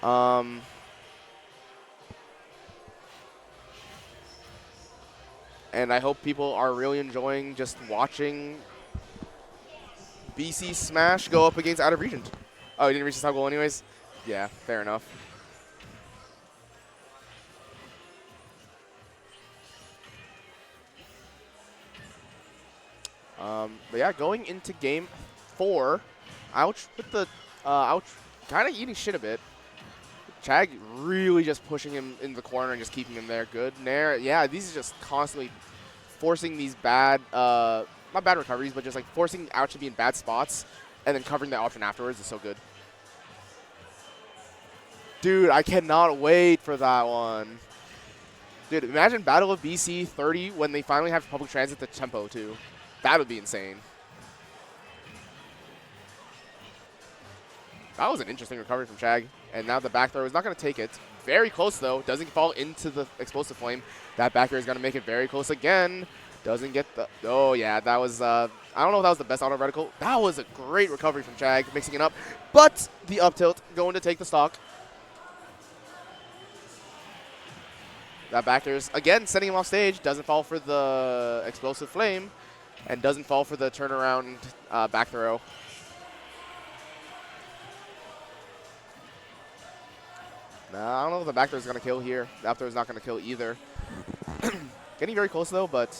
And I hope people are really enjoying just watching BC Smash go up against out of region. Oh, you didn't reach the sub goal anyways? Yeah, fair enough. But yeah, going into game 4, Ouch with the Ouch kind of eating shit a bit. Chag really just pushing him in the corner and just keeping him there. Good. Nair, yeah, these are just constantly forcing these bad, not bad recoveries, but just like forcing Ouch to be in bad spots and then covering the option afterwards is so good. Dude, I cannot wait for that one. Dude, imagine Battle of BC 30 when they finally have public transit to Tempo too. That would be insane. That was an interesting recovery from Chag. And now the back throw is not going to take it. Very close, though. Doesn't fall into the explosive flame. That back air is going to make it very close again. Doesn't get the... Oh, yeah. That was... I don't know if that was the best auto reticle. That was a great recovery from Chag, mixing it up. But the up tilt going to take the stock. That back air is, again, sending him off stage. Doesn't fall for the explosive flame. And doesn't fall for the turnaround back throw. Nah, I don't know if the back throw is going to kill here. The up throw is not going to kill either. Getting very close, though, but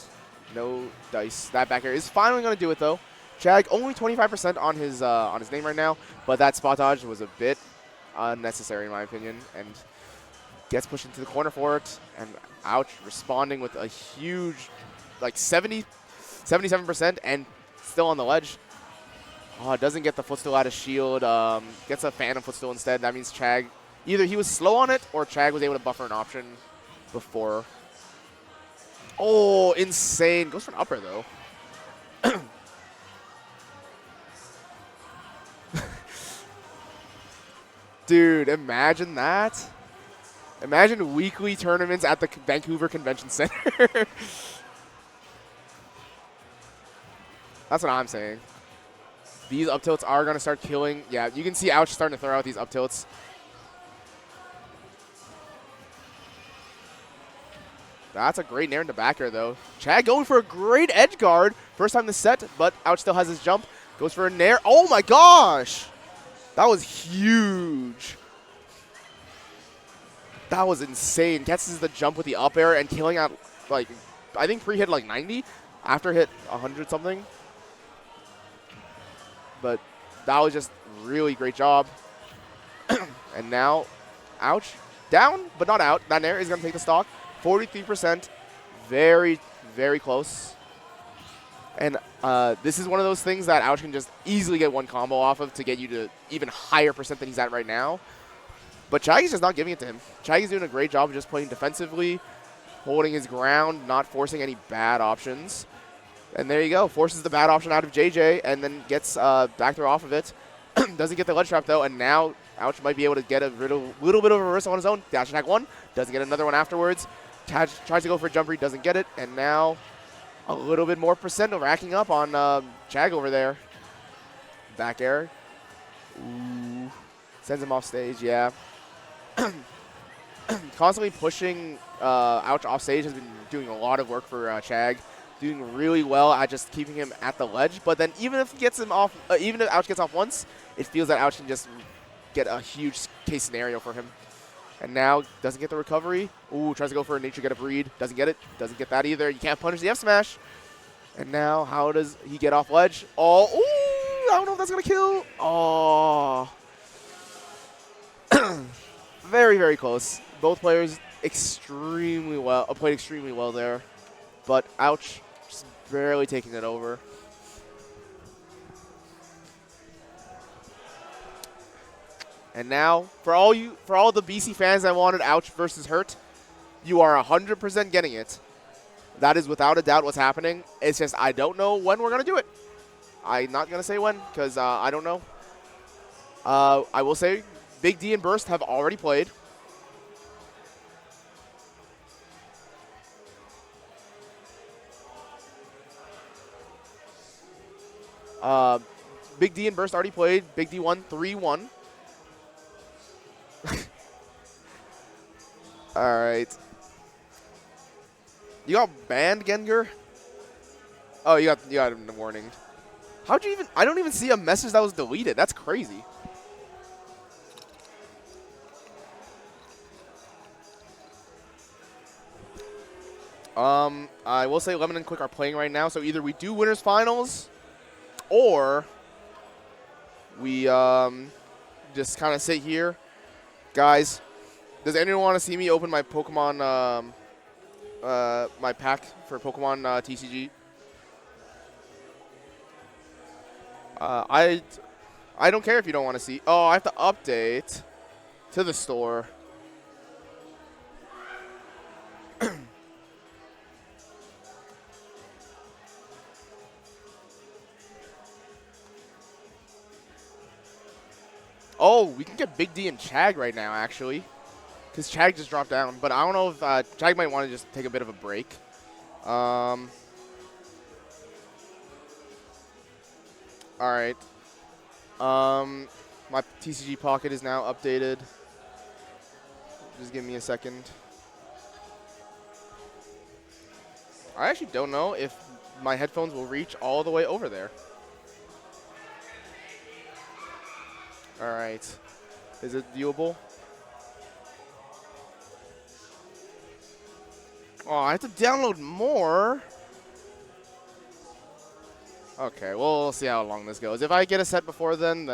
no dice. That back air is finally going to do it, though. Chag only 25% on his name right now, but that spot dodge was a bit unnecessary, in my opinion, and gets pushed into the corner for it. And Ouch responding with a huge, like 77% and still on the ledge. Oh, doesn't get the footstool out of shield. Gets a phantom footstool instead. That means Chag... Either he was slow on it or Chag was able to buffer an option before. Oh, insane. Goes for an upper, though. Dude, imagine that. Imagine weekly tournaments at the Vancouver Convention Center. That's what I'm saying. These up tilts are going to start killing. Yeah, you can see Ouch starting to throw out these up tilts. That's a great nair into back air, though. Chag going for a great edge guard. First time this set, but Ouch still has his jump. Goes for a nair. Oh, my gosh. That was huge. That was insane. Catches the jump with the up air and killing out, like, I think pre-hit like 90. After hit 100 something. But that was just really great job. And now, Ouch. Down, but not out. That nair is going to take the stock. 43%, very, very close. And this is one of those things that Ouch can just easily get one combo off of to get you to even higher percent than he's at right now. But Chag is just not giving it to him. Chag is doing a great job of just playing defensively, holding his ground, not forcing any bad options. And there you go, forces the bad option out of JJ and then gets back throw off of it. Doesn't get the ledge trap, though, and now Ouch might be able to get a little bit of a reversal on his own. Dash attack one, doesn't get another one afterwards. Tries to go for a jump read, doesn't get it, and now a little bit more percent racking up on Chag over there. Back air. Ooh. Sends him off stage, yeah. Constantly pushing Ouch off stage has been doing a lot of work for Chag. Doing really well at just keeping him at the ledge, but then even if he gets him off, even if Ouch gets off once, it feels that Ouch can just get a huge case scenario for him. And now doesn't get the recovery. Ooh, tries to go for a nature get up read. Doesn't get it. Doesn't get that either. You can't punish the F smash. And now how does he get off ledge? Oh, ooh, I don't know if that's going to kill. Oh. Very, very close. both players extremely well, played extremely well there. But ouch, just barely taking it over. And now, for all the BC fans that wanted ouch versus hurt, you are 100% getting it. That is without a doubt what's happening. It's just I don't know when we're gonna do it. I'm not gonna say when because I don't know. I will say Big D and Burst have already played. Big D and Burst already played. Big D won 3-1. All right. You got banned, Gengar? Oh, you got a warning. How'd you even? I don't even see a message that was deleted. That's crazy. I will say Lemon and Quick are playing right now, so either we do winners finals, or we just kind of sit here. Guys, does anyone want to see me open my Pokemon, my pack for Pokemon TCG? I don't care if you don't want to see. Oh, I have to update to the store. Oh, we can get Big D and Chag right now, actually. Because Chag just dropped down. But I don't know if Chag might want to just take a bit of a break. All right. My TCG Pocket is now updated. Just give me a second. I actually don't know if my headphones will reach all the way over there. All right. Is it viewable? Oh, I have to download more. Okay, we'll see how long this goes. If I get a set before then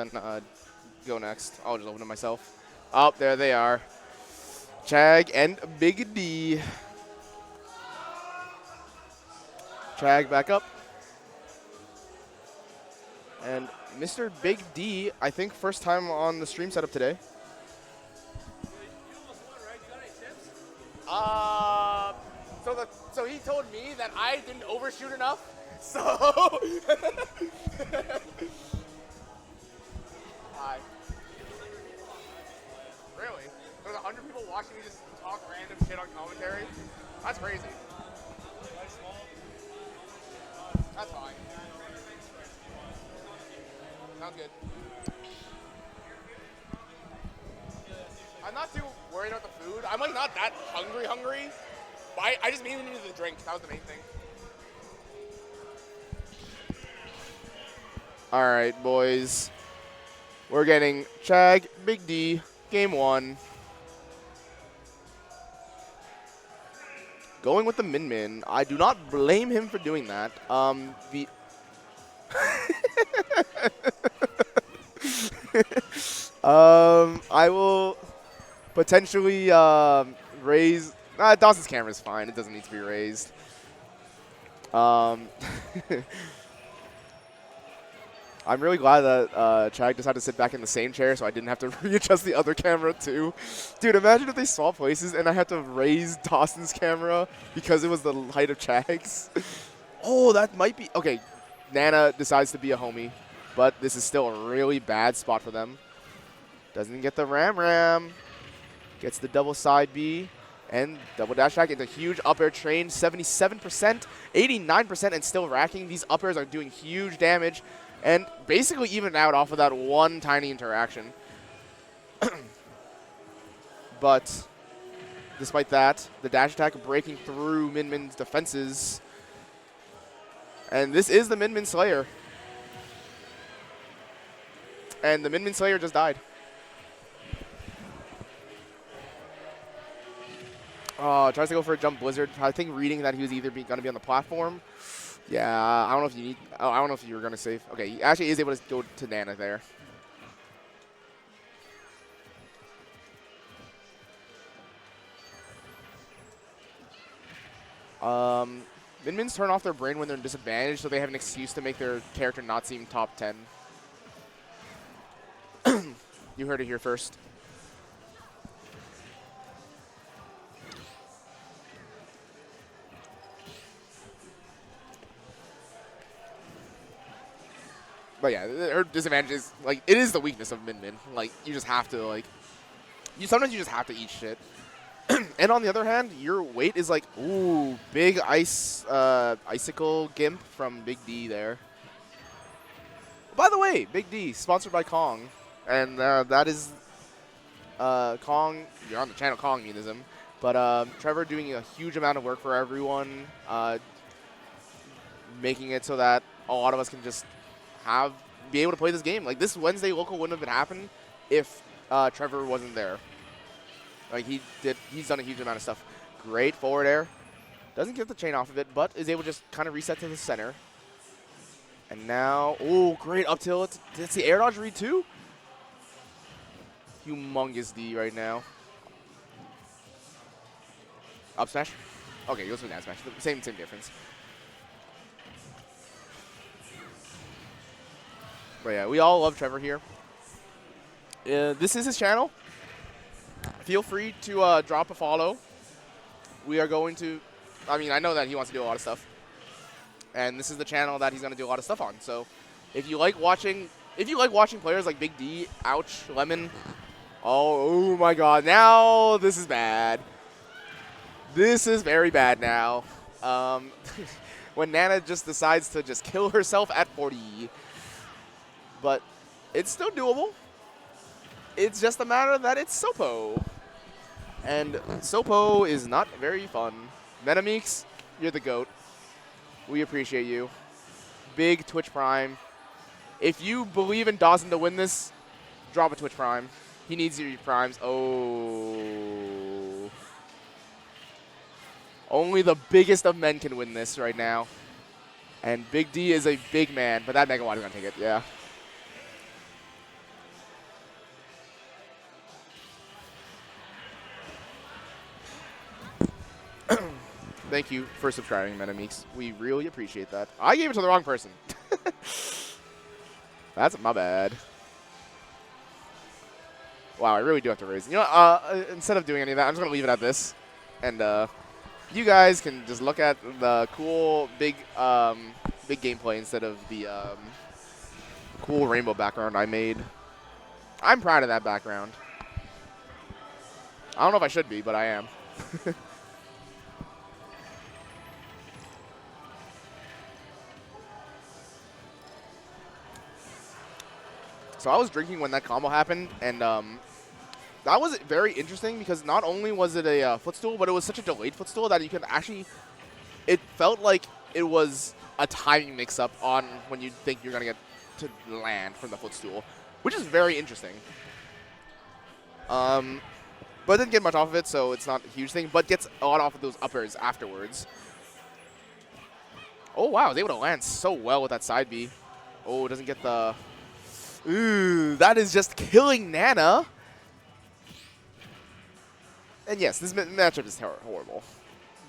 go next. I'll just open it myself. Oh, there they are. Chag and Big D. Chag back up. And Mr. Big D, I think first time on the stream setup today. So he told me that I didn't overshoot enough. So Hi. Really? There's 100 people watching me just talk random shit on commentary? That's crazy. That's fine. Sounds good. I'm not too worried about the food. I'm like not that hungry. But I just mainly needed the drink. That was the main thing. All right, boys. We're getting Chag, Big D, game 1. Going with the Min. I do not blame him for doing that. I will potentially raise. Dawson's camera is fine. It doesn't need to be raised. I'm really glad that Chag decided to sit back in the same chair so I didn't have to readjust the other camera too. Dude, imagine if they swap places and I had to raise Dawson's camera because it was the height of Chag's. Oh, that might be... Okay, Nana decides to be a homie, but this is still a really bad spot for them. Doesn't get the Ram. Gets the double side B. And double dash attack into huge up air train. 77%, 89%, and still racking. These up airs are doing huge damage. And basically even out off of that one tiny interaction. But despite that, the dash attack breaking through Min-Min's defenses. And this is the Min-Min Slayer. And the Min-Min Slayer just died. Oh, tries to go for a jump blizzard. I think reading that he was either going to be on the platform. Yeah, I don't know if you need. Oh, I don't know if you were going to save. Okay, he actually is able to go to Nana there. Min-Mins turn off their brain when they're in disadvantage, so they have an excuse to make their character not seem top 10. You heard it here first. But yeah, her disadvantage is, like, it is the weakness of Min-Min. Like, you just have to, like, sometimes you just have to eat shit. And on the other hand, your weight is like, ooh, big icicle gimp from Big D there. By the way, Big D, sponsored by Kong. And that is Kong, you're on the channel Kong-unism. But Trevor doing a huge amount of work for everyone, making it so that a lot of us can just be able to play this game. Like, this Wednesday local wouldn't have been happening if Trevor wasn't there. Like, he's done a huge amount of stuff. Great forward air. Doesn't get the chain off of it, but is able to just kind of reset to the center. And now, oh, great up tilt. It's the air dodge read too? Humongous D right now. Up smash? Okay, goes with down smash. Same difference. But yeah, we all love Trevor here. This is his channel. Feel free to drop a follow. We are going to, I mean, I know that he wants to do a lot of stuff. And this is the channel that he's going to do a lot of stuff on. So if you like watching players like Big D, ouch, Lemon. Oh my god, now this is bad. This is very bad now. When Nana just decides to just kill herself at 40. But it's still doable. It's just a matter that it's Sopo. And Sopo is not very fun. Metamix, you're the GOAT. We appreciate you. Big Twitch Prime. If you believe in Dawson to win this, drop a Twitch Prime. He needs your primes. Oh. Only the biggest of men can win this right now. And Big D is a big man, but that Megawatt is going to take it, yeah. Thank you for subscribing, Metamix. We really appreciate that. I gave it to the wrong person. That's my bad. Wow, I really do have to raise. You know what, instead of doing any of that, I'm just going to leave it at this. And you guys can just look at the cool big gameplay instead of the cool rainbow background I made. I'm proud of that background. I don't know if I should be, but I am. So I was drinking when that combo happened, and that was very interesting because not only was it a footstool, but it was such a delayed footstool that you can actually, it felt like it was a timing mix-up on when you think you're going to get to land from the footstool, which is very interesting. But it didn't get much off of it, so it's not a huge thing, but gets a lot off of those uppers afterwards. Oh, wow, I was able to land so well with that side B. Oh, doesn't get the... Ooh, that is just killing Nana. And yes, this matchup is horrible.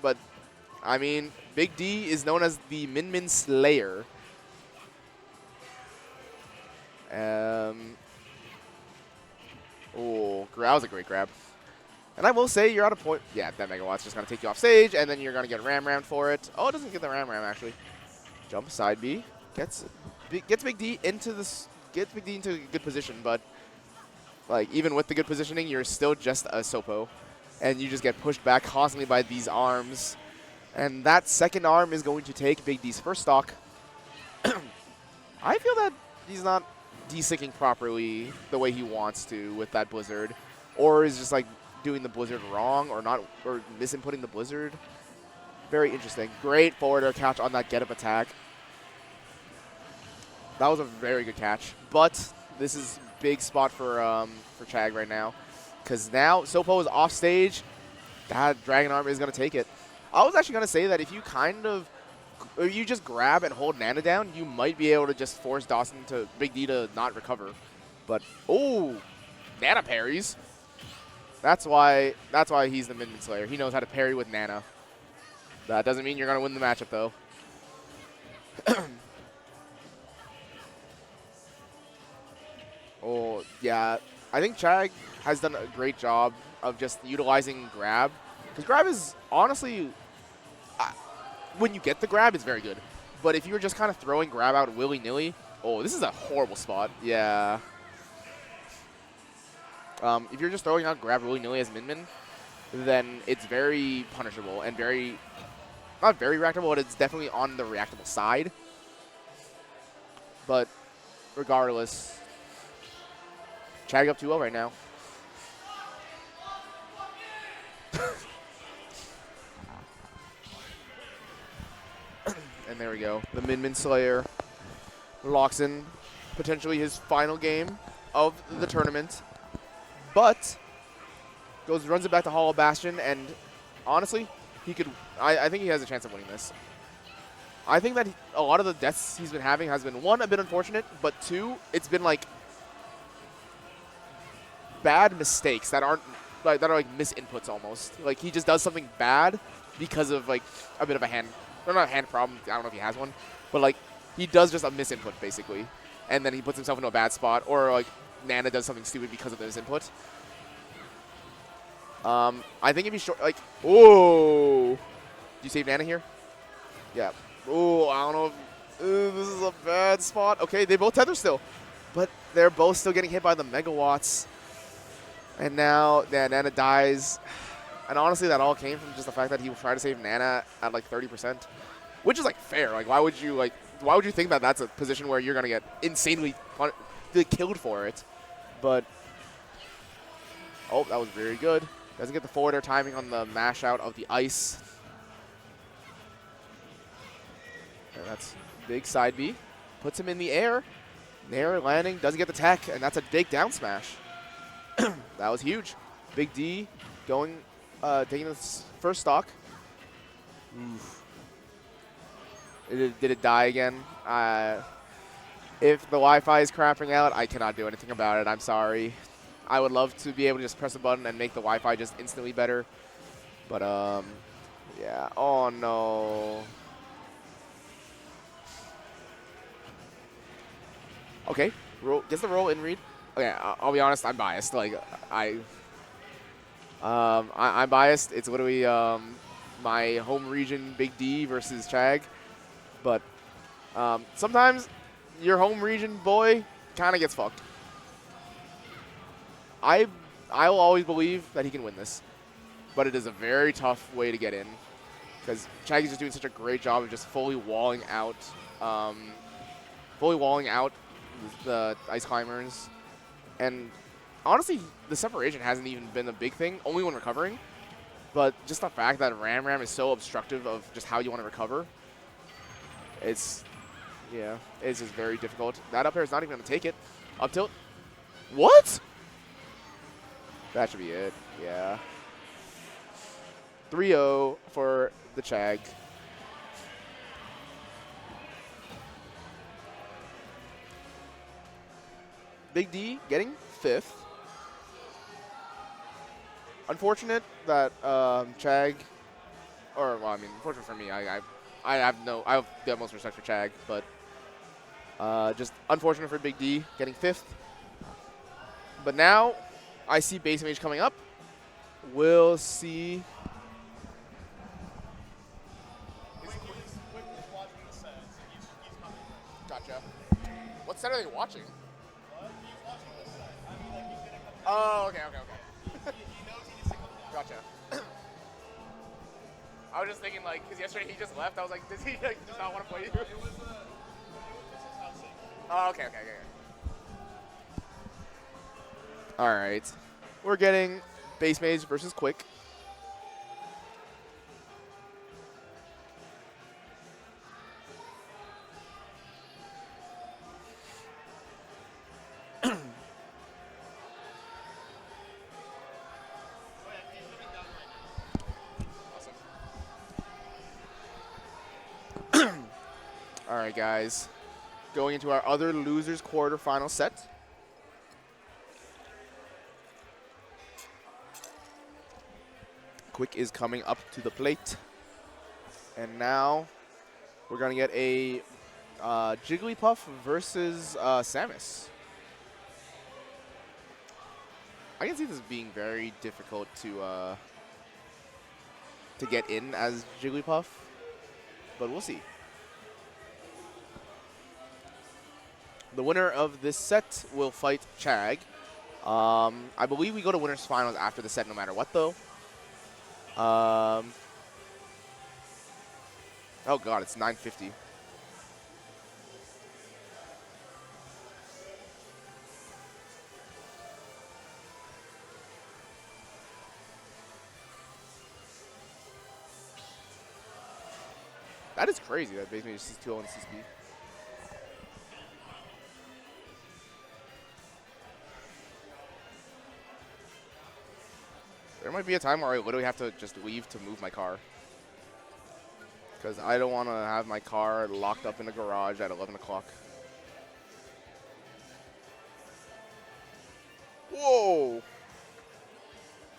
But, I mean, Big D is known as the Min-Min Slayer. Oh, that was a great grab. And I will say, you're at a point... Yeah, that Megawatt's just going to take you off stage, and then you're going to get Ram for it. Oh, it doesn't get the Ram, actually. Jump, side B. Gets Big D into this... Gets Big D into a good position, but like even with the good positioning, you're still just a Sopo. And you just get pushed back constantly by these arms. And that second arm is going to take Big D's first stock. I feel that he's not de-syncing properly the way he wants to with that Blizzard. Or is just like doing the Blizzard wrong or not, or misinputting the Blizzard. Very interesting. Great forward air catch on that get-up attack. That was a very good catch, but this is big spot for Chag right now, because now Sopo is off stage. That Dragon Arm is going to take it. I was actually going to say that if you or you just grab and hold Nana down, you might be able to just force Big D to not recover. But oh, Nana parries. That's why he's the Min-Min Slayer. He knows how to parry with Nana. That doesn't mean you're going to win the matchup, though. Oh, yeah. I think Chag has done a great job of just utilizing grab. Because grab is, honestly, when you get the grab, it's very good. But if you were just kind of throwing grab out willy-nilly, oh, this is a horrible spot. Yeah. If you're just throwing out grab willy-nilly as Min, then it's very punishable and very, not very reactable, but it's definitely on the reactable side. But regardless, Chag up 2-0 right now. And there we go. The Min Slayer locks in potentially his final game of the tournament. But runs it back to Hollow Bastion, and honestly, he could. I think he has a chance of winning this. I think that a lot of the deaths he's been having has been, one, a bit unfortunate, but two, it's been like bad mistakes that aren't like misinputs almost. Like he just does something bad because of like a bit of a hand, or not a hand problem. I don't know if he has one, but like he does just a misinput basically, and then he puts himself into a bad spot, or like Nana does something stupid because of those inputs. I think if he's short, like, oh, did you save Nana here? Yeah. Oh, I don't know if this is a bad spot. Okay, they both tether still, but they're both still getting hit by the megawatts. And now Nana dies. And honestly, that all came from just the fact that he tried to save Nana at like 30%, which is like fair. Like, why would you think that that's a position where you're gonna get insanely killed for it? But oh, that was very good. Doesn't get the forward air timing on the mash out of the ice. And that's big side B. Puts him in the air. Nair landing, doesn't get the tech, and that's a big down smash. That was huge. Big D going, taking the first stock. Oof. Did it die again? If the Wi-Fi is crapping out, I cannot do anything about it. I'm sorry. I would love to be able to just press a button and make the Wi-Fi just instantly better. But, yeah. Oh, no. Okay. Gets the roll in read. Okay, I'll be honest. I'm biased. Like, I'm biased. It's literally my home region Big D versus Chag. But sometimes your home region boy kind of gets fucked. I will always believe that he can win this, but it is a very tough way to get in because Chag is just doing such a great job of just fully walling out the ice climbers, and honestly, the separation hasn't even been a big thing, only when recovering. But just the fact that Ram is so obstructive of just how you want to recover, it's just very difficult. That up air is not even going to take it. Up tilt. What? That should be it, yeah. 3-0 for the Chag. Big D getting 5th. Unfortunate that Chag, or well, I mean, unfortunate for me. I have the utmost respect for Chag, but just unfortunate for Big D getting 5th. But now I see base mage coming up. We'll see. Gotcha. What set are they watching? Oh, okay. Gotcha. I was just thinking, like, because yesterday he just left. I was like, does he like, just not want to play you? It was his house thing. Oh, okay. All right. We're getting base mage versus quick. All right, guys. Going into our other losers quarterfinal set. Quick is coming up to the plate. And now we're going to get a Jigglypuff versus Samus. I can see this being very difficult to get in as Jigglypuff, but we'll see. The winner of this set will fight Chag. I believe we go to winners finals after the set no matter what, though. Oh god, it's 9:50. That is crazy. That basically just 2-0 in CSP. There might be a time where I literally have to just leave to move my car. Because I don't want to have my car locked up in the garage at 11 o'clock. Whoa!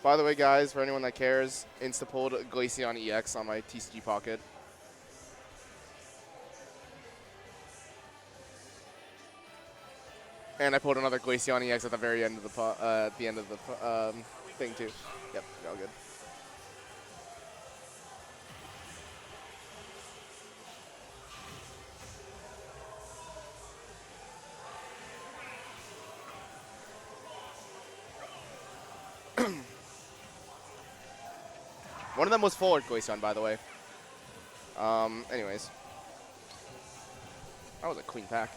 By the way, guys, for anyone that cares, insta-pulled Glaceon EX on my TCG Pocket. And I pulled another Glaceon EX at the very end of the thing too. Yep, all good. One of them was forward Glaceon, by the way. Anyways. That was a clean pack.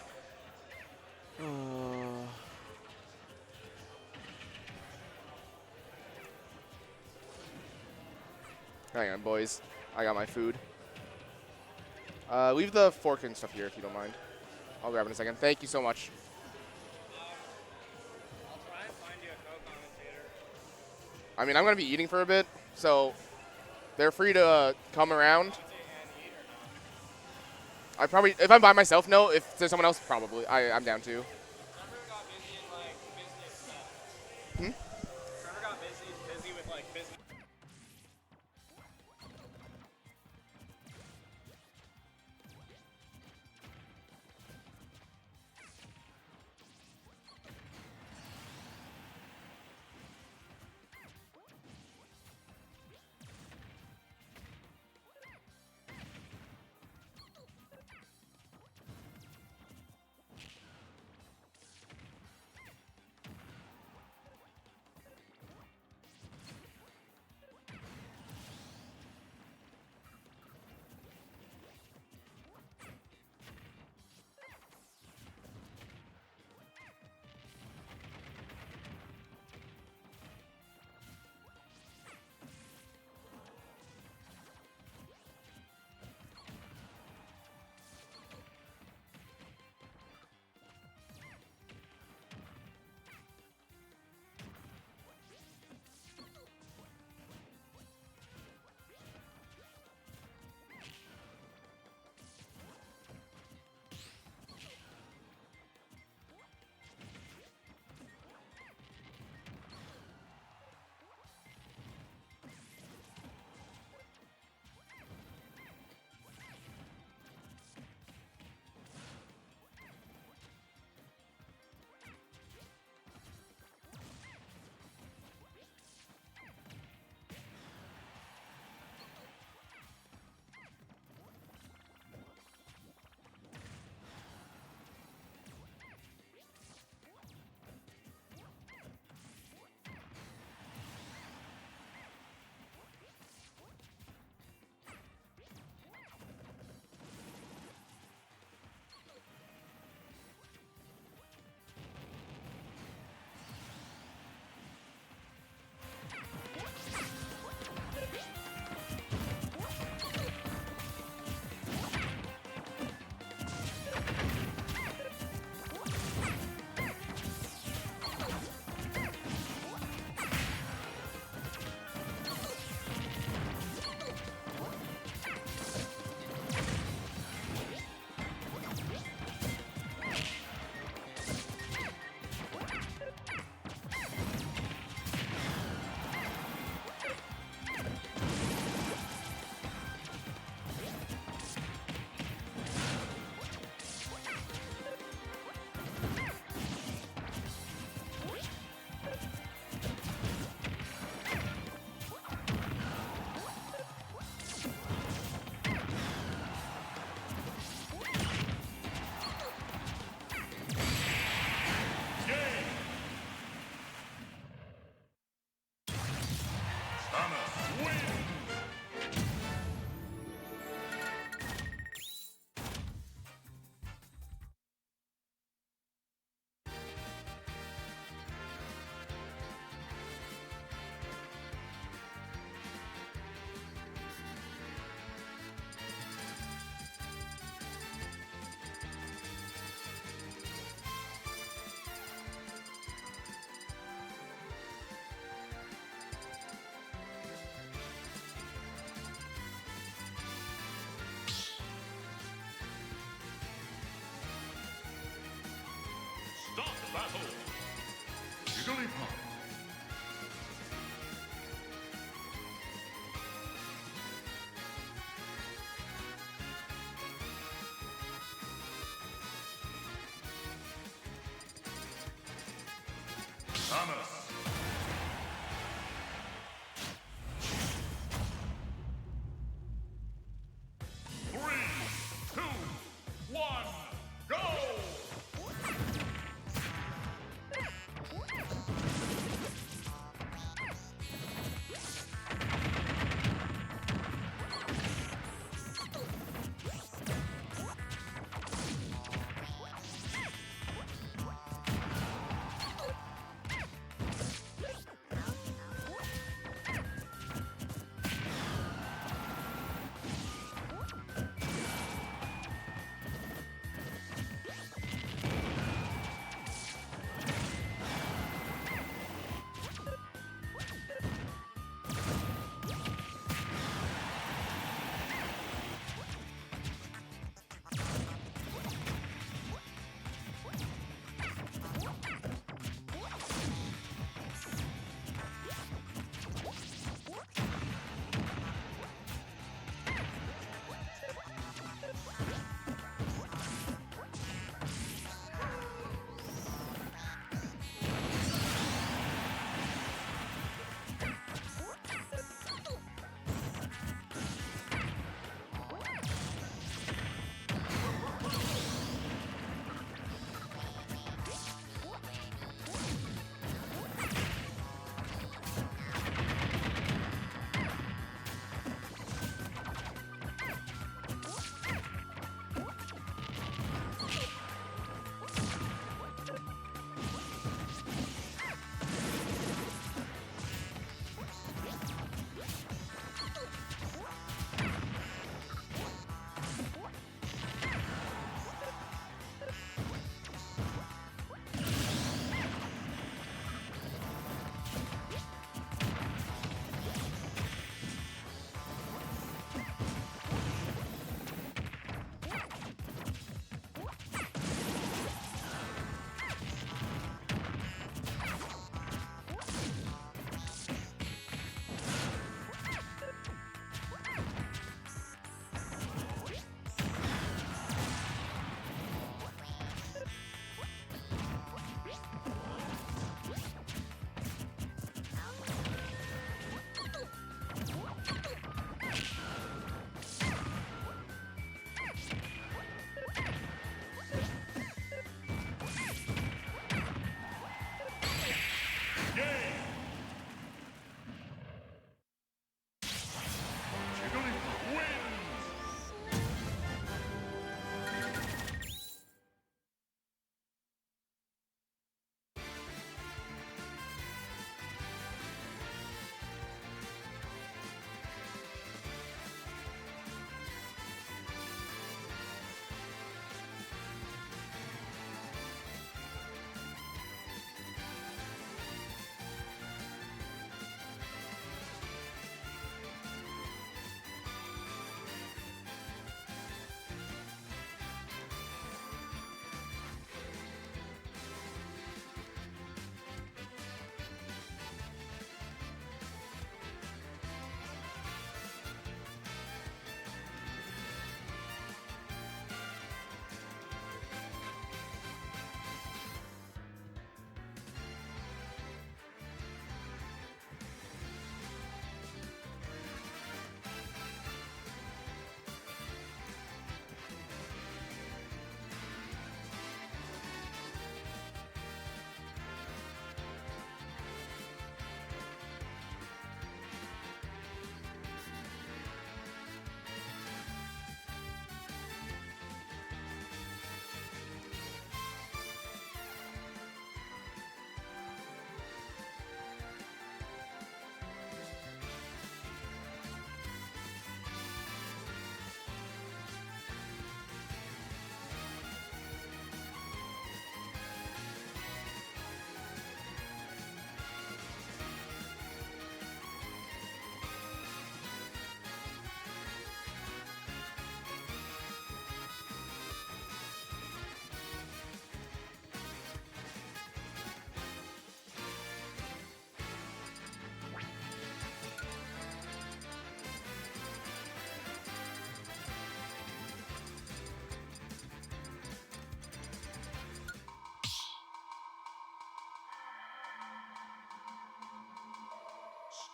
Hang on, boys. I got my food. Leave the fork and stuff here if you don't mind. I'll grab it in a second. Thank you so much. I'll try and find you a co-commentator. I mean, I'm going to be eating for a bit, so they're free to come around. I probably, if I'm by myself, no. If there's someone else, probably. I'm down too. Trevor got busy in like business stuff. Hmm? Trevor got busy with like business. battle. Jigglypuff. Thomas. Three, two, one, go!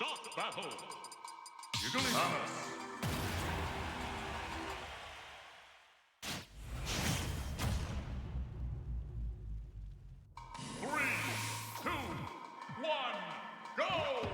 Start battle. Jigglypuff. Three, two, one, go!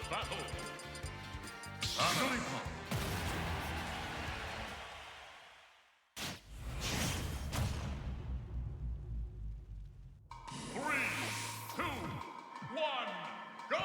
battle. Jigglypuff. 3, 2, 1, go!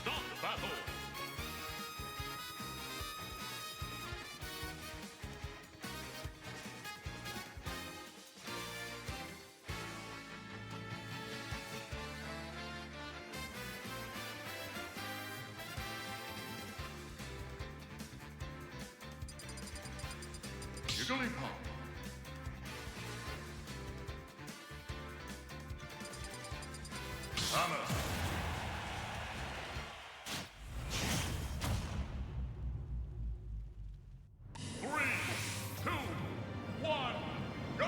Stop battle. Jigglypuff. Thomas. 3, 2, 1, go!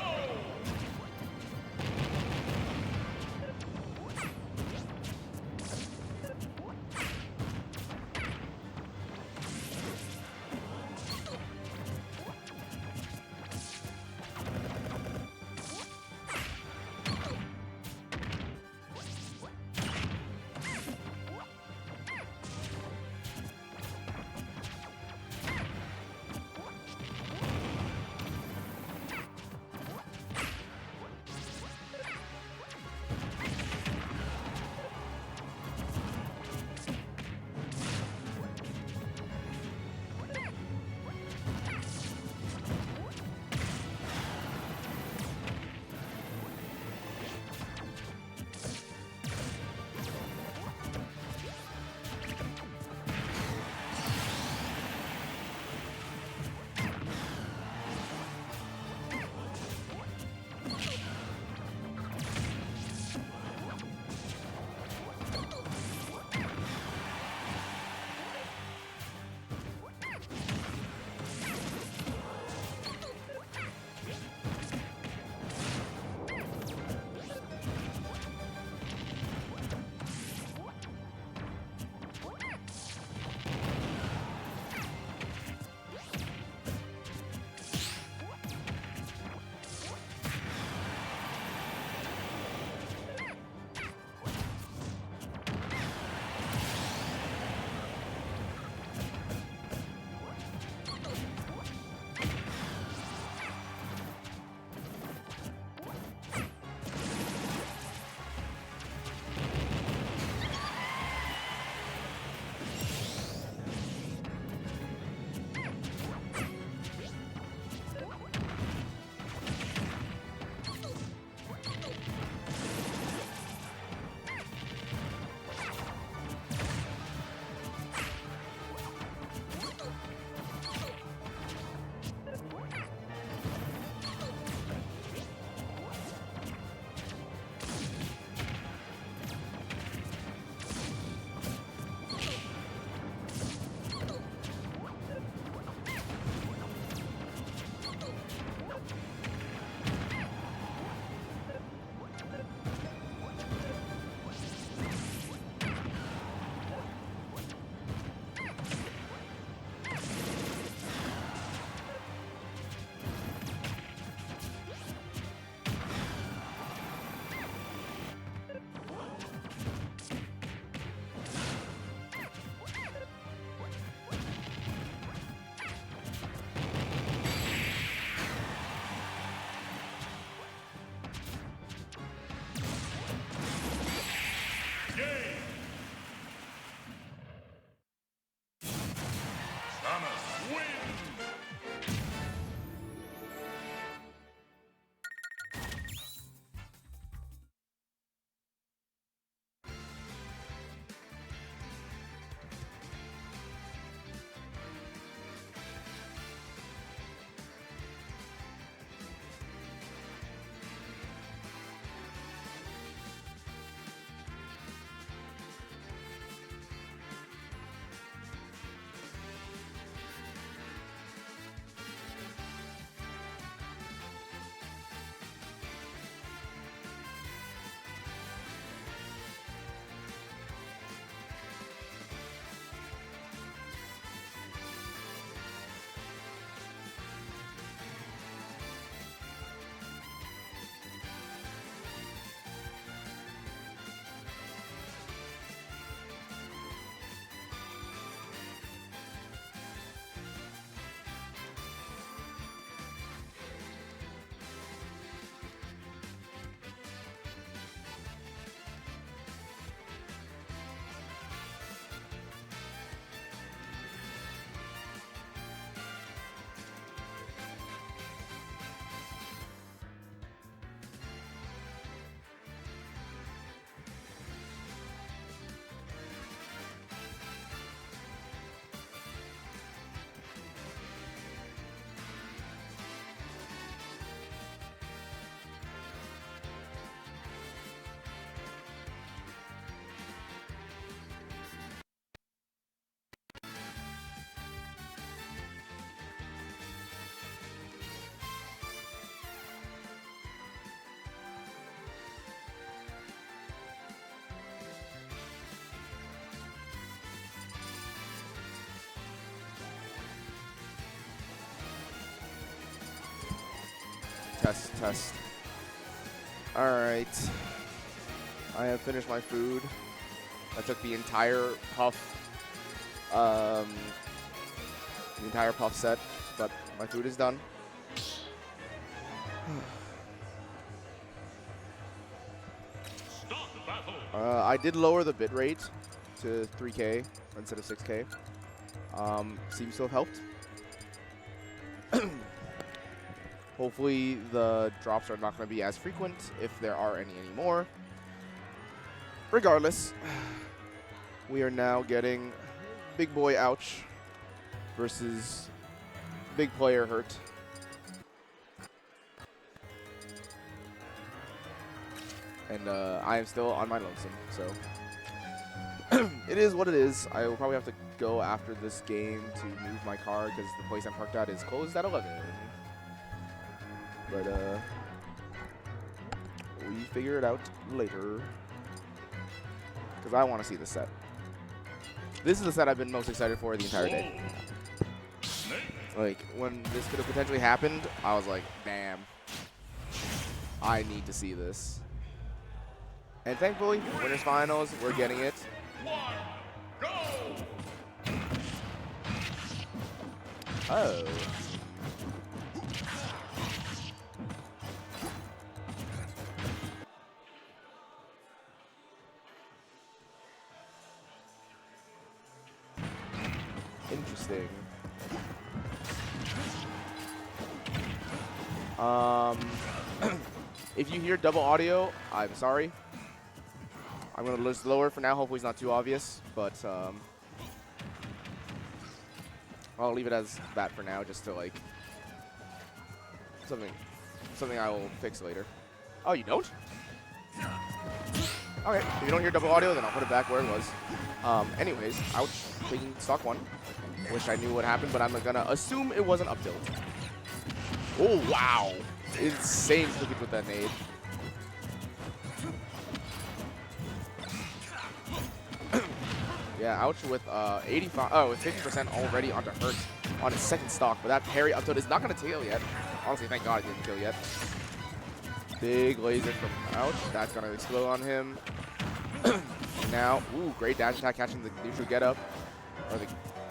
Test, test. Alright. I have finished my food. I took the entire puff. The entire puff set, but my food is done. Start battle. I did lower the bitrate to 3K instead of 6K. Seems to have helped. Hopefully the drops are not going to be as frequent, if there are any anymore. Regardless, we are now getting Big Boy Ouch versus Big Player Hurt. And I am still on my lonesome, so it is what it is. I will probably have to go after this game to move my car because the place I'm parked at is closed at 11. But we figure it out later because I want to see the set. This is the set I've been most excited for the entire day. Like, when this could have potentially happened, I was like, damn, I need to see this. And thankfully, winners finals, we're getting it. Go! Oh. Interesting. If you hear double audio, I'm sorry. I'm gonna list lower for now. Hopefully it's not too obvious, but I'll leave it as that for now, just to like something I will fix later. Oh, you don't? Okay, if you don't hear double audio, then I'll put it back where it was. Anyways, ouch, taking stock one. Wish I knew what happened, but I'm gonna assume it wasn't up tilt. Oh wow, insane slippage with that nade. Yeah, ouch with 50% already onto Hurt on his second stock, but that parry up tilt is not gonna kill yet. Honestly, thank God it didn't kill yet. Big laser from ouch. That's gonna explode on him. Now, ooh, great dash attack catching the neutral get up. Or the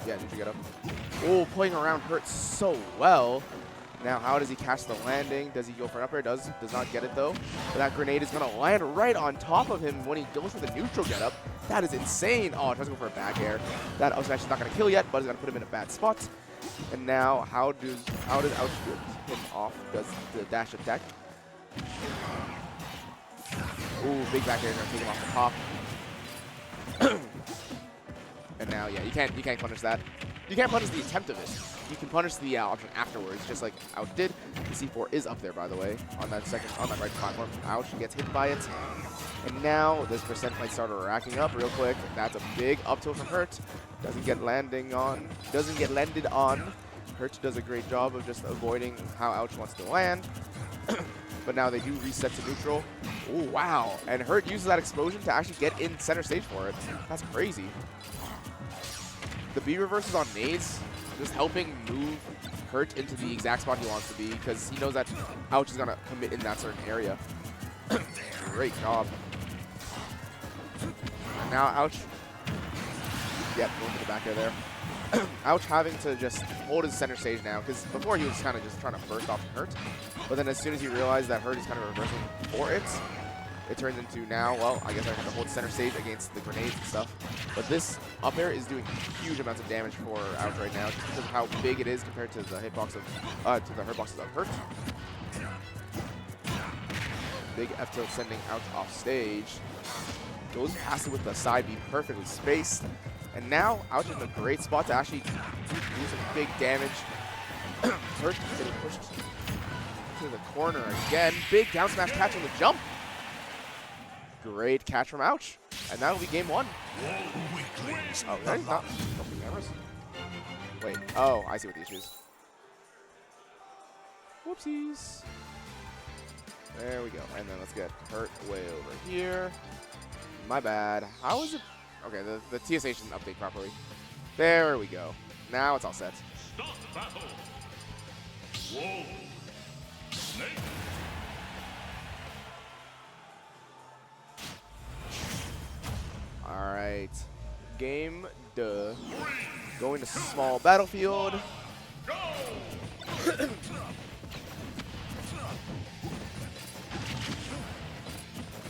neutral get up. Oh, playing around Hurt so well. Now, how does he catch the landing? Does he go for an up air? Does not get it though. But that grenade is gonna land right on top of him when he goes for the neutral get up. That is insane. Oh, tries to go for a back air. That up smash is not gonna kill yet, but it's gonna put him in a bad spot. And now, how does Ouch get him off? Does the dash attack? Ooh, big back air is gonna take him off the top. And now, yeah, you can't punish that. You can't punish the attempt of it. You can punish the option afterwards, just like Ouch did. The C4 is up there, by the way, on that right platform. Ouch gets hit by it. And now this percent might start racking up real quick. That's a big up tilt from Hurt. Doesn't get landed on. Hurt does a great job of just avoiding how Ouch wants to land. But now they do reset to neutral. Oh, wow. And Hurt uses that explosion to actually get in center stage for it. That's crazy. The B reverses on nades, just helping move Hurt into the exact spot he wants to be, because he knows that Ouch is going to commit in that certain area. Great job. And now Ouch. Yep, going to the back air there. Ouch having to just hold his center stage now, because before he was kind of just trying to burst off Hurt. But then as soon as he realized that Hurt is kind of reversing for it, it turns into now, well, I guess I have to hold center stage against the grenades and stuff. But this up air is doing huge amounts of damage for Ouch right now, just because of how big it is compared to the hitbox of, hitboxes of Hurt. Big F tilt sending Ouch off stage. Goes past it with the side B perfectly spaced. And now Ouch is in a great spot to actually do some big damage. Hurt getting pushed to the corner again. Big down smash catch on the jump. Great catch from Ouch. And that'll be game one. Oh, that's not jumping cameras. Wait. Oh, I see what the issue is. Whoopsies. There we go. And then let's get Hurt way over here. My bad. How is it? Okay, the TSH didn't update properly. There we go. Now it's all set. Start battle. Whoa. All right. Game duh. Going to small battlefield.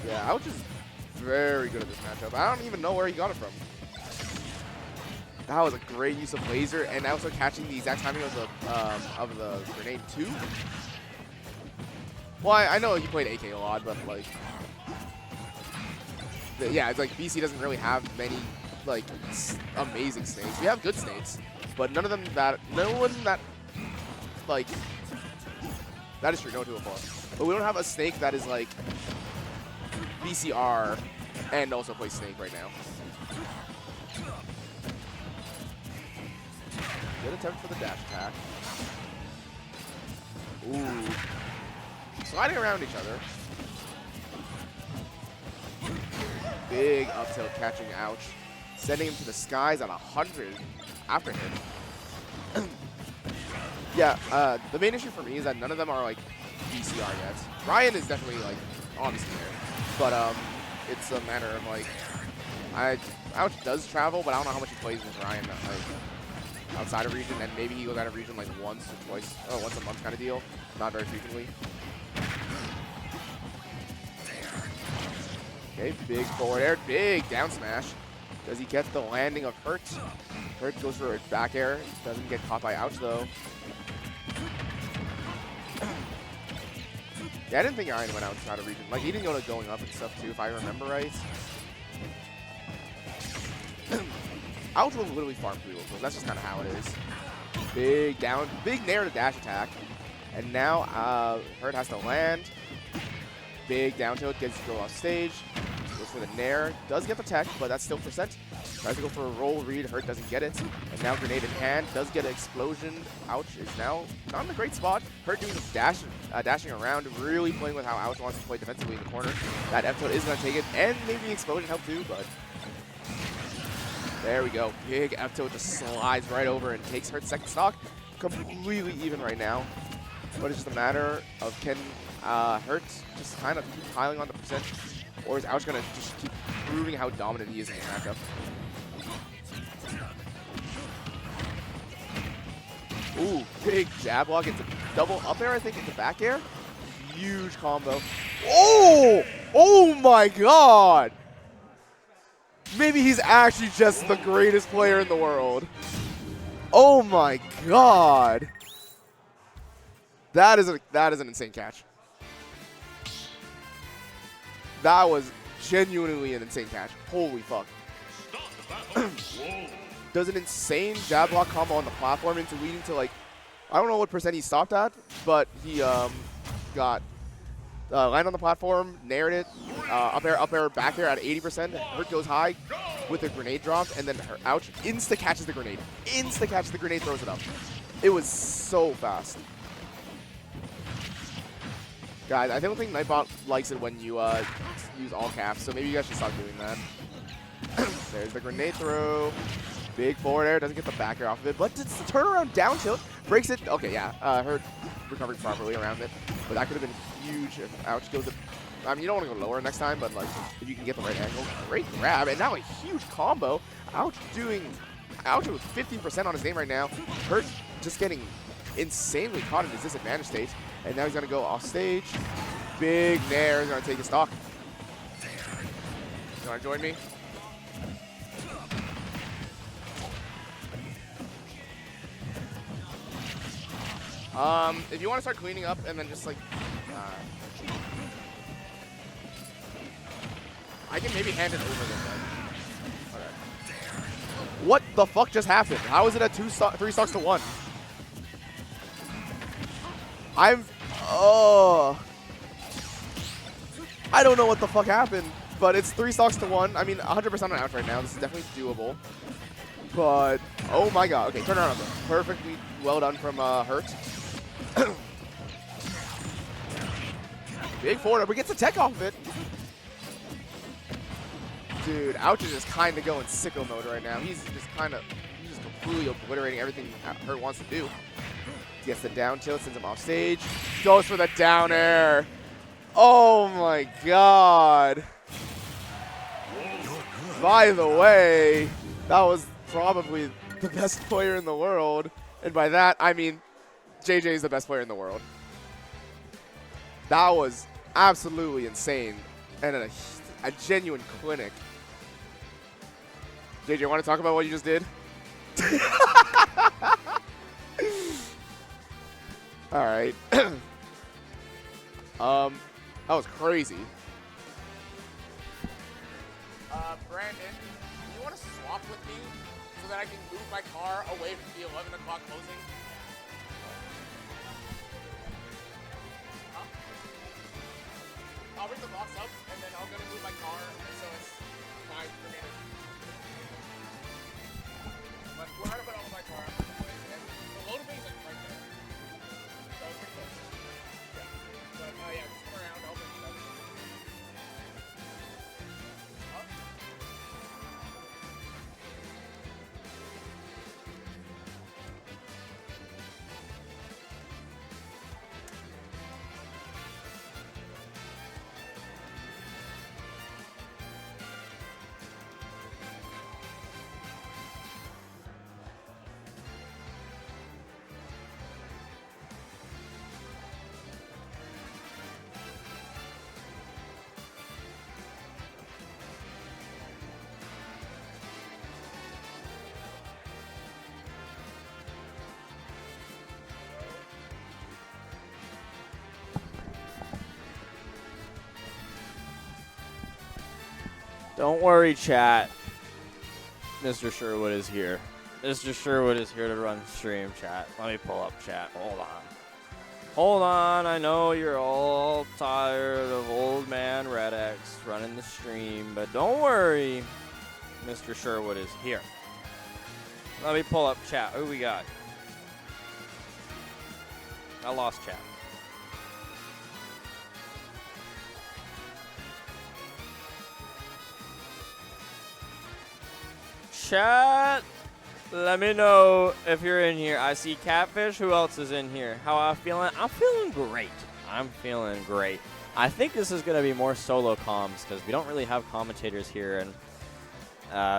Yeah, Ouch is very good at this matchup. I don't even know where he got it from. That was a great use of laser, and also catching the exact timing of the grenade too. Well, I know he played AK a lot, but like, yeah, it's like BC doesn't really have many like amazing snakes. We have good snakes, but none of them that like that is true. No 204, but we don't have a snake that is like BCR and also plays snake right now. Good attempt for the dash attack. Ooh. Sliding around each other. Big up tilt catching Ouch. Sending him to the skies at 100 after him. Yeah, the main issue for me is that none of them are like BCR yet. Ryan is definitely like obviously there. But it's a matter of like Ouch does travel, but I don't know how much he plays with Ryan like outside of region, and maybe he goes out of region like once or twice, or once a month kind of deal, not very frequently. Okay, big forward air, big down smash. Does he get the landing of Hurt? Hurt goes for a back air, doesn't get caught by Ouch though. Yeah, I didn't think Ryan went outside of region. Like, he didn't go to going up and stuff too, if I remember right. Ouch will literally farm through real quick. That's just kind of how it is. Big down, big nair to dash attack. And now Hurt has to land. Big down tilt, gets to go off stage. Goes for the nair. Does get the tech, but that's still percent. Tries to go for a roll read. Hurt doesn't get it. And now grenade in hand. Does get an explosion. Ouch is now not in a great spot. Hurt doing the dashing around. Really playing with how Ouch wants to play defensively in the corner. That F tilt is going to take it. And maybe the explosion helped too, but there we go. Big F tilt just slides right over and takes Hurt's second stock. Completely even right now. But it's just a matter of can Hurt just kind of keep piling on the percent, or is Ouch going to just keep proving how dominant he is in this matchup? Ooh, big jab block into double up air, I think, into back air. Huge combo. Oh! Oh my god! Maybe he's actually just the greatest player in the world. Oh my god. That is an insane catch. That was genuinely an insane catch. Holy fuck. Does an insane jab block combo on the platform into leading to like, I don't know what percent he stopped at, but he got land on the platform, nared it, up air, back air at 80%. Hurt goes high with a grenade drop, and then Ouch insta catches the grenade. Insta catches the grenade, throws it up. It was so fast. Guys, I don't think Nightbot likes it when you use all caps, so maybe you guys should stop doing that. There's the grenade throw. Big forward air, doesn't get the back air off of it, but it's the turnaround down tilt, breaks it. Okay, yeah, Hurt recovered properly around it, but that could have been huge if Ouch goes to, I mean, you don't want to go lower next time, but like if you can get the right angle, great grab, and now a huge combo. Ouch with 15% on his name right now. Hurt just getting insanely caught in his disadvantage state, and now he's gonna go off stage. Big nair is gonna take his stock. You wanna join me? If you want to start cleaning up and then just like, I can maybe hand it over them. Okay. What the fuck just happened? How is it at 3 stocks to 1? I don't know what the fuck happened, but it's 3 stocks to 1. I mean, 100% on Ouch right now. This is definitely doable. But, oh my god. Okay, turn around. Perfectly well done from Hurt. Big forward, but gets the tech off of it. Dude, Ouch is just kind of going sicko mode right now. He's just completely obliterating everything Hurt wants to do. Gets the down tilt, sends him off stage. Goes for the down air. Oh my god. By the way, that was probably the best player in the world. And by that, I mean JJ is the best player in the world. That was absolutely insane and a genuine clinic. JJ, want to talk about what you just did? All right. That was crazy. Brandon, do you want to swap with me so that I can move my car away from the 11 o'clock closing? Huh? I'll bring the box up and then I'm gonna move my car so it's fine for me. But we're gonna put all of my car. The load bay is like right there. So it's pretty close. Yeah. But yeah, just come around. I'll bring it up. Up. Don't worry, chat. Mr. Sherwood is here. Mr. Sherwood is here to run stream, chat. Let me pull up chat. Hold on. Hold on. I know you're all tired of old man Red X running the stream, but don't worry. Mr. Sherwood is here. Let me pull up chat. Who we got? I lost chat. Chat, let me know if you're in here. I see Catfish. Who else is in here? How am I feeling? I'm feeling great. I'm feeling great. I think this is going to be more solo comms because we don't really have commentators here. And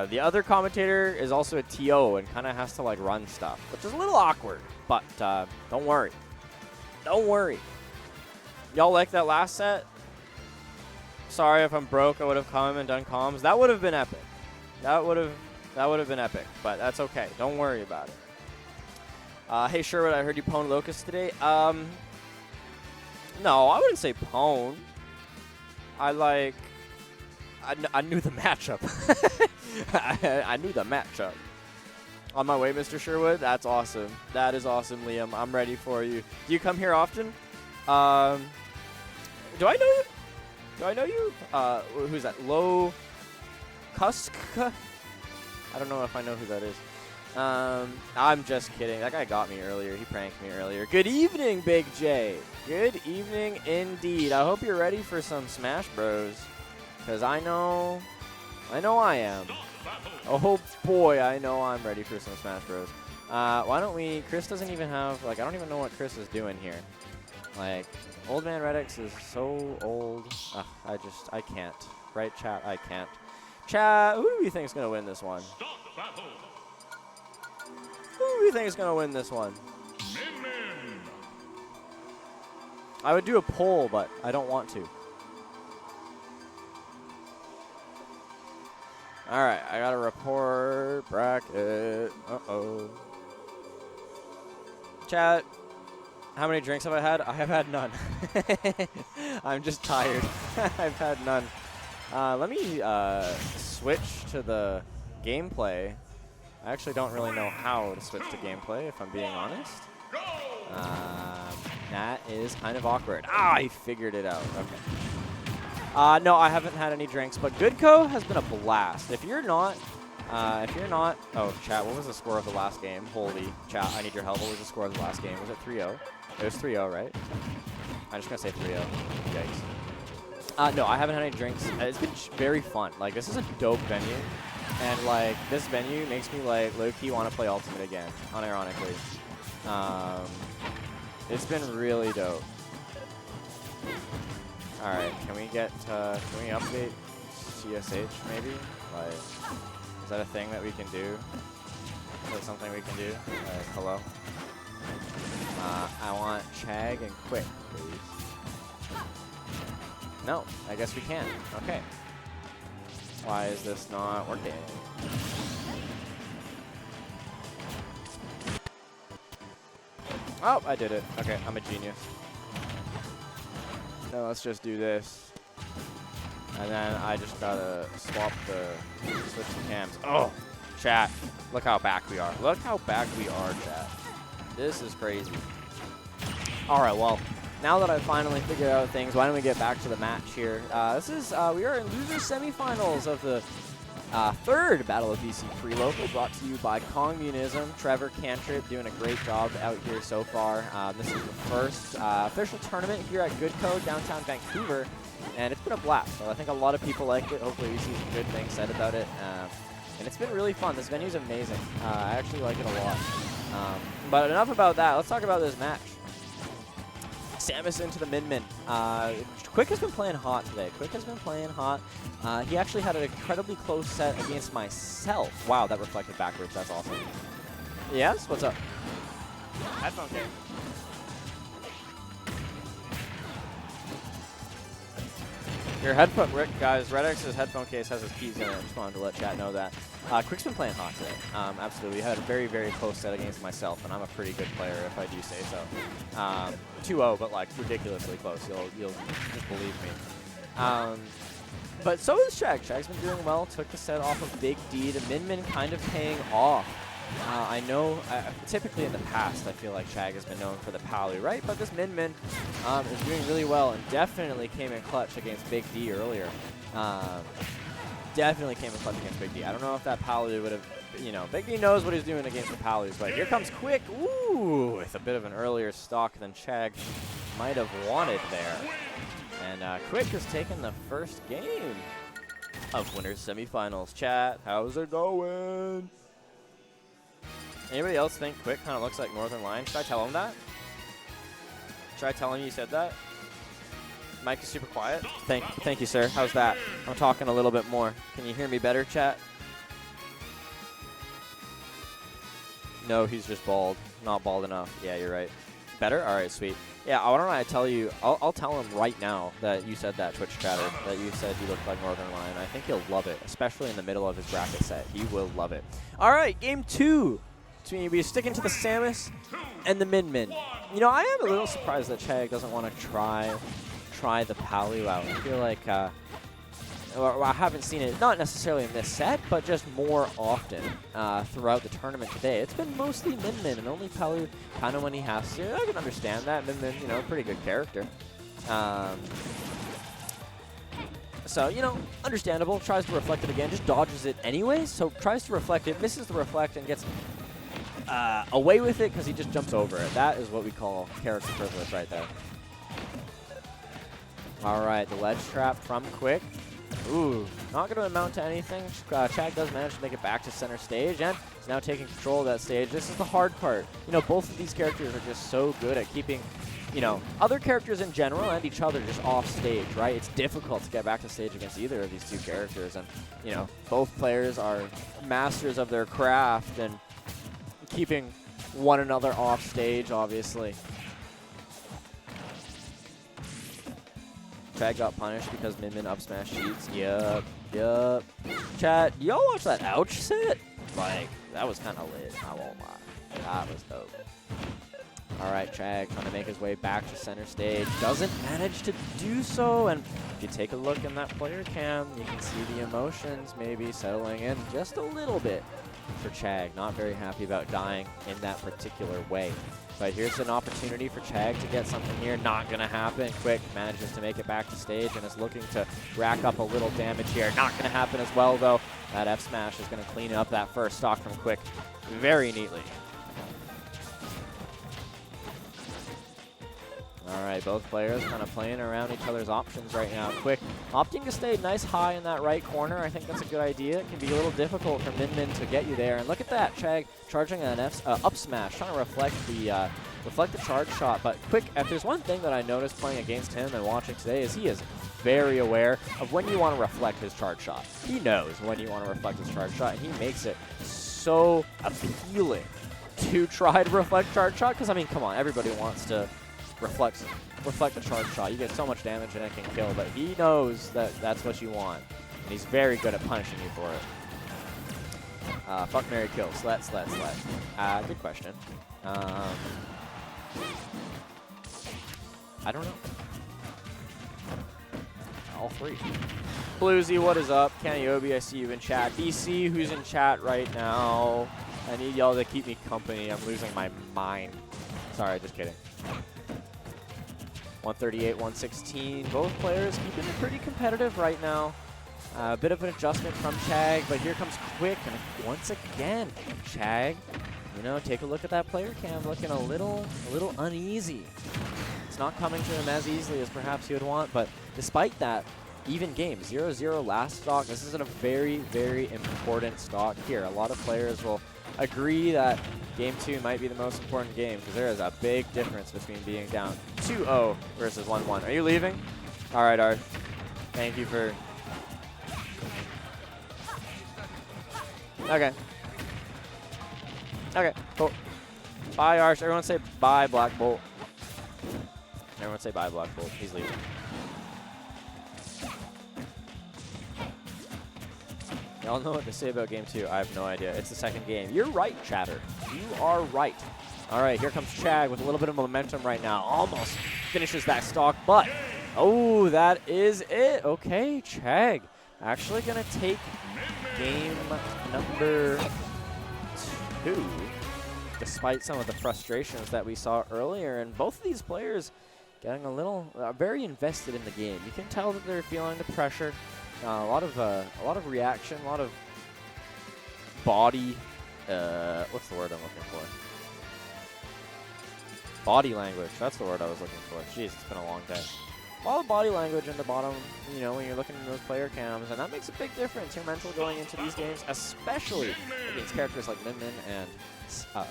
the other commentator is also a TO and kind of has to like run stuff, which is a little awkward. But don't worry. Don't worry. Y'all like that last set? Sorry if I'm broke. I would have come and done comms. That would have been epic. That would have been epic, but that's okay. Don't worry about it. Hey, Sherwood, I heard you pwned Locust today. No, I wouldn't say pwn. I knew the matchup. I knew the matchup. On my way, Mr. Sherwood. That's awesome. That is awesome, Liam. I'm ready for you. Do you come here often? Do I know you? Do I know you? Who's that? Low Cusk? I don't know if I know who that is. I'm just kidding. That guy got me earlier. He pranked me earlier. Good evening, Big J. Good evening indeed. I hope you're ready for some Smash Bros. Because I know I am. Oh boy, I know I'm ready for some Smash Bros. Why don't we, Chris doesn't even have, like, I don't even know what Chris is doing here. Like, Old Man Redix is so old. I can't. Right, chat? I can't. Chat, who do you think is going to win this one? Who do you think is going to win this one? I would do a poll, but I don't want to. All right, I got a report bracket. Uh-oh. Chat, how many drinks have I had? I have had none. I'm just tired. I've had none. Let me switch to the gameplay. I actually don't really know how to switch to gameplay, if I'm being honest. That is kind of awkward. I figured it out. Okay. No, I haven't had any drinks, but Goodco has been a blast. If you're not, oh, chat, what was the score of the last game? Holy, chat, I need your help. What was the score of the last game? Was it 3-0? It was 3-0, right? I'm just going to say 3-0. Yikes. No, I haven't had any drinks. It's been very fun. Like, this is a dope venue. And, like, this venue makes me, like, low-key want to play Ultimate again, unironically. It's been really dope. All right, can we update CSH maybe? Like, is that a thing that we can do? Is that something we can do? Hello? I want Chag and Quick, please. No, I guess we can. Okay. Why is this not working? Oh, I did it. Okay, I'm a genius. Now let's just do this. And then I just gotta swap switch the cams. Oh, chat. Look how back we are. Look how back we are, chat. This is crazy. All right, well, now that I've finally figured out things, why don't we get back to the match here? We are in loser semifinals of the third Battle of BC Pre-Local, brought to you by Communism. Trevor Cantrip doing a great job out here so far. This is the first official tournament here at Good Code, downtown Vancouver, and it's been a blast. So I think a lot of people liked it. Hopefully we see some good things said about it. And it's been really fun. This venue's amazing. I actually like it a lot. But enough about that. Let's talk about this match. Samus into the Min-Min. Quick has been playing hot today. Quick has been playing hot. He actually had an incredibly close set against myself. Wow, that reflected backwards. That's awesome. Yes? What's up? Headphone case. Your headphone, guys, Redx's headphone case has his keys in it. Just wanted to let chat know that. Quick's been playing hot today. Absolutely. He had a very, very close set against myself, and I'm a pretty good player if I do say so. 2-0, but like ridiculously close. You'll just believe me. But so is Chag. Chag's been doing well. Took the set off of Big D. The Min-Min kind of paying off. I know, typically in the past, I feel like Chag has been known for the Palu, right? But this Min-Min is doing really well and definitely came in clutch against Big D earlier. Definitely came in clutch against Big D. I don't know if that Palu would have, Big D knows what he's doing against the Palus, but here comes Quick, ooh, with a bit of an earlier stock than Chag might have wanted there. And Quick has taken the first game of Winners Semifinals. Chat, how's it going? Anybody else think Quick kind of looks like Northern Lion? Should I tell him that? Should I tell him you said that? Mic is super quiet. Thank you, sir. How's that? I'm talking a little bit more. Can you hear me better, chat? No, he's just bald. Not bald enough. Yeah, you're right. Better? All right, sweet. Yeah, why don't I tell you? I'll tell him right now that you said that, Twitch chatter, that you said you looked like Northern Lion. I think he'll love it, especially in the middle of his bracket set. He will love it. All right, game 2. We're sticking to the Samus and the Min-Min. I am a little surprised that Chag doesn't want to try the Palu out. I feel like I haven't seen it, not necessarily in this set, but just more often throughout the tournament today. It's been mostly Min-Min and only Palu kind of when he has to. I can understand that. Min-Min, pretty good character. So, understandable. Tries to reflect it again, just dodges it anyway. So tries to reflect it, misses the reflect, and gets away with it because he just jumps over it. That is what we call character privilege right there. All right, the ledge trap from Quick. Ooh, not going to amount to anything. Chag does manage to make it back to center stage, and is now taking control of that stage. This is the hard part. Both of these characters are just so good at keeping, other characters in general and each other just off stage, right? It's difficult to get back to stage against either of these two characters, and, both players are masters of their craft and keeping one another off stage, obviously. Chag got punished because Min-Min up smash cheats. Yup. Chat, y'all watch that ouch set? Like, that was kind of lit. I won't lie. That was dope. All right, Chag trying to make his way back to center stage. Doesn't manage to do so. And if you take a look in that player cam, you can see the emotions maybe settling in just a little bit for Chag. Not very happy about dying in that particular way. But here's an opportunity for Chag to get something here. Not going to happen. Quick manages to make it back to stage and is looking to rack up a little damage here. Not going to happen as well, though. That F smash is going to clean up that first stock from Quick very neatly. All right, both players kind of playing around each other's options right now. Quick opting to stay nice high in that right corner. I think that's a good idea. It can be a little difficult for Min to get you there. And look at that, Chag charging an up smash, trying to reflect the charge shot. But Quick, if there's one thing that I noticed playing against him and watching today is he is very aware of when you want to reflect his charge shot. He knows when you want to reflect his charge shot, and he makes it so appealing to try to reflect charge shot. Because, I mean, come on, everybody wants to reflect the charge shot. You get so much damage and it can kill, but he knows that that's what you want, and he's very good at punishing you for it. Fuck, marry, kill. Slet. Good question. I don't know. All three. Bluesy, what is up? Kenny Obi, I see you in chat. BC, who's in chat right now? I need y'all to keep me company. I'm losing my mind. Sorry, just kidding. 138, 116. Both players keeping it pretty competitive right now. A bit of an adjustment from Chag, but here comes Quick, and once again, Chag, you know, take a look at that player cam, looking a little uneasy. It's not coming to him as easily as perhaps he would want, but despite that, even game, 0-0 last stock. This is a very, very important stock here. A lot of players will agree that Game 2 might be the most important game because there is a big difference between being down 2-0 versus 1-1. Are you leaving? All right, Art. Thank you for... Okay. Okay, cool. Bye, Arch. Everyone say bye, Black Bolt. Everyone say bye, Black Bolt. He's leaving. Y'all know what to say about Game 2. I have no idea. It's the second game. You're right, Chatter. You are right. All right, here comes Chag with a little bit of momentum right now. Almost finishes that stock, but... Oh, that is it. Okay, Chag actually going to take game number 2, despite some of the frustrations that we saw earlier. And both of these players getting a little... very invested in the game. You can tell that they're feeling the pressure. A lot of reaction, a lot of body. What's the word I'm looking for? Body language. That's the word I was looking for. Jeez, it's been a long day. A lot of body language in the bottom. You know, when you're looking at those player cams, and that makes a big difference. Your mental going into these games, especially against characters like Min and.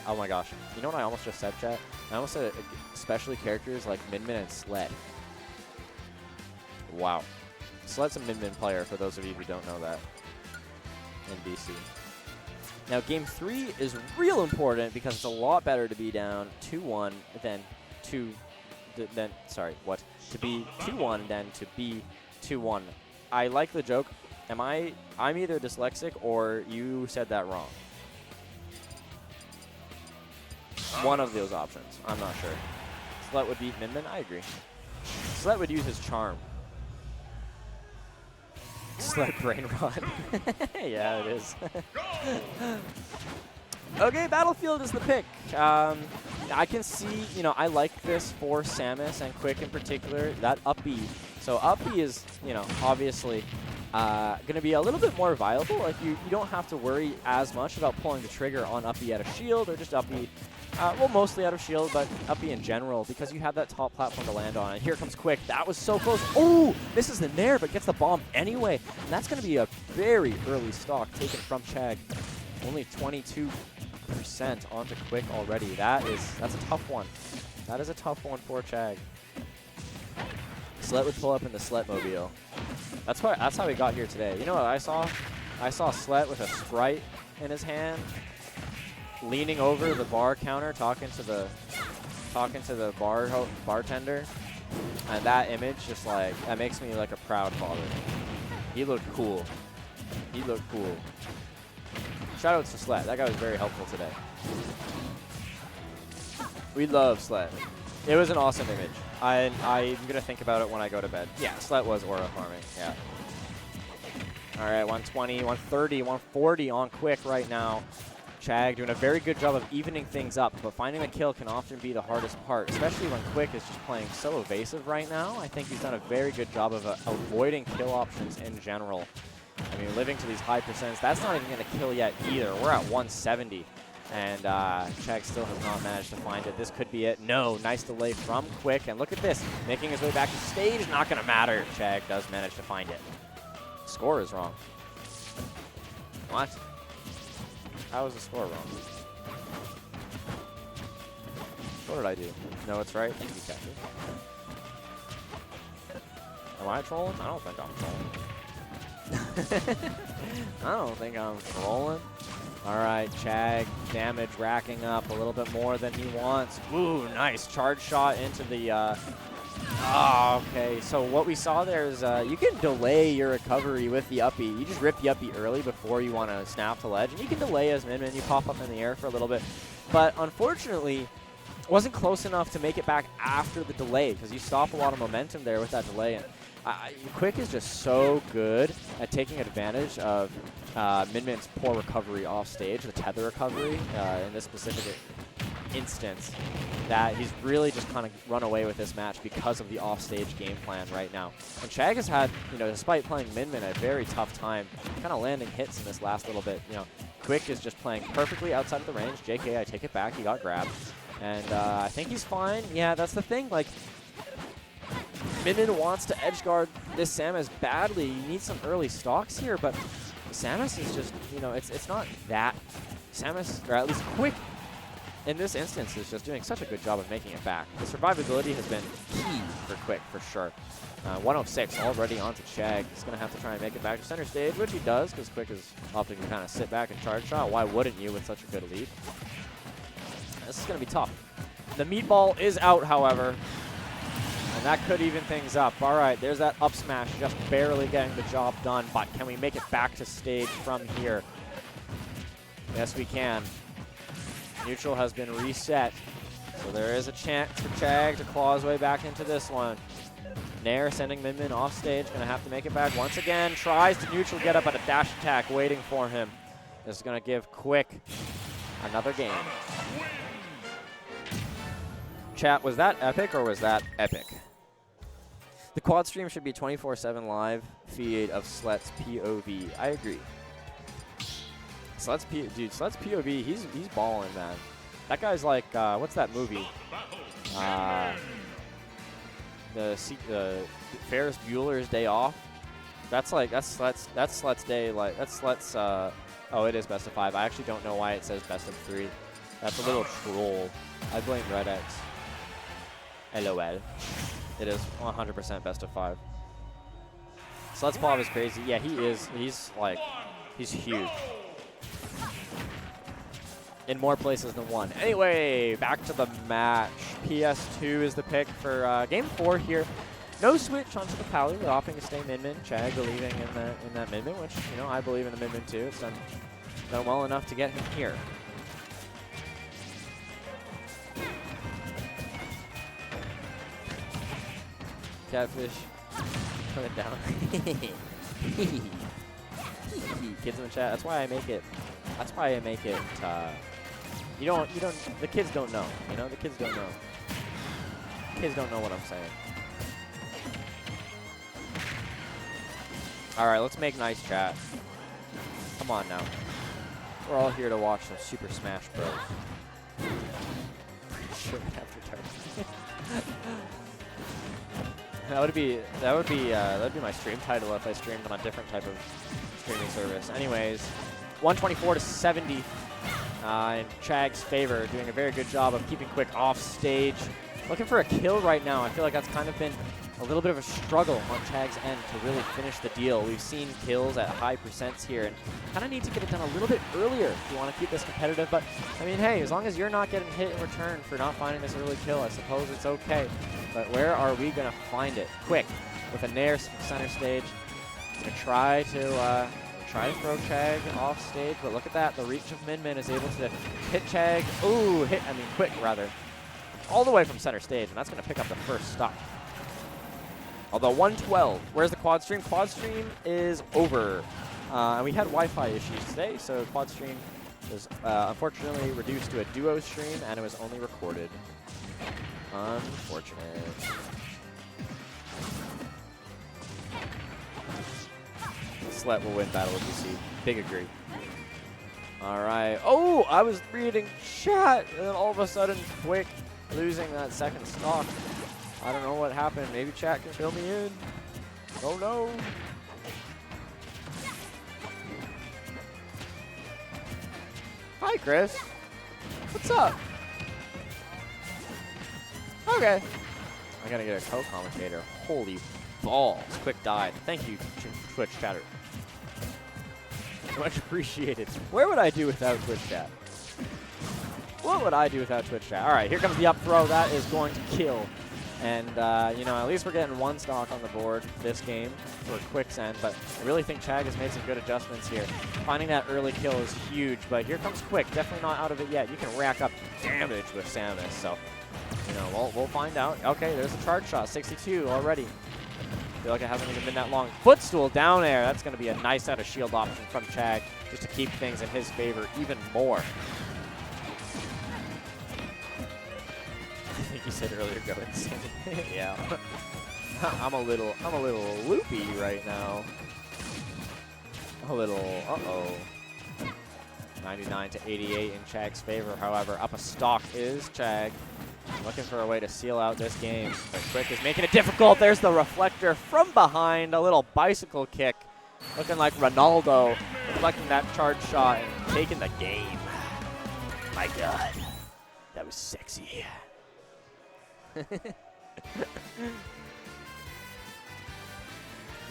Oh my gosh! You know what I almost just said, chat? I almost said especially characters like Min and Sled. Wow. Sled's a Min player, for those of you who don't know that, in BC. Now, Game 3 is real important because it's a lot better to be down 2-1 than to be 2-1 than to be 2-1. I like the joke. I'm either dyslexic or you said that wrong. One of those options. I'm not sure. Slet would beat Min. I agree. Slet would use his charm. Sled brain rot. Yeah, it is. Okay, Battlefield is the pick. I can see, you know, I like this for Samus and Quick in particular, that up B. So up B is, you know, obviously going to be a little bit more viable. Like, you don't have to worry as much about pulling the trigger on up B out of shield or just up B. Well, mostly out of shield, but up B in general, because you have that top platform to land on. And here comes Quick. That was so close. Oh, misses the nair, but gets the bomb anyway. And that's going to be a very early stock taken from Chag. Only 22% onto Quick already. That's a tough one. That is a tough one for Chag. Slet would pull up in the Sletmobile. That's how he got here today. You know what I saw? I saw Slet with a Sprite in his hand, leaning over the bar counter, talking to the bartender, and that image just like that makes me like a proud father. He looked cool. He looked cool. Shout out to Slet. That guy was very helpful today. We love Slet. It was an awesome image. I'm gonna think about it when I go to bed. Yeah, Slet was aura farming. Yeah. All right, 120, 130, 140 on Quick right now. Chag doing a very good job of evening things up, but finding the kill can often be the hardest part, especially when Quick is just playing so evasive right now. I think he's done a very good job of avoiding kill options in general. I mean, living to these high percents, that's not even going to kill yet either. We're at 170. And Chag still has not managed to find it. This could be it. No, nice delay from Quick. And look at this, making his way back to stage. Not going to matter. Chag does manage to find it. Score is wrong. What? How is the score wrong? What did I do? No, it's right. Easy catches. Am I trolling? I don't think I'm trolling. I don't think I'm trolling. All right, Chag, damage racking up a little bit more than he wants. Ooh, nice charge shot into the, okay. So what we saw there is you can delay your recovery with the uppy. You just rip the uppy early before you want to snap to ledge, and you can delay as Min Min. You pop up in the air for a little bit. But unfortunately, wasn't close enough to make it back after the delay because you stop a lot of momentum there with that delay. And Quick is just so good at taking advantage of Min Min's poor recovery off stage, the tether recovery in this specific instance, that he's really just kind of run away with this match because of the off-stage game plan right now. And Chag has had, you know, despite playing Min Min, a very tough time kind of landing hits in this last little bit. You know, Quick is just playing perfectly outside of the range. JK, I take it back. He got grabbed. And I think he's fine. Yeah, that's the thing. Like, Min Min wants to edge guard this Samus badly. You need some early stocks here, but Samus is just, you know, it's not that. Samus, or at least Quick, in this instance, is just doing such a good job of making it back. The survivability has been key for Quick, for sure. 106 already onto Chag. He's going to have to try and make it back to center stage, which he does, because Quick is opting to kind of sit back and charge shot. Why wouldn't you with such a good lead? This is going to be tough. The meatball is out, however, and that could even things up. All right, there's that up smash, just barely getting the job done, but can we make it back to stage from here? Yes, we can. Neutral has been reset, so there is a chance for Chag to claw his way back into this one. Nair sending Min Min off stage, going to have to make it back once again. Tries to neutral get up at a dash attack waiting for him. This is going to give Quick another game. Chat, was that epic or was that epic? The quad stream should be 24/7 live feed of Slet's POV. I agree. Slet's POV, he's balling, man. That guy's like, what's that movie? The Ferris Bueller's Day Off. That's Slet's day. Like that's Slet's. Oh, it is best of 5. I actually don't know why it says best of 3. That's a little troll. I blame Red X. LOL. It is 100% best of 5. Slet's Bob is crazy. Yeah, he is. He's huge. In more places than one. Anyway, back to the match. PS2 is the pick for Game 4 here. No switch onto the Pally. We're opting to stay Min Min. Chag believing in that Min Min, which, you know, I believe in the Min Min too. It's done well enough to get him here. Catfish. Put it down. Kids in the chat. That's why I make it. You don't. The kids don't know. You know, the kids don't know. Kids don't know what I'm saying. All right, let's make nice chat. Come on now. We're all here to watch some Super Smash Bros. Shit after dark. That'd be my stream title if I streamed on a different type of streaming service. Anyways, 124-70 in Chag's favor, doing a very good job of keeping Quick off stage. Looking for a kill right now. I feel like that's kind of been a little bit of a struggle on Chag's end to really finish the deal. We've seen kills at high percents here, and kind of need to get it done a little bit earlier if you want to keep this competitive. But, I mean, hey, as long as you're not getting hit in return for not finding this early kill, I suppose it's okay. But where are we going to find it? Quick, with a Nair center stage. Going to try to throw Chag off stage, but look at that. The reach of Min Min is able to hit Chag. Ooh, Quick, rather. All the way from center stage, and that's going to pick up the first stop. Although 112, where's the quad stream? Quad stream is over. And we had Wi-Fi issues today, so quad stream was unfortunately reduced to a duo stream, and it was only recorded. Unfortunate. Slet will win Battle of DC. Big agree. All right. Oh, I was reading chat, and then all of a sudden, Quick losing that second stock. I don't know what happened. Maybe chat can fill me in. Oh, no. Hi, Chris. What's up? Okay. I gotta get a co-commentator. Holy balls. Quick died. Thank you, Twitch chatter. Much appreciated. Where would I do without Twitch chat? What would I do without Twitch chat? All right, here comes the up throw. That is going to kill. And, you know, at least we're getting one stock on the board this game for Quick's end. But I really think Chag has made some good adjustments here. Finding that early kill is huge. But here comes Quick. Definitely not out of it yet. You can rack up damage with Samus. So, you know, we'll find out. Okay, there's a charge shot. 62 already. I feel like it hasn't even been that long. Footstool down air. That's going to be a nice out of shield option from Chag just to keep things in his favor even more. I think you said earlier, go insane. Yeah. I'm a little loopy right now. A little, uh-oh. 99 to 88 in Chag's favor. However, up a stock is Chag. Looking for a way to seal out this game. But Quick is making it difficult. There's the reflector from behind. A little bicycle kick. Looking like Ronaldo. Reflecting that charge shot and taking the game. My God. That was sexy.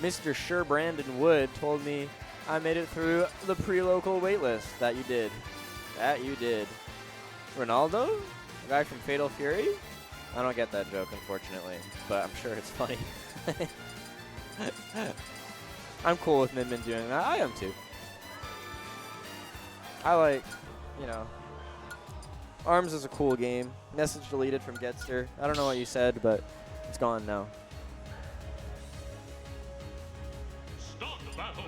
Mr. Sure Brandon Wood told me I made it through the pre-local waitlist. That you did. That you did. Ronaldo? The guy from Fatal Fury? I don't get that joke, unfortunately, but I'm sure it's funny. I'm cool with Min Min doing that. I am too. I like, you know, ARMS is a cool game. Message deleted from Getster. I don't know what you said, but it's gone now. Start the battle.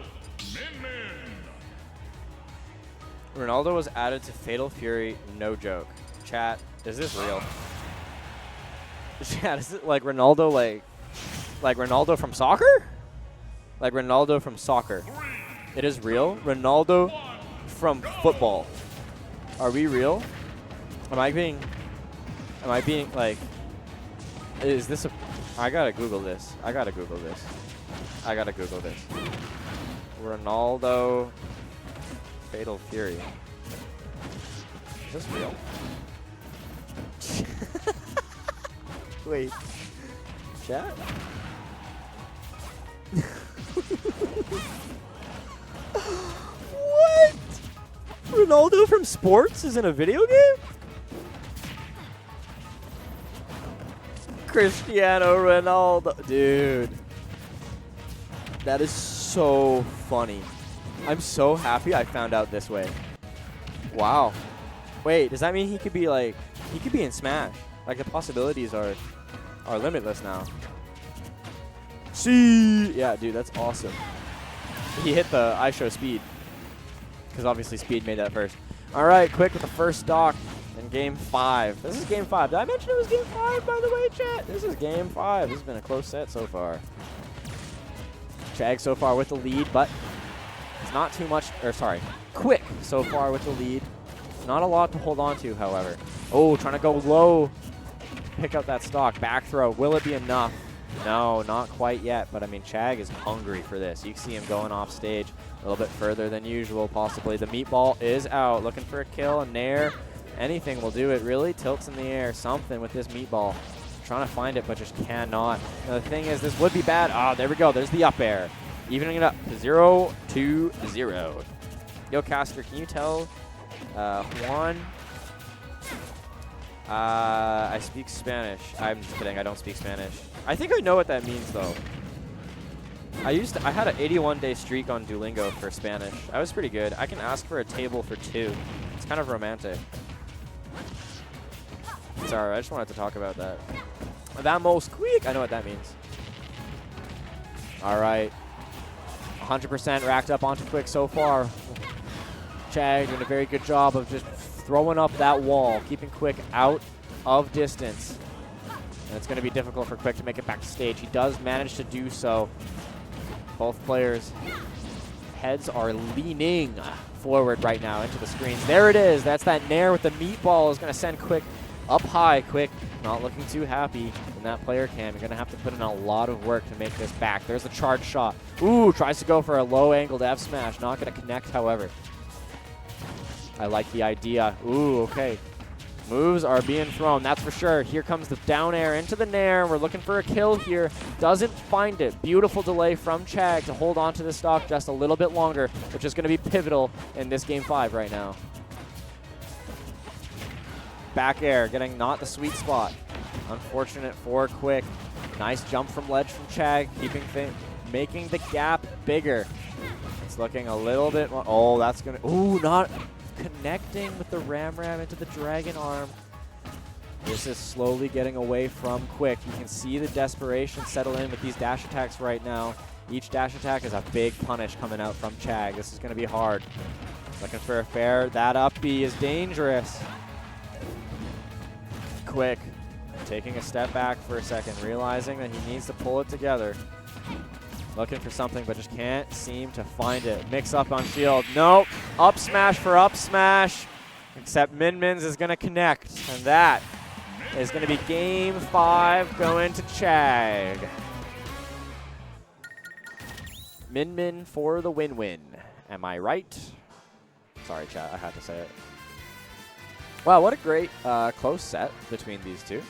Min Min. Ronaldo was added to Fatal Fury, no joke. Chat, is this real? Chat, is it like Ronaldo, like Ronaldo from soccer? Like Ronaldo from soccer. It is real? Ronaldo from football. Are we real? Am I being like, is this a, I gotta Google this. I gotta Google this. Ronaldo Fatal Fury. Is this real? Wait. Chat? What? Ronaldo from sports is in a video game? Cristiano Ronaldo. Dude. That is so funny. I'm so happy I found out this way. Wow. Wait, does that mean he could be like, he could be in Smash? Like the possibilities are limitless now. See? Yeah, dude, that's awesome. He hit the I show speed. Because obviously speed made that first. All right, Quick with the first stock in game 5. This is game 5. Did I mention it was game 5, by the way, chat? This is game 5. This has been a close set so far. Chag so far with the lead, but it's not too much, or sorry, Quick so far with the lead. Not a lot to hold on to, however. Oh, trying to go low. Pick up that stock. Back throw. Will it be enough? No, not quite yet. But, I mean, Chag is hungry for this. You can see him going off stage a little bit further than usual, possibly. The meatball is out. Looking for a kill. A nair. Anything will do it, really. Tilts in the air. Something with this meatball. Trying to find it, but just cannot. Now, the thing is, this would be bad. Ah, there we go. There's the up air. Evening it up to 0-0. Yo, Caster, can you tell Juan? I speak Spanish. I'm just kidding. I don't speak Spanish. I think I know what that means, though. I had an 81-day streak on Duolingo for Spanish. I was pretty good. I can ask for a table for 2. It's kind of romantic. Sorry, I just wanted to talk about that. Vamos quick. I know what that means. All right. 100% racked up onto Quick so far. Chag doing a very good job of just throwing up that wall, keeping Quick out of distance. And it's going to be difficult for Quick to make it back to stage. He does manage to do so. Both players heads are leaning forward right now into the screens. There it is. That's that Nair with the meatball is going to send Quick up high. Quick not looking too happy in that player cam. You're going to have to put in a lot of work to make this back. There's the charge shot. Ooh, tries to go for a low-angled F smash. Not going to connect, however. I like the idea. Ooh, okay. Moves are being thrown, that's for sure. Here comes the down air into the Nair. We're looking for a kill here. Doesn't find it. Beautiful delay from Chag to hold on to the stock just a little bit longer, which is going to be pivotal in this game 5 right now. Back air, getting not the sweet spot. Unfortunate for Quick. Nice jump from ledge from Chag, making the gap bigger. It's looking a little bit more. Oh, that's going to. Ooh, not connecting with the Ram into the Dragon Arm. This is slowly getting away from Quick. You can see the desperation settle in with these dash attacks right now. Each dash attack is a big punish coming out from Chag. This is going to be hard. Looking for a fair. That up B is dangerous. Quick taking a step back for a second, realizing that he needs to pull it together. Looking for something, but just can't seem to find it. Mix up on shield. Nope. Up smash for up smash. Except Min-Min's is going to connect. And that is going to be game 5 going to Chag. Min-Min for the win-win. Am I right? Sorry, chat. I had to say it. Wow, what a great close set between these two.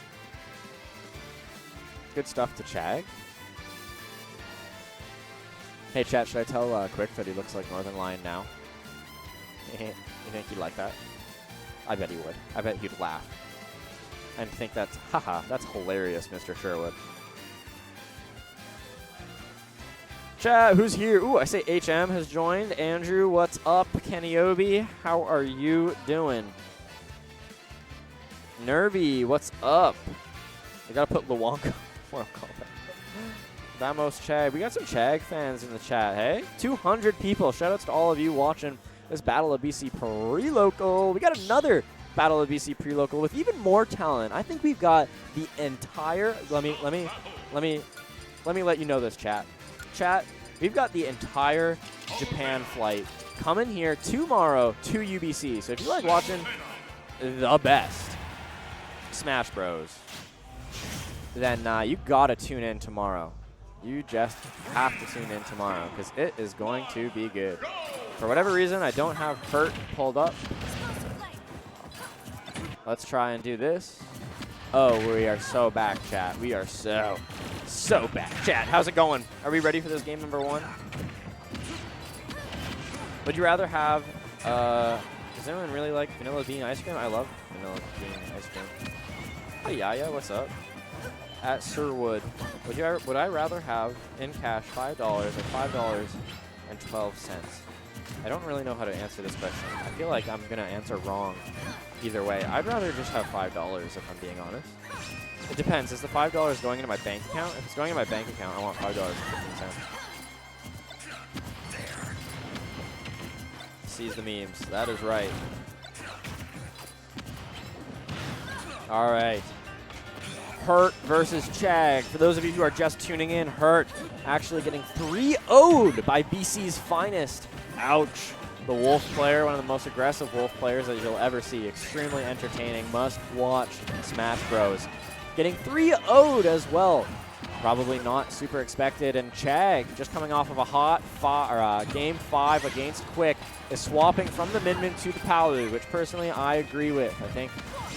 Good stuff to Chag. Hey chat, should I tell Quick that he looks like Northern Lion now? You think he'd like that? I bet he would. I bet he'd laugh. And think that's, haha, that's hilarious, Mr. Sherwood. Chat, who's here? Ooh, I say HM has joined. Andrew, what's up? Kenyobi, how are you doing? Nervy, what's up? I gotta put Luongo. Mortal Kombat. Vamos Chag. We got some Chag fans in the chat, hey? 200 people. Shoutouts to all of you watching this Battle of BC pre-local. We got another Battle of BC pre-local with even more talent. I think we've got the entire. Let me let you know this, chat. Chat, we've got the entire Japan flight coming here tomorrow to UBC. So if you like watching the best Smash Bros, then you gotta tune in tomorrow. You just have to tune in tomorrow because it is going to be good. For whatever reason, I don't have Hurt pulled up. Let's try and do this. Oh, we are so back, chat. We are so back. Chat, how's it going? Are we ready for this game number 1? Would you rather have, does anyone really like vanilla bean ice cream? I love vanilla bean ice cream. Hi, Yaya, what's up? At Sirwood, would I rather have in cash $5 or $5.12? I don't really know how to answer this question. I feel like I'm gonna answer wrong either way. I'd rather just have $5 if I'm being honest. It depends. Is the $5 going into my bank account? If it's going into my bank account, I want $5.15. Seize the memes. That is right. All right. Hurt versus Chag. For those of you who are just tuning in, Hurt actually getting 3-0'd by BC's finest. Ouch. The Wolf player, one of the most aggressive Wolf players that you'll ever see. Extremely entertaining. Must watch Smash Bros. Getting 3-0'd as well. Probably not super expected. And Chag, just coming off of a hot game 5 against Quick, is swapping from the Min-Min to the Palu, which personally I agree with. I think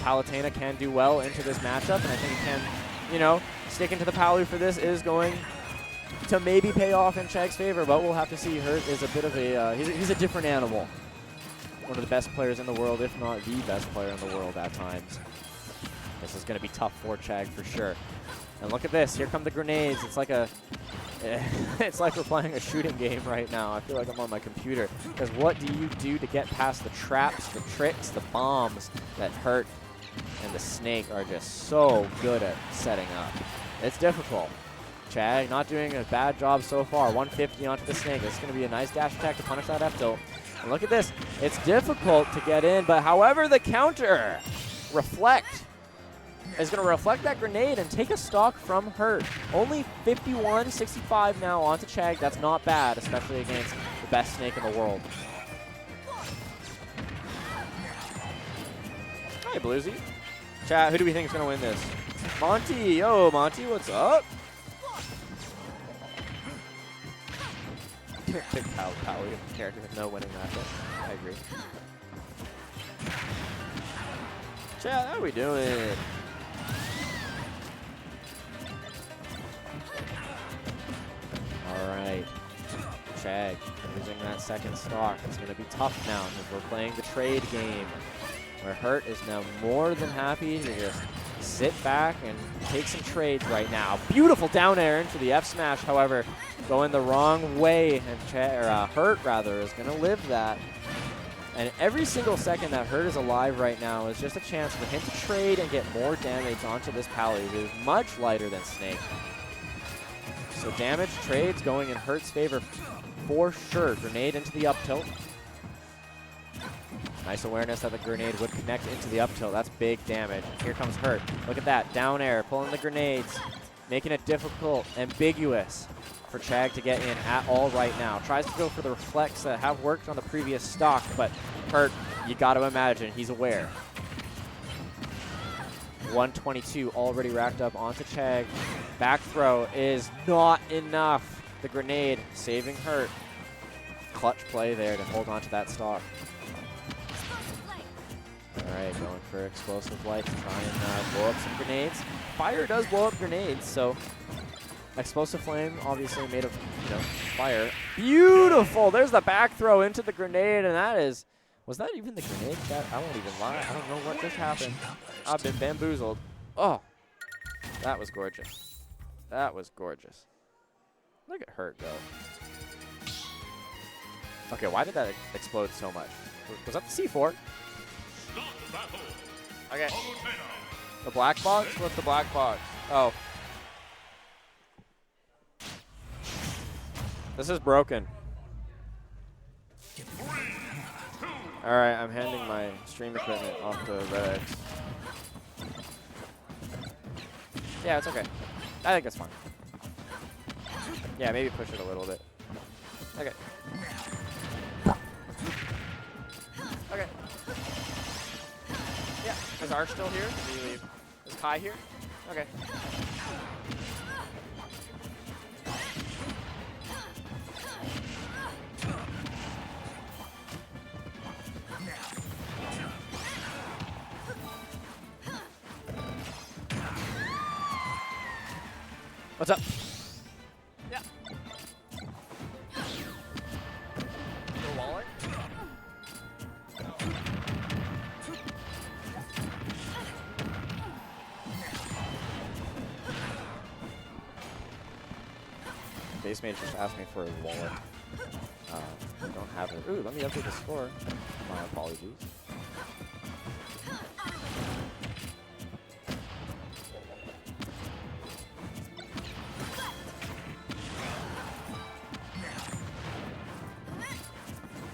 Palutena can do well into this matchup, and I think he can, you know, sticking to the Palu for this is going to maybe pay off in Chag's favor, but we'll have to see. Hurt is a bit of a, he's a different animal. One of the best players in the world, if not the best player in the world at times. This is going to be tough for Chag for sure. And look at this, here come the grenades. It's like a, it's like we're playing a shooting game right now. I feel like I'm on my computer. Because what do you do to get past the traps, the tricks, the bombs that Hurt and the Snake are just so good at setting up? It's difficult. Chag not doing a bad job so far. 150 onto the Snake. It's going to be a nice dash attack to punish that F tilt. And look at this. It's difficult to get in, but however the counter reflect is going to reflect that grenade and take a stock from Hurt. Only 51-65 now onto Chag. That's not bad, especially against The best Snake in the world. Hi, Bluesy. Chat, who do we think is going to win this? Monty. Yo, Monty, what's up? Pick Pally, a character with no winning matchup. I agree. Chat, how are we doing? All right. Chag using that second stock. It's going to be tough now because we're playing the trade game where Hurt is now more than happy to just sit back and take some trades right now. Beautiful down air into the F smash, however, going the wrong way, and Hurt rather is going to live that. And every single second that Hurt is alive right now is just a chance for him to trade and get more damage onto this Pally, who is much lighter than Snake. So damage trades going in Hurt's favor for sure. Grenade into the up tilt. Nice awareness that the grenade would connect into the up tilt. That's big damage. Here comes Hurt. Look at that. Down air, pulling the grenades, making it difficult, ambiguous for Chag to get in at all right now. Tries to go for the reflects that have worked on the previous stock, but Hurt, you got to imagine, he's aware. 122 already racked up onto Chag. Back throw is not enough. The grenade saving Hurt. Clutch play there to hold on to that stock. All right, going for explosive light to try and blow up some grenades. Fire does blow up grenades, so explosive flame obviously made of fire. Beautiful. There's the back throw into the grenade, and that is. Was that even the grenade? I won't even lie. I don't know what just happened. I've been bamboozled. Oh, that was gorgeous. That was gorgeous. Look at Hurt go. Okay, why did that explode so much? Was that the C4? Okay. The black box? What's the black box? Oh. This is broken. Alright, I'm handing my stream equipment off to Red X. Yeah, it's okay. I think it's fine. Yeah, maybe push it a little bit. Okay. Okay. Yeah, is Arch still here? Did he leave? Is Kai here? Okay. What's up? Yeah. Your wallet? Base mage just asked me for his wallet. I don't have it. Ooh, let me update the score. My apologies.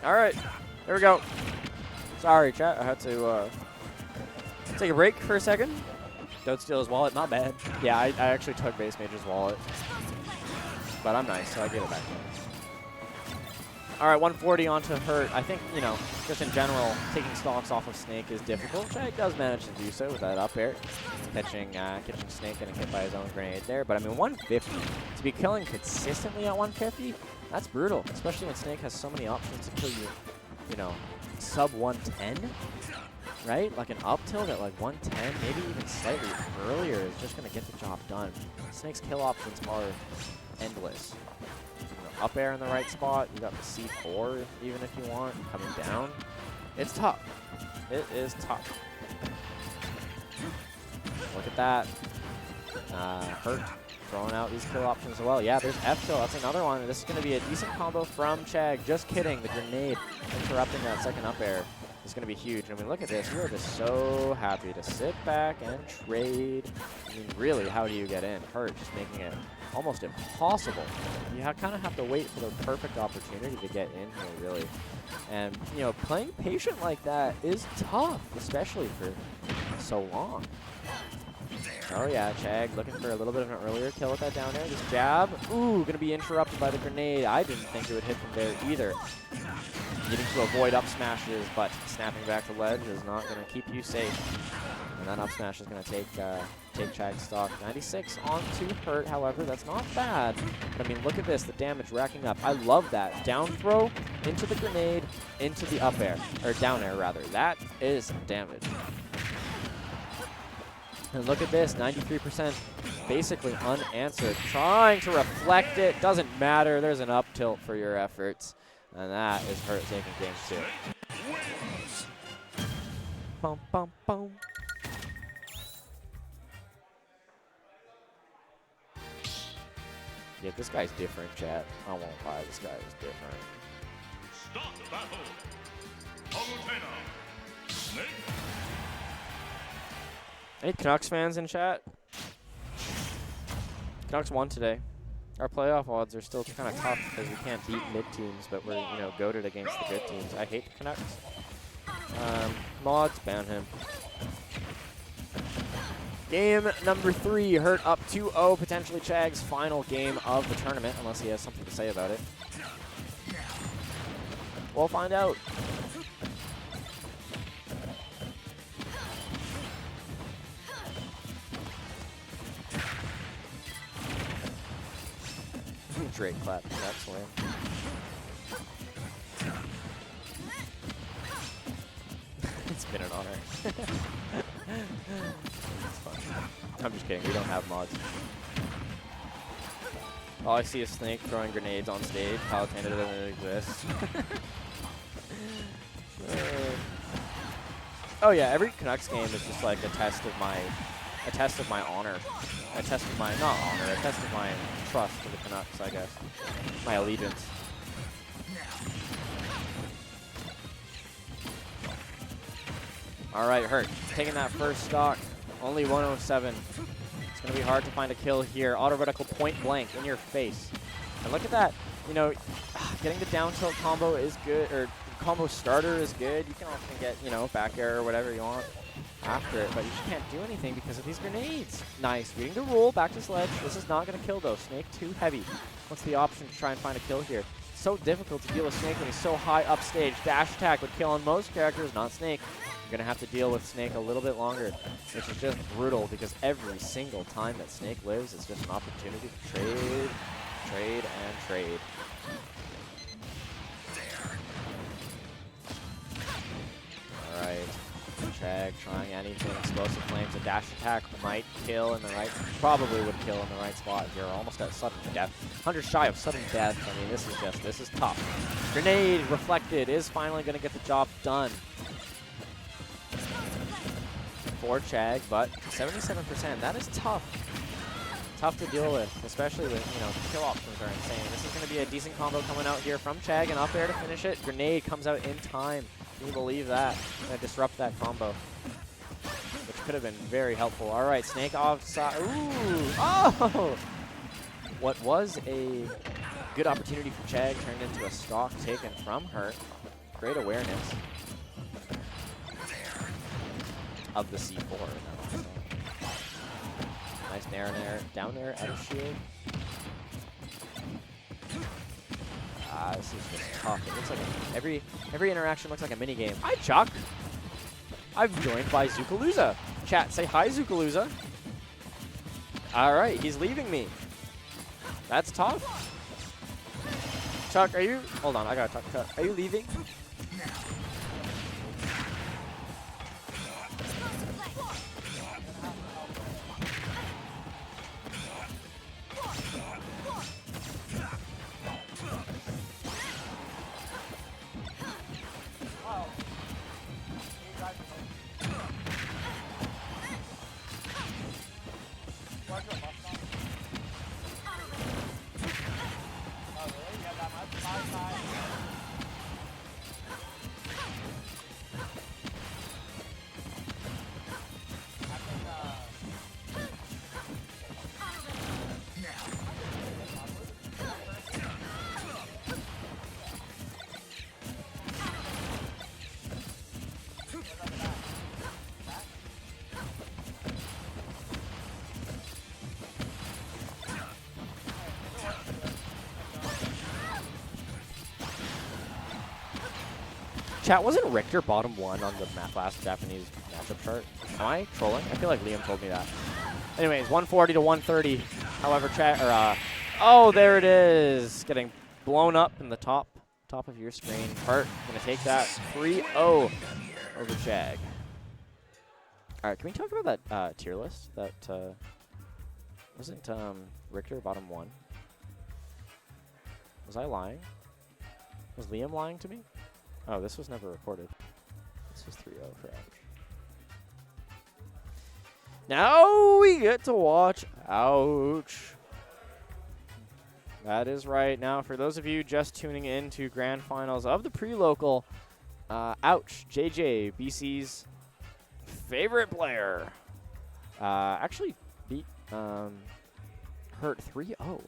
All right, there we go. Sorry, chat. I had to take a break for a second. Don't steal his wallet. Not bad. Yeah, I actually took Base Mage's wallet. But I'm nice, so I gave it back to him. All right, 140 onto Hurt. I think, just in general, taking stocks off of Snake is difficult. Chag does manage to do so with that up air. Catching Snake getting hit by his own grenade there. But, I mean, 150. To be killing consistently at 150, that's brutal. Especially when Snake has so many options to kill you, sub 110. Right? Like an up tilt at like 110, maybe even slightly earlier is just going to get the job done. Snake's kill options are endless. Up air in the right spot. You got the C4 even if you want. Coming down. It's tough. It is tough. Look at that. Hurt throwing out these kill options as well. Yeah, there's F tilt. That's another one. This is going to be a decent combo from Chag. Just kidding. The grenade interrupting that second up air is going to be huge. I mean, look at this. You are just so happy to sit back and trade. I mean, really, how do you get in? Hurt just making it almost impossible. You kind of have to wait for the perfect opportunity to get in here, really. And, playing patient like that is tough, especially for so long. Oh yeah, Chag looking for a little bit of an earlier kill with that down air. This jab, ooh, gonna be interrupted by the grenade. I didn't think it would hit from there either. Needing to avoid up smashes, but snapping back to ledge is not gonna keep you safe. And that up smash is gonna take Chag's stock. 96 onto hurt, however, that's not bad. But I mean, look at this, the damage racking up. I love that. Down throw into the grenade, into the up air, or down air rather. That is damage. And look at this, 93% basically unanswered. Trying to reflect it, doesn't matter. There's an up tilt for your efforts. And that is hurt taking game 2. Bum, bum, bum. Yeah, this guy's different, chat. I won't lie, this guy is different. Start the battle. Palutena. Snake. Any Canucks fans in chat? Canucks won today. Our playoff odds are still kind of tough because we can't beat mid teams, but we're, you know, goated against the good teams. I hate the Canucks. Mods, ban him. Game number 3, Hurt up 2-0, potentially Chag's final game of the tournament, unless he has something to say about it. We'll find out. Drake clap, that's win. It's been an honor. It's fun. I'm just kidding, we don't have mods. All I see is Snake throwing grenades on stage. Palutena doesn't exist. Oh yeah, every Canucks game is just like a test of my honor. A test of my, not honor, a test of my trust for the Canucks, I guess. My allegiance. All right, Hurt, taking that first stock. Only 107. It's going to be hard to find a kill here. Auto reticle point blank in your face. And look at that. You know, getting the down tilt combo is good, or combo starter is good. You can often get, you know, back air or whatever you want after it, but you just can't do anything because of these grenades. Nice, reading the rule, back to sledge. This is not going to kill though. Snake too heavy. What's the option to try and find a kill here? It's so difficult to deal with Snake when he's so high upstage. Dash attack would kill on most characters, not Snake. You're going to have to deal with Snake a little bit longer, which is just brutal because every single time that Snake lives, it's just an opportunity to trade, trade, and trade. All right. Chag trying anything. Explosive flames. A dash attack might kill in the right, probably would kill in the right spot here. Almost at sudden death. 100 shy of sudden death. I mean, this is tough. Grenade reflected is finally going to get the job done for Chag, but 77%. That is tough. Tough to deal with, especially with, you know, the kill options are insane. This is going to be a decent combo coming out here from Chag, and up air to finish it. Grenade comes out in time. Can you believe that? Gonna disrupt that combo, which could have been very helpful. All right, Snake offside. Ooh! Oh! What was a good opportunity for Chag turned into a stock taken from her. Great awareness of the C4. Nice nair and air, down there, out of shield. This is just tough. It looks like every interaction looks like a mini game. Hi, Chuck. I'm joined by Zukalooza. Chat, say hi, Zukalooza. All right, he's leaving me. That's tough. Chuck, are you? Hold on, I gotta talk. Chuck, are you leaving? Chat, wasn't Richter bottom 1 on the last Japanese matchup chart? Am I trolling? I feel like Liam told me that. Anyways, 140 to 130. However, chat, or, oh, there it is. Getting blown up in the top of your screen. Hurt going to take that 3-0 over Jag. All right, can we talk about that tier list? That wasn't Richter bottom 1. Was I lying? Was Liam lying to me? Oh, this was never recorded. This was 3-0 for Ouch. Now we get to watch Ouch. That is right. Now, for those of you just tuning in to grand finals of the pre-local, Ouch, JJ, BC's favorite player, actually beat Hurt 3-0.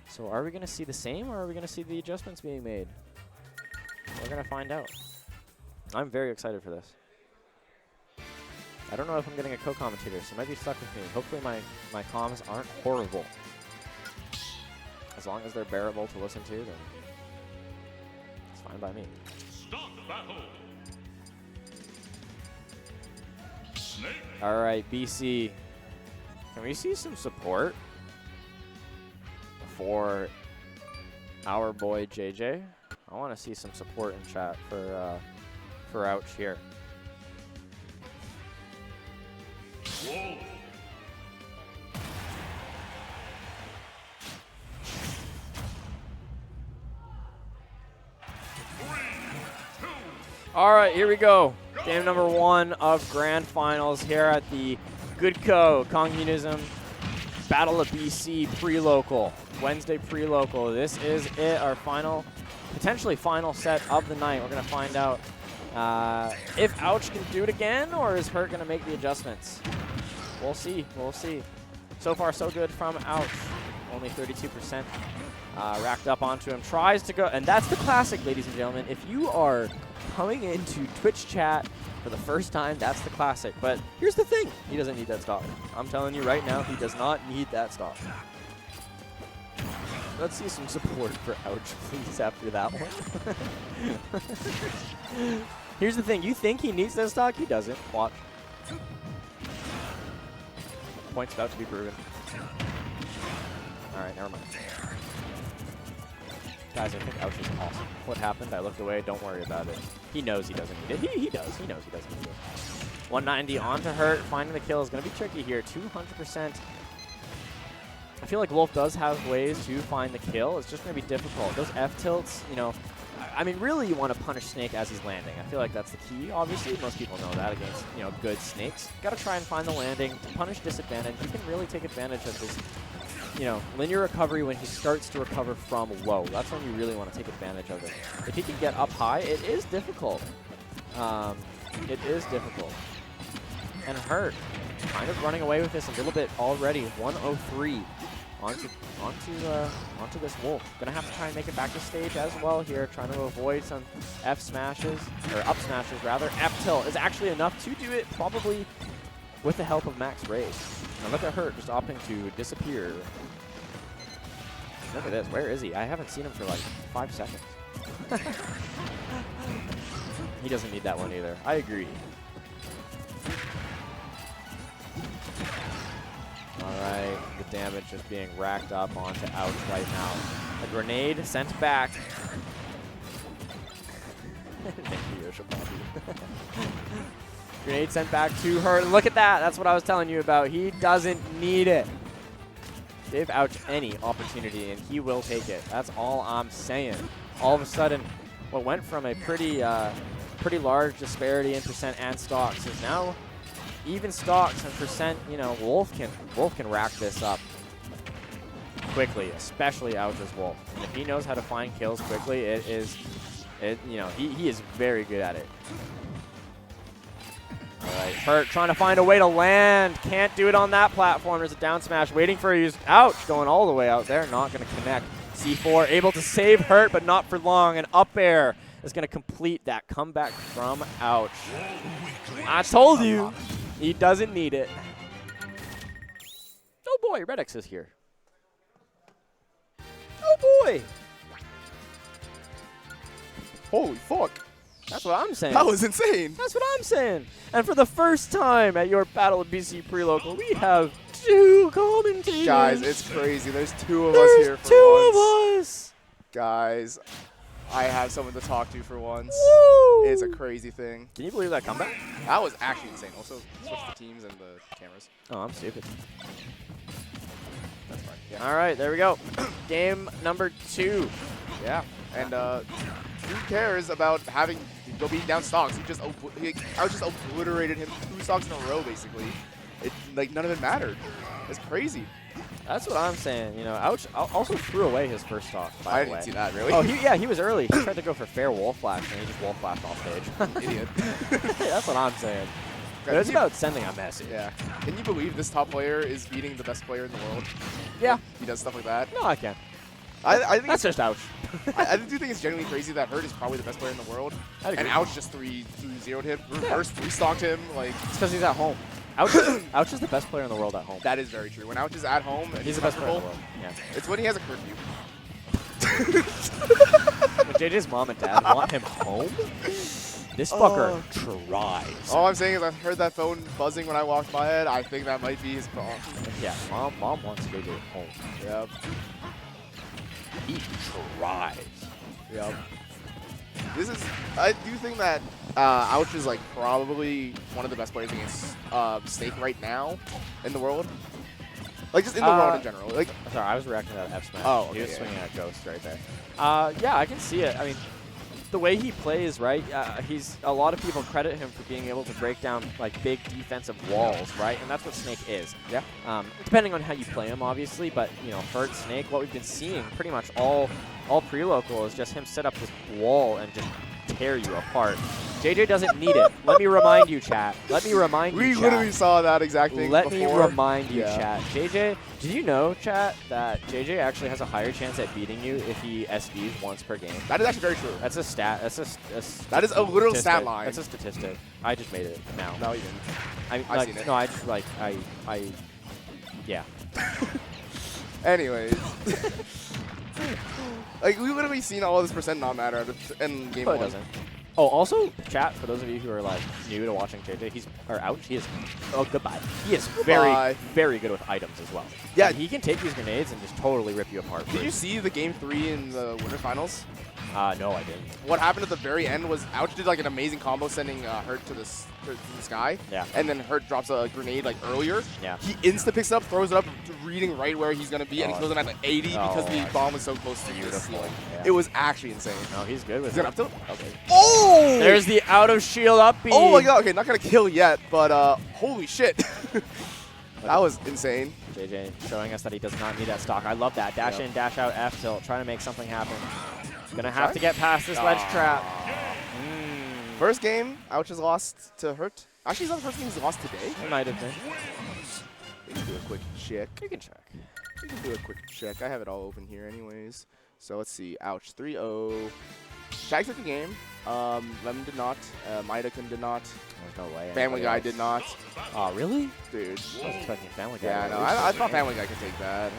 So are we going to see the same, or are we going to see the adjustments being made? We're going to find out. I'm very excited for this. I don't know if I'm getting a co-commentator, so you might be stuck with me. Hopefully my comms aren't horrible. As long as they're bearable to listen to, then it's fine by me. Start battle. Snake. All right, BC. Can we see some support for our boy JJ? I want to see some support in chat for Ouch here. Whoa. All right, here we go. Game number 1 of grand finals here at the Goodco Communism Battle of BC pre-local. Wednesday pre-local. This is it, our final, potentially final set of the night. We're going to find out if Ouch can do it again, or is Hurt going to make the adjustments. We'll see. We'll see. So far, so good from Ouch. Only 32% racked up onto him. Tries to go, and that's the classic, ladies and gentlemen. If you are coming into Twitch chat for the first time, that's the classic. But here's the thing. He doesn't need that stock. I'm telling you right now, he does not need that stock. Let's see some support for Ouch, please, after that one. Here's the thing. You think he needs that stock? He doesn't. Watch. Point's about to be proven. All right, never mind. Guys, I think Ouch is awesome. What happened? I looked away. Don't worry about it. He knows he doesn't need it. He does. He knows he doesn't need it. 190 onto Hurt. Finding the kill is going to be tricky here. 200%. I feel like Wolf does have ways to find the kill. It's just going to be difficult. Those F-tilts, you know, I mean, really you want to punish Snake as he's landing. I feel like that's the key, obviously. Most people know that against, you know, good Snakes. Got to try and find the landing to punish disadvantage. You can really take advantage of his, you know, linear recovery when he starts to recover from low. That's when you really want to take advantage of it. If he can get up high, it is difficult. It is difficult. And Hurt kind of running away with this a little bit already. 103 onto this Wolf. Gonna have to try and make it back to stage as well here, trying to avoid some F smashes, or up smashes rather. F tilt is actually enough to do it, probably with the help of Max Raid. Now look at Hurt just opting to disappear. Look at this, where is he? I haven't seen him for like 5 seconds. He doesn't need that one either. I agree. Alright, the damage just being racked up onto Ouch right now. A grenade sent back. Thank you, Yoshipapi. Grenade sent back to her. Look at that. That's what I was telling you about. He doesn't need it. Give Ouch any opportunity, and he will take it. That's all I'm saying. All of a sudden, what went from a pretty large disparity in percent and stocks is now even stocks and percent. You know, Wolf can rack this up quickly, especially Ouch's Wolf. And if he knows how to find kills quickly, you know, he is very good at it. All right, Hurt trying to find a way to land. Can't do it on that platform. There's a down smash waiting for you. Ouch, going all the way out there. Not going to connect. C4 able to save Hurt, but not for long. And up air is going to complete that comeback from Ouch. I told you, he doesn't need it. Oh boy, Redix is here. Oh boy. Holy fuck. That's what I'm saying. That was insane. That's what I'm saying. And for the first time at your Battle of BC Pre-Local, we have 2 commentators. Guys, it's crazy. There's 2 of us here for There's 2 once. of us. Guys, I have someone to talk to for once. Woo! It's a crazy thing. Can you believe that comeback? That was actually insane. Also, switch the teams and the cameras. Oh, I'm stupid. That's fine. Yeah. All right, there we go. Game number 2. Yeah. And who cares about having to go beat down stocks? I just obliterated him 2 stocks in a row, basically. Like, none of it mattered. It's crazy. That's what I'm saying. You know, Ouch also threw away his first stock, by I the way. didn't see that, really. Oh, he was early. He tried to go for fair wall flash, and he just wall flashed off stage. Idiot. That's what I'm saying. But it's about sending a message. Yeah. Can you believe this top player is beating the best player in the world? Yeah. He does stuff like that. No, I can't. I think That's just Ouch. I do think it's genuinely crazy that Hurt is probably the best player in the world. I'd agree. And Ouch just 3-0'd him. Reverse 3-stocked him. Like, It's because he's at home. Ouch is the best player in the world at home. that is very true. When Ouch is at home and He's the best player in the world. comfortable, Yeah. it's when he has a curfew. When JJ's mom and dad want him home, this fucker tries. All I'm saying is I heard that phone buzzing when I walked by it. I think that might be his call. Yeah, mom wants JJ home. Yep. He tries. Yep. I do think that Ouch is like probably one of the best players against Snake right now in the world. Like just in the world in general. Like, Sorry, I was reacting to that F smash. Oh, He okay, was yeah. swinging at Ghost right there. Yeah, I can see it. I mean, the way he plays, right? A lot of people credit him for being able to break down like big defensive walls, right? And that's what Snake is. yeah. Depending on how you play him, obviously, but you know, Hurt, Snake, what we've been seeing pretty much all pre-local is just him set up this wall and just tear you apart. JJ doesn't need it. Let me remind you, chat. Let me remind you, We chat. literally saw that exact thing Let before. me remind you, Yeah. chat. JJ, did you know, chat, that JJ actually has a higher chance at beating you if he SDs once per game? That is actually very true. That's a stat. That is a literal stat statistic. line. That's a statistic. I just made it now. No, you didn't. I've I've seen it. No, I just like yeah. Anyways. Like, we've literally seen all this percent not matter in game But it 1. doesn't. Oh, also, chat, for those of you who are like new to watching JJ, he is goodbye. He is Goodbye. very good with items as well. Yeah. And he can take these grenades and just totally rip you apart. Did you see the game 3 in the winter finals? No, I didn't. What happened at the very end was Ouch did like an amazing combo sending Hurt to the sky. Yeah. And then Hurt drops a grenade like earlier. Yeah. He insta picks it up, throws it up, reading right where he's going to be, and he Oh, kills him at like 80 because the that's bomb was so close to the beautiful. ceiling. Yeah. It was actually insane. No, he's good with Is it. it up tilt? Okay. Oh! There's the out of shield up B. Oh my god, okay, not going to kill yet, but holy shit. That was insane. JJ showing us that he does not need that stock. I love that. Dash in, dash out, F tilt, trying to make something happen. Gonna have to get past this ledge trap. First game, Ouch has lost to Hurt. Actually, it's not the first game he's lost today. It might have been. We can do a quick check. You can check. We can do a quick check. I have it all open here anyways. So let's see. Ouch. 3-0. Shag took the game. Lemon did not. Maida-kun did not. There's no way. Family anybody Guy else. did not. Oh, really? Dude. I was expecting Family Guy. Yeah, to no, lose I this thought game. Family Guy could take that.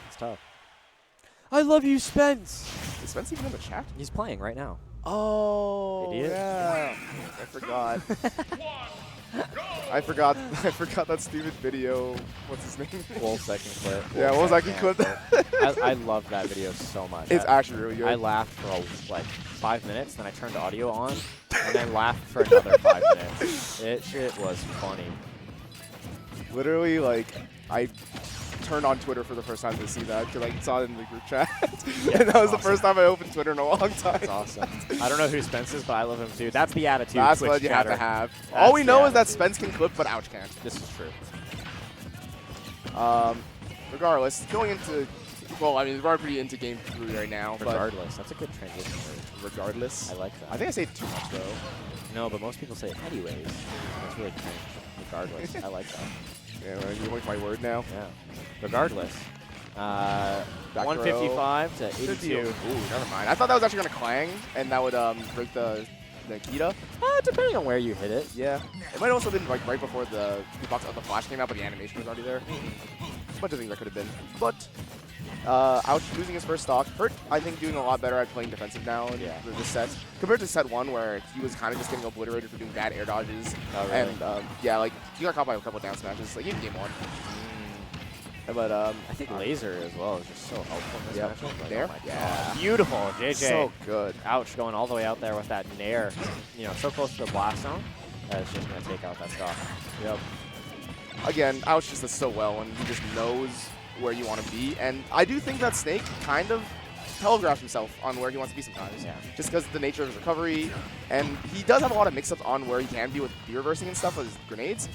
It's tough. I love you, Spence. Is Spence even in the chat? He's playing right now. Oh, Idiot. yeah. I forgot. I forgot that stupid video. What's his name? 12-second clip. Yeah, what was that clip? I love that video so much. It's actually really good. I laughed for like 5 minutes, then I turned the audio on, and then laughed for another 5 minutes. It shit was funny. Literally, like, I turned on Twitter for the first time to see that because I saw it in the group chat. Yeah, and that was awesome. the first time I opened Twitter in a long time. That's awesome. I don't know who Spence is, but I love him too. That's the attitude. That's Twitch what you have chatter. to have. That's All we the know is that attitude. Spence can clip, but Ouch can't. This is true. Regardless, going into, well, I mean, we're pretty into game 3 right now. Regardless, that's a good transition word. But regardless. I like that. I think I say it too much, though. No, but most people say it anyways. That's really cringe. Regardless, I like that. Yeah, well, you like my word now? Yeah. Regardless. Back 155 to 52. 82. Ooh, never mind. I thought that was actually going to clang, and that would break the Kita. Depending on where you hit it. Yeah. It might also have been like right before the box of the flash came out, but the animation was already there. A bunch of things that could have been. But Ouch, losing his first stock. Hurt, I think, doing a lot better at playing defensive now in this set. Compared to set 1, where he was kind of just getting obliterated for doing bad air dodges. Oh, really? And, yeah, like, he got caught by a couple down smashes, like, even game 1. But, I think laser as well is just so helpful in this matchup. Like, Nair? oh my Yeah. God. Beautiful, JJ. So good. Ouch, going all the way out there with that Nair. You know, so close to the blast zone. That's just going to take out that stock. Yep. Again, Ouch just does so well, and he just knows where you want to be. And I do think that Snake kind of telegraphs himself on where he wants to be sometimes. Yeah. Just because of the nature of his recovery. And he does have a lot of mix-ups on where he can be with B-reversing and stuff with his grenades.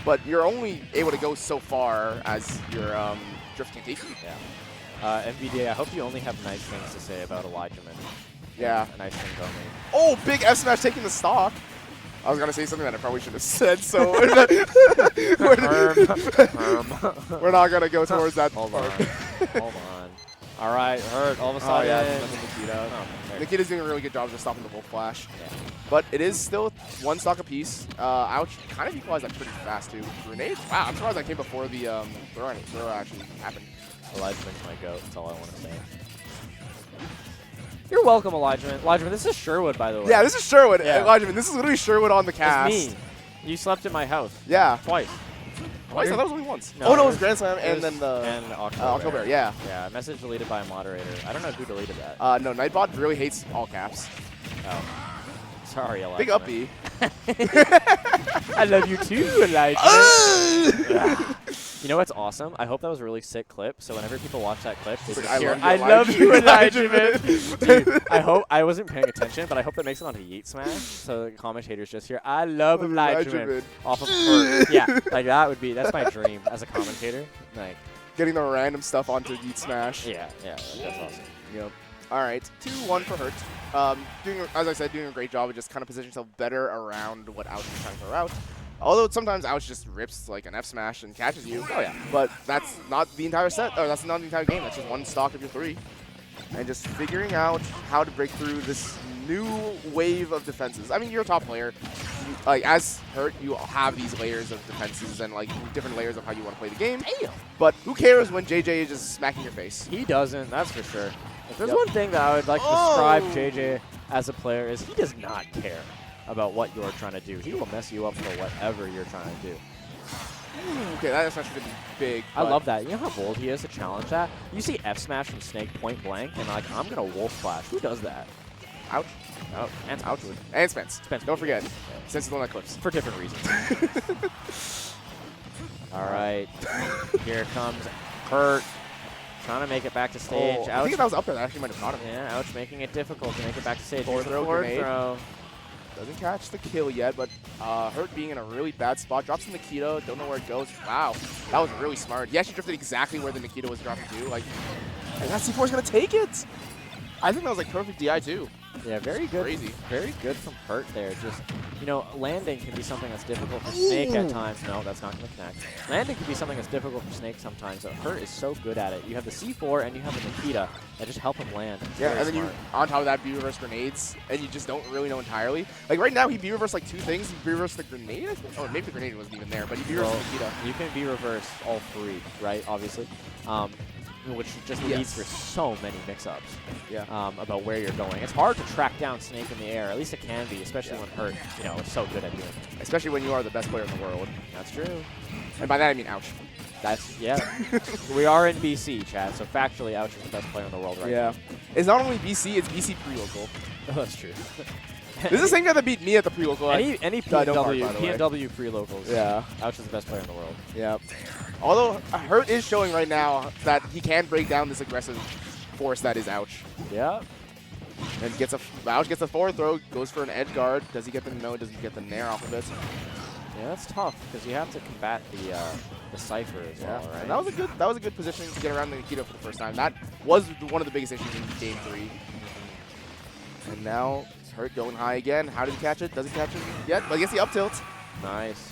But you're only able to go so far as your drift can take you. Yeah. MVD, I hope you only have nice things to say about Elijah Man. Yeah. Nice things only. Oh, big F smash taking the stock. I was going to say something that I probably should have said, so we're not going to go towards that Hold part. on. Hold on. All right, Hurt all of a Oh, sudden. yeah, Nikita. there. Nikita's doing a really good job of just stopping the Wolf Flash. Yeah. But it is still one stock apiece. Ouch, kind of equalized that pretty fast, too. Grenade? Wow, I'm surprised that came before the throw actually happened. Elijah Man's my goat. That's all I want to say. You're welcome, Elijah Man. Elijah Man, this is Sherwood, by the way. Yeah, this is Sherwood. Yeah. Elijah, this is literally Sherwood on the cast. It's me. You slept in my house. Yeah. Twice. Twice? I thought it was only once. No, oh, no, it it was was- Grand Slam It and was- then the and October, yeah. Yeah, message deleted by a moderator. I don't know who deleted that. No, Nightbot really hates all caps. Oh. Sorry, Elijah. Big Man. uppy. I love you too, Elijah. You know what's awesome? I hope that was a really sick clip. So whenever people watch that clip, they just hear, I love you, Elijah. Man." Dude, I hope I wasn't paying attention, but I hope that makes it onto Yeet Smash. So the commentators just hear, I love Elijah. Man," off of Hurt. Yeah, like that's my dream as a commentator. Like, Getting the random stuff onto Yeet Smash. yeah, that's awesome. Yep. All right, 2-1 for Hurt. Doing, as I said, doing a great job of just kind of positioning himself better around what Ouch is trying to throw out. Although sometimes Ouch just rips like an F smash and catches you. Oh yeah. But that's not the entire set, or that's not the entire game. That's just one stock of your 3. And just figuring out how to break through this new wave of defenses. I mean, you're a top player. Like, as Hurt, you have these layers of defenses and like different layers of how you want to play the game. Damn. But who cares when JJ is just smacking your face? He doesn't, that's for sure. If there's one thing that I would like to describe JJ as a player is he does not care about what you're trying to do. He will mess you up for whatever you're trying to do. Okay, that F smash should be big. I love that. You know how bold he is to challenge that? You see F smash from Snake point blank, and like, I'm going to Wolf Flash. Who does that? Ouch. Oh, and Ouch. Spence. And Spence. Spence. Don't forget. Since it's on that clips. For different reasons. All right. Here comes Hurt. Trying to make it back to stage. I Ouch. think if I was up there, that actually might have caught him. Yeah, Ouch making it difficult to make it back to stage. Forward Here's the throw, forward grenade. throw. Doesn't catch the kill yet, but Hurt being in a really bad spot. Drops the Nikita. Don't know where it goes. Wow. That was really smart. He actually drifted exactly where the Nikita was dropping to. Like, and that C4 is going to take it. I think that was like perfect DI too. Yeah, very good. Crazy. Very good from Hurt there. Just, you know, landing can be something that's difficult for Snake at times. No, that's not going to connect. Landing can be something that's difficult for Snake sometimes, but Hurt is so good at it. You have the C4 and you have the Nikita that just help him land. It's Yeah, very and then you, smart. on top of that, B-reverse grenades, and you just don't really know entirely. Like right now, he B-reversed like 2 things. He B-reversed the grenade, I think? Or maybe the grenade wasn't even there, but he B-reversed the Nikita. You can be reversed all 3, right, obviously, which just leads for so many mix-ups about where you're going. It's hard to track down Snake in the air. At least it can be, especially when Hurt, you know, is so good at doing it. Especially when you are the best player in the world. That's true. And by that, I mean ouch. That's, yeah. We are in BC, Chad, so factually, Ouch is the best player in the world right now. It's not only BC, it's BC pre-local. Oh, that's true. This is the same guy that beat me at the pre-local. Any Don't mark, by the way. PNW free locals. Yeah. Ouch is the best player in the world. Yeah. Although Hurt is showing right now that he can break down this aggressive force that is Ouch. Yeah. And gets Ouch gets a forward throw, goes for an edge guard. Does he get the no? Does he get the nair off of it? Yeah, that's tough because you have to combat the Cypher as well, right? And that was a good positioning to get around the Nikita for the first time. That was one of the biggest issues in Game 3. And now Hurt going high again. How did he catch it? Doesn't catch it yet, but I guess he up tilts. Nice.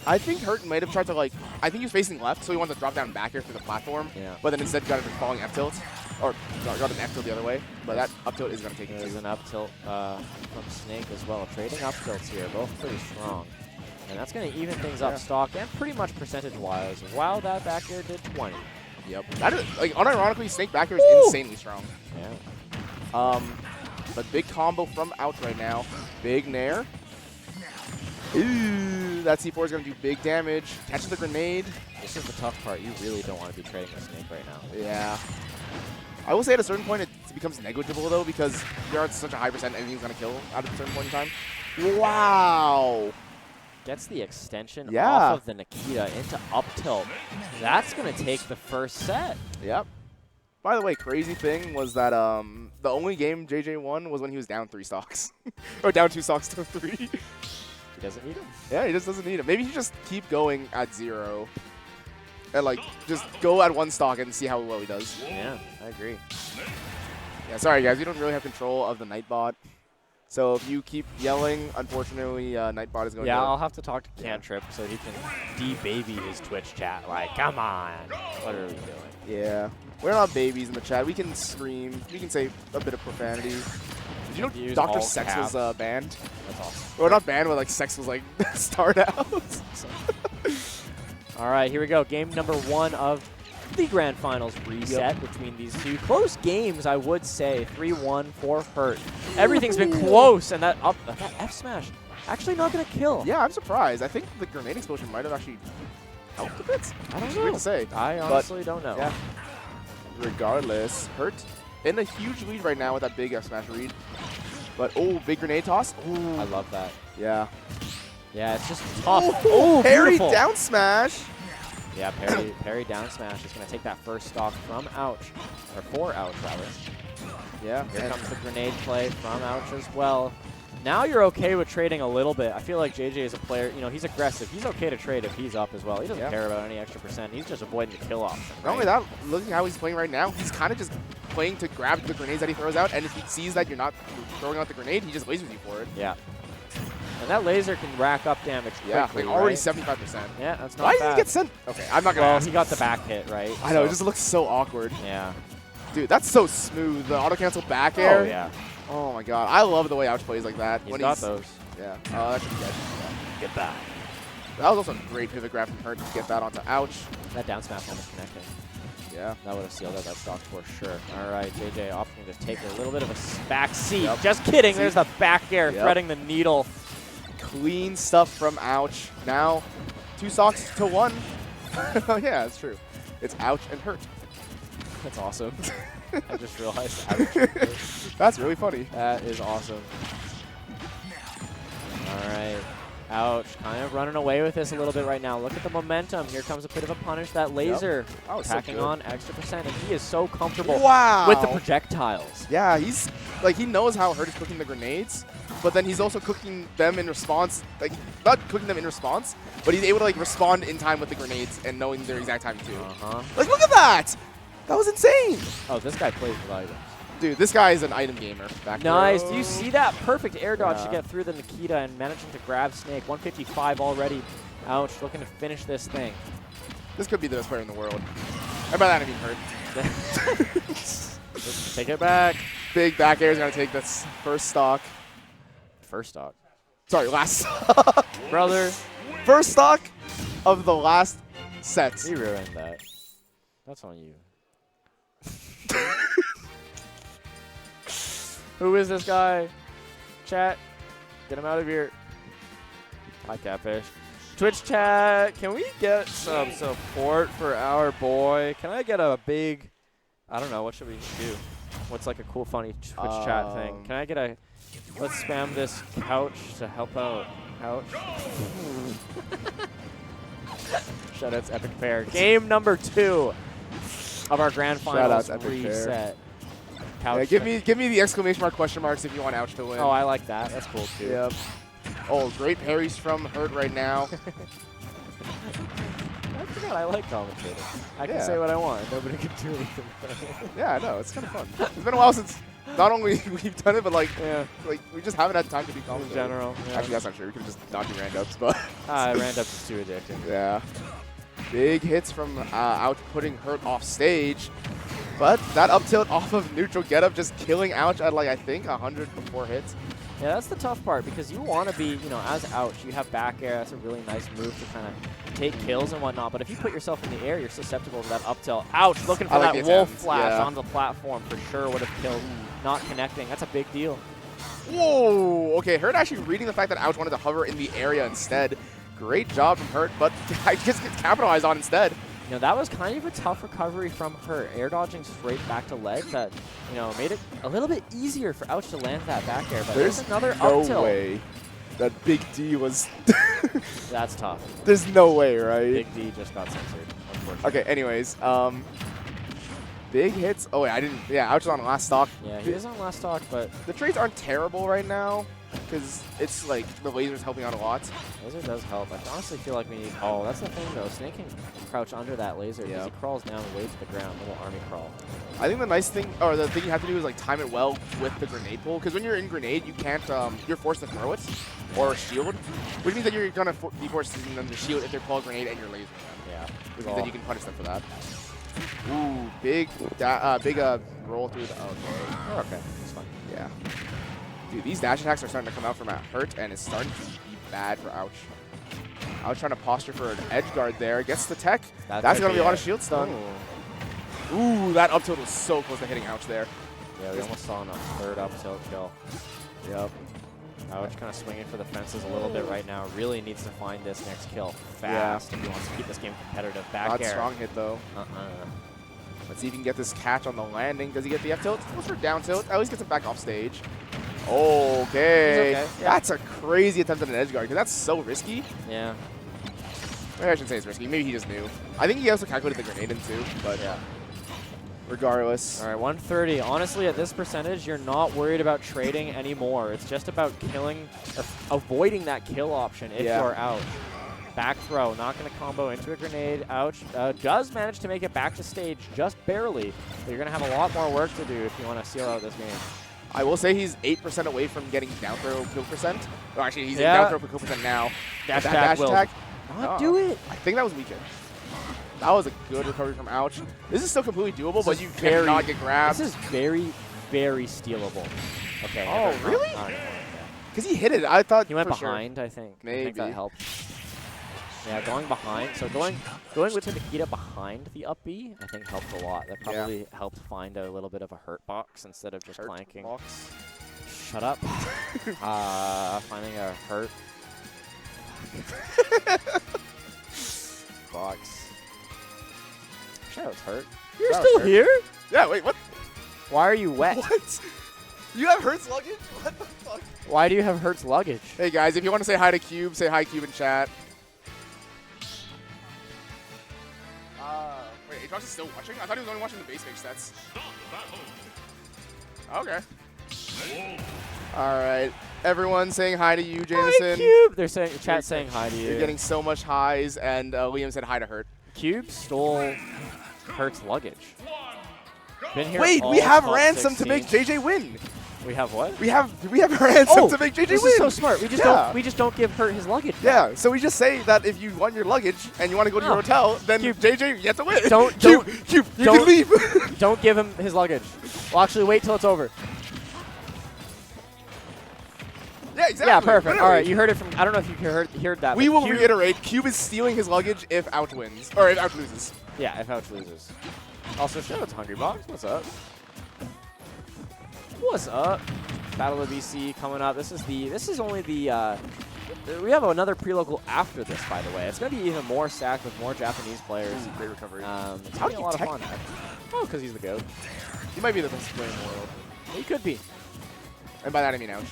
I think Hurt might have tried to like. I think he was facing left, so he wanted to drop down back here through the platform. Yeah. But then instead got a falling F tilt, or got an F tilt the other way. But that up tilt is gonna take it. There's an up tilt from Snake as well. Trading up tilts here, both pretty strong. And that's going to even things up stock and pretty much percentage-wise. Wow, that back air did 20. Yep. That is, like, unironically, Snake back here is insanely strong. Yeah. But big combo from Ouch right now. Big Nair. Ooh, that C4 is going to do big damage. Catches the grenade. This is the tough part. You really don't want to be trading a Snake right now. Yeah. I will say at a certain point it becomes negligible, though, because there are such a high percent anything's going to kill at a certain point in time. Wow. Gets the extension Yeah. off of the Nikita into up tilt. That's going to take the first set. Yep. By the way, crazy thing was that the only game JJ won was when he was down 3 stocks. Or down 2 stocks to 3. He doesn't need him. Yeah, he just doesn't need him. Maybe he just keep going at 0. And, like, just go at 1 stock and see how well he does. Yeah, I agree. Yeah, sorry, guys. We don't really have control of the Nightbot. So if you keep yelling, unfortunately, Nightbot is going to Yeah, go. I'll have to talk to Cantrip so he can de-baby his Twitch chat. Like, come on. What are we doing? Yeah. We're not babies in the chat. We can scream. We can say a bit of profanity. Did you know Use Dr. all Sex caps. was banned? That's awesome. Or not banned, but like Sex was like starred out. All right, here we go. Game number 1 of the Grand Finals reset between these two. Close games, I would say. 3-1 for Hurt. Everything's been close, and that F smash actually not going to kill. Yeah, I'm surprised. I think the grenade explosion might have actually helped a bit. I don't Weird know. to say. I honestly don't know. Yeah. Regardless, Hurt in a huge lead right now with that big F smash read. But oh, big grenade toss. Ooh. I love that. Yeah. Yeah, it's just tough. Oh, parry beautiful. down smash. Yeah, parry down smash is going to take that first stock from Ouch, or for Ouch, rather. Yeah. Here comes the grenade play from Ouch as well. Now you're okay with trading a little bit. I feel like JJ is a player, you know, he's aggressive. He's okay to trade if he's up as well. He doesn't care about any extra percent. He's just avoiding the kill option. Not only that, look at how he's playing right now. He's kind of just playing to grab the grenades that he throws out, and if he sees that you're not throwing out the grenade, he just lasers you for it. Yeah. And that laser can rack up damage quickly, Yeah, like already right? 75%. Yeah, that's not Why bad. did he get sent? Okay, I'm not going to Well, ask. he got the back hit, right? I know, So- it just looks so awkward. Yeah. Dude, that's so smooth. The auto-cancel back air. Oh, yeah. Oh, my God. I love the way Ouch plays like that. He's got those. Yeah. Oh, that should be good. Get that. That was also a great pivot grab from Hurt to get that onto Ouch. That down smash almost connected. Yeah. That would have sealed out that stock for sure. All right, JJ opting to take a little bit of a back seat. Yep. Just kidding. See? There's the back air Yep. threading the needle. Clean stuff from Ouch. Now, 2 stocks to 1. Oh, yeah, that's true. It's Ouch and Hurt. That's awesome. I just realized. Ouch. That's really funny. That is awesome. All right. Ouch. Kind of running away with this a little bit right now. Look at the momentum. Here comes a bit of a punish. That laser That was so packing good. on extra percent, and he is so comfortable Wow. with the projectiles. Yeah, he's like he knows how Hurt is cooking the grenades, but then he's also cooking them in response. Like not cooking them in response, but he's able to like respond in time with the grenades and knowing their exact timing too. Uh-huh. Like look at that! That was insane, Oh, this guy plays with items. dude. This guy is an item gamer. Back Nice. row. Do you see that perfect air dodge to Yeah. get through the Nikita and managing to grab Snake? 155 already. Ouch. Looking to finish this thing. This could be the best player in the world. And by that I mean Hurt. Just take it back. Big back air is gonna take this first stock. First stock. Sorry, last stock. Brother, First stock of the last sets. you ruined that. That's on you. Who is this guy? Chat, get him out of here. Hi, Catfish. Twitch chat, can we get some support for our boy? Can I get a big, I don't know, what should we do? What's like a cool, funny Twitch chat thing? Can I get a, let's spam this couch to help out. Couch. Shoutouts Epic Pair. Game number 2 of our Grand Finals Shoutouts Epic Pair. reset. Yeah, give me the exclamation mark question marks if you want Ouch to win. Oh, I like that. That's cool too. Yep. Oh, great parries from Hurt right now. I forgot I like commentating. I can Yeah. say what I want. Nobody can do anything. Yeah, I know. It's kind of fun. It's been a while since not only we've done it, but like we just haven't had time to be In commentating. general. Yeah. Actually, that's not true. We could just not do rand-ups, but Rand up is too addicting. yeah. Big hits from Ouch putting Hurt off stage. But that up tilt off of neutral getup just killing Ouch at like I think 100 before hits. Yeah, that's the tough part because you want to be, you know, as Ouch, you have back air. That's a really nice move to kind of take kills and whatnot. But if you put yourself in the air, you're susceptible to that up tilt. Ouch, looking for like that the wolf attempt, flash yeah. on the platform for sure would have killed. Not connecting. That's a big deal. Whoa! Okay, Hurt actually reading the fact that Ouch wanted to hover in the area instead. Great job from Hurt, but I just gets capitalized on instead. You know, that was kind of a tough recovery from Hurt. Air dodging straight back to ledge that, you know, made it a little bit easier for Ouch to land that back air. But there's another up tilt. way that Big D was... That's tough. There's no way, right? Big D just got censored, unfortunately. Okay, anyways, big hits. Oh, wait, I didn't... Yeah, Ouch is on last stock. Yeah, he is on last stock, but... The trades aren't terrible right now, because it's like the laser's helping out a lot. Laser does help. I honestly feel like we need... Oh, that's the thing, though. Snake can crouch under that laser because he crawls down way to the ground, little army crawl. I think the nice thing, or the thing you have to do is like time it well with the grenade pull, because when you're in grenade, you can't, you're forced to throw it, or shield, which means that you're going to be forced to them to shield if they pull a grenade and you're lasering them. Yeah. Which means that you can punish them for that. Ooh, big roll through the... Okay. Oh, okay. It's fine. Yeah. Dude, these dash attacks are starting to come out from Hurt, and it's starting to be bad for Ouch. Ouch trying to posture for an edge guard there. Gets the tech. That's going to be a lot of shield stun. Ooh, that up tilt was so close to hitting Ouch there. Yeah, we almost saw a third up tilt kill. Yep. Ouch kind of swinging for the fences a little bit right now. Really needs to find this next kill fast if he wants to keep this game competitive. Back Not air. strong hit, though. Let's see if he can get this catch on the landing. Does he get the F tilt? Goes for down tilt. At least gets him back off stage. Okay. Okay. That's a crazy attempt at an edge guard, because that's so risky. Yeah. Maybe I shouldn't say it's risky. Maybe he just knew. I think he also calculated the grenade in too, but Yeah. regardless. All right, 130. Honestly, at this percentage, you're not worried about trading anymore. It's just about killing or avoiding that kill option if you're Ouch. Back throw, not going to combo into a grenade. Ouch. Does manage to make it back to stage just barely. But you're going to have a lot more work to do if you want to seal out this game. I will say he's 8% away from getting down throw kill percent. Or actually, he's in down throw kill percent now. Dash That attack dash attack. Not do it. I think that was weekend. That was a good recovery from Ouch. This is still completely doable, but you very- cannot get grabbed. This is very, very stealable. Okay. Oh, never- really? no, Because he hit it. I thought he went for sure. behind, I think. I think Maybe. that helped. Yeah, going behind. So going with Nikita behind the up B, I think helped a lot. That probably helped find a little bit of a hurt box instead of just Hurt clanking. box. Shut up. Finding a hurt box. Shout out hurt. You're Shout out still Hurt. here? Yeah, wait, what? Why are you wet? What? You have Hurt's luggage? What the fuck? Why do you have Hurt's luggage? Hey guys, if you want to say hi to Cube, say hi Cube in chat. Wait, Atosh is still watching? I thought he was only watching the base mage sets. Okay. All right. Everyone saying hi to you, Jameson. Hi, Cube. They're saying chat saying hi to you. You're getting so much highs, and Liam said hi to Hurt. Cube stole Hurt's luggage. Been here Wait, all we have top ransom 16. to make JJ win. We have what? We have ransom to make JJ this win. is so smart. We just don't give Hurt his luggage. Yeah, so we just say that if you want your luggage and you want to go to your hotel, then Cube. JJ, you have to win. Don't- Cube, don't- Cube, you don't- can leave. Don't give him his luggage. Well, actually, wait till it's over. Yeah, exactly. Yeah, perfect. Literally. All right, you heard it from. I don't know if you heard that. We but will Cube- reiterate, Cube is stealing his luggage if Ouch wins. Or if Ouch loses. Yeah, if Ouch loses. Also, shout out to Hungry Box. What's up? What's up? Battle of BC coming up. This is only the. We have another pre-local after this, by the way. It's going to be even more stacked with more Japanese players. Great recovery. It's How going to do be a you lot of tech fun. that? Oh, because he's the GOAT. He might be the best player in the world. He could be. And by that I mean Ouch.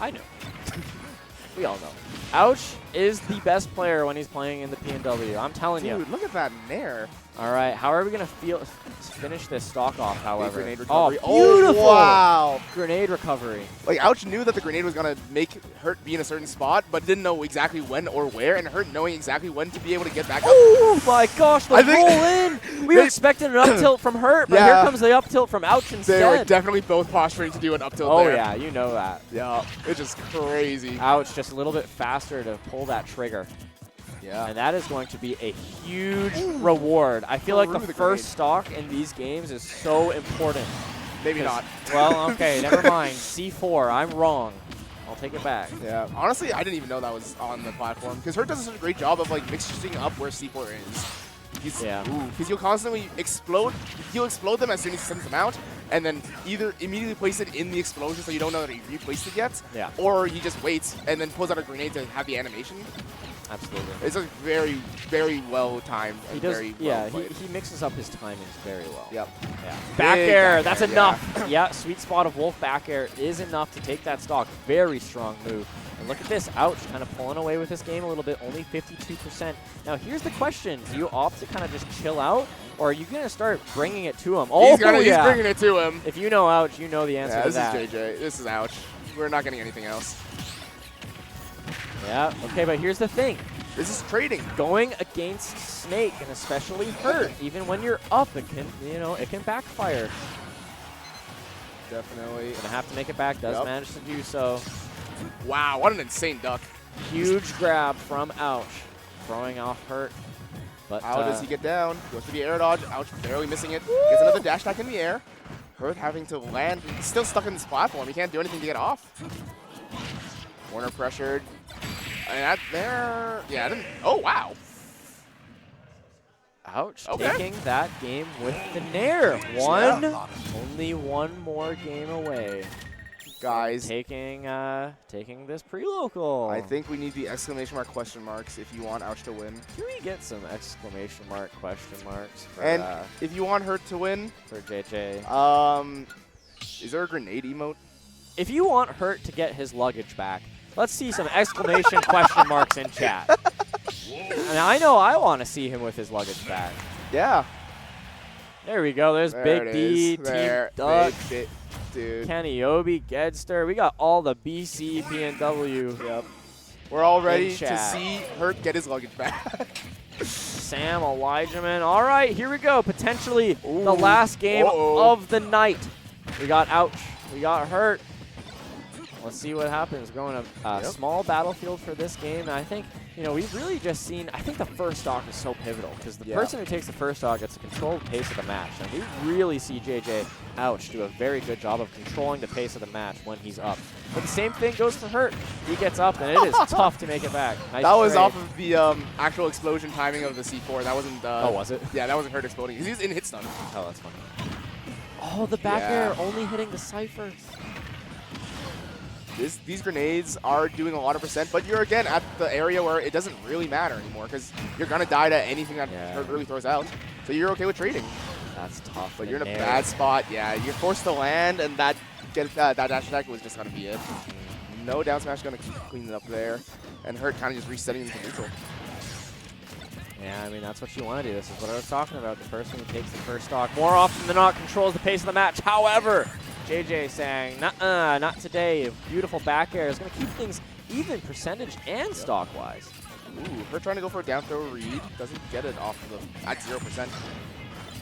I know. We all know. Ouch is the best player when he's playing in the PNW. I'm telling you. Dude, look at that nair. All right, how are we going to finish this stock off, however? Grenade recovery. Oh, beautiful! Wow. Grenade recovery. Like, Ouch knew that the grenade was going to make Hurt be in a certain spot, but didn't know exactly when or where, and Hurt knowing exactly when to be able to get back up. Oh my gosh, the I think- roll in! We were expecting an up tilt from Hurt, but here comes the up tilt from Ouch They instead. were definitely both posturing to do an up tilt Oh there. yeah, you know that. Yeah, it's just crazy. Ouch, just a little bit faster to pull that trigger. Yeah. And that is going to be a huge reward. I feel like the Through the first grenade. stock in these games is so important. Maybe not. Well, okay, never mind. C4, I'm wrong. I'll take it back. Yeah. Honestly, I didn't even know that was on the platform because Hurt does such a great job of like mixing up where C4 is. Because you'll constantly explode. He'll explode them as soon as he sends them out, and then either immediately place it in the explosion so you don't know that he replaced it yet, or he just waits and then pulls out a grenade to have the animation. Absolutely. It's a very, very well timed. He does. Very Yeah, well he mixes up his timings very well. Yep. Yeah. Back air. back That's air, enough. Yeah. Sweet spot of Wolf back air is enough to take that stock. Very strong move. And look at this. Ouch. Kind of pulling away with this game a little bit. Only 52%. Now here's the question: do you opt to kind of just chill out, or are you gonna start bringing it to him? Oh, he's bringing it to him. If you know ouch, you know the answer to that. This is JJ. This is ouch. We're not getting anything else. Yeah. Okay, but here's the thing. This is trading. Going against Snake, and especially Hurt, even when you're up, it can, it can backfire. Definitely. Gonna have to make it back. Does manage to do so. Wow, what an insane duck. Huge grab from Ouch, throwing off Hurt. But how does he get down? Goes for the air dodge. Ouch, barely missing it. Gets another dash attack in the air. Hurt having to land. He's still stuck in this platform. He can't do anything to get off. Corner pressured. And that there, yeah, I didn't. Oh, wow. Ouch, taking that game with the Nair. Only one more game away. Guys. Taking this pre-local. I think we need the exclamation mark question marks if you want Ouch to win. Can we get some exclamation mark question marks for, and if you want Hurt to win. For JJ. Is there a grenade emote? If you want Hurt to get his luggage back, let's see some exclamation question marks in chat. And I know I want to see him with his luggage back. Yeah. There we go. There's Big D, Team Duck, big dude. Kenny Obi, Gedster. We got all the BC, PNW. Yep. We're all ready to see Hurt get his luggage back. Sam Elijahman. All right, here we go. Potentially the last game of the night. We got Ouch. We got Hurt. Let's see what happens. Going a small battlefield for this game. And I think, we've really just seen, I think the first stock is so pivotal because the person who takes the first stock gets to control the pace of the match. And we really see JJ Ouch do a very good job of controlling the pace of the match when he's up. But the same thing goes for Hurt. He gets up and it is tough to make it back. Nice that was trade. off of the actual explosion timing of the C4. That wasn't. Oh, was it? Yeah, that wasn't Hurt exploding. He's in hit stun. Oh, that's funny. Oh, the back air only hitting the Cypher. These grenades are doing a lot of percent, but you're again at the area where it doesn't really matter anymore because you're gonna die to anything that Hurt really throws out. So you're okay with trading. That's tough. But you're in a bad spot. Yeah, you're forced to land, and that dash attack was just gonna be it. No down smash gonna clean it up there, and Hurt kind of just resetting into neutral. Yeah, I mean, that's what you want to do. This is what I was talking about. The person who takes the first stock more often than not controls the pace of the match. However, JJ saying, nuh-uh, not today. Beautiful back air is going to keep things even percentage and stock-wise. Ooh, Hurt trying to go for a down throw read. Doesn't get it off at 0%.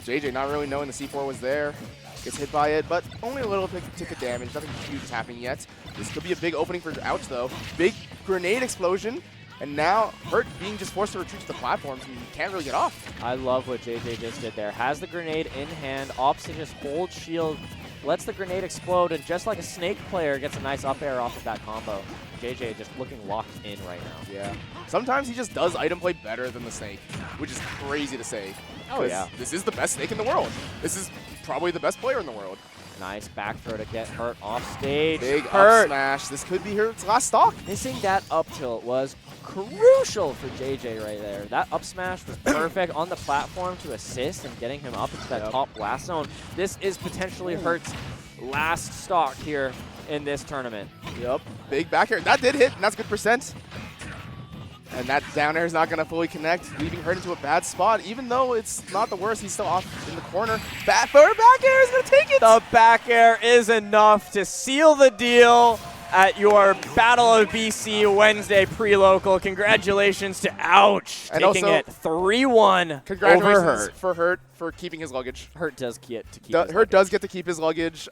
JJ not really knowing the C4 was there. Gets hit by it, but only a little tick of damage. Nothing huge is happening yet. This could be a big opening for Ouch, though. Big grenade explosion. And now Hurt being just forced to retreat to the platforms and can't really get off. I love what JJ just did there. Has the grenade in hand, opts to just hold shield, lets the grenade explode, and just like a Snake player, gets a nice up air off of that combo. JJ just looking locked in right now. Yeah. Sometimes he just does item play better than the Snake, which is crazy to say. Oh, yeah. This is the best Snake in the world. This is probably the best player in the world. Nice back throw to get Hurt off stage. Big Hurt. up smash. This could be Hurt's last stock. Missing that up tilt was crucial for JJ right there. That up smash was perfect on the platform to assist and getting him up into that top blast zone. This is potentially Hurt's last stock here in this tournament. Yep. Big back air. That did hit, and that's good percent. And that down air is not going to fully connect, leaving Hurt into a bad spot. Even though it's not the worst, he's still off in the corner. Back air is going to take it. The back air is enough to seal the deal at your Battle of BC Wednesday pre-local. Congratulations to Ouch, and taking also, it 3-1 congratulations over Hurt. For Hurt for keeping his luggage. Hurt does get to keep his Hurt does get to keep his luggage.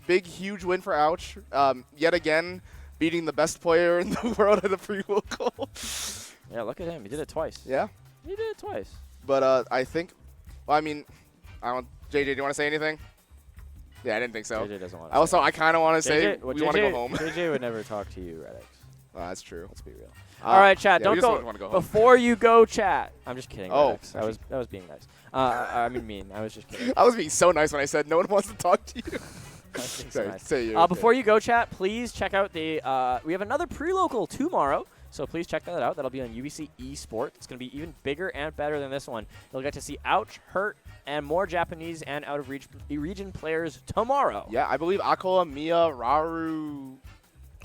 Big, huge win for Ouch. Yet again, beating the best player in the world at the pre-local. Yeah, look at him. He did it twice. Yeah. He did it twice. But I think, well, I mean, JJ, do you want to say anything? Yeah, I didn't think so. JJ doesn't want to. Also, I kind of want to say we want to go home. JJ would never talk to you, Redix. That's true. Let's be real. All right, chat. yeah, we Don't just go, wanna go home. before you go, chat. I'm just kidding. Oh, Redix. That was being nice. I mean mean. I was just kidding. I was being so nice when I said no one wants to talk to you. I was being so Sorry, nice. say you. Before you go, chat, please check out the. We have another pre-local tomorrow, so please check that out. That'll be on UBC Esports. It's going to be even bigger and better than this one. You'll get to see Ouch, Hurt, and more Japanese and out-of-region players tomorrow. Yeah, I believe Akola, Mia, Raru,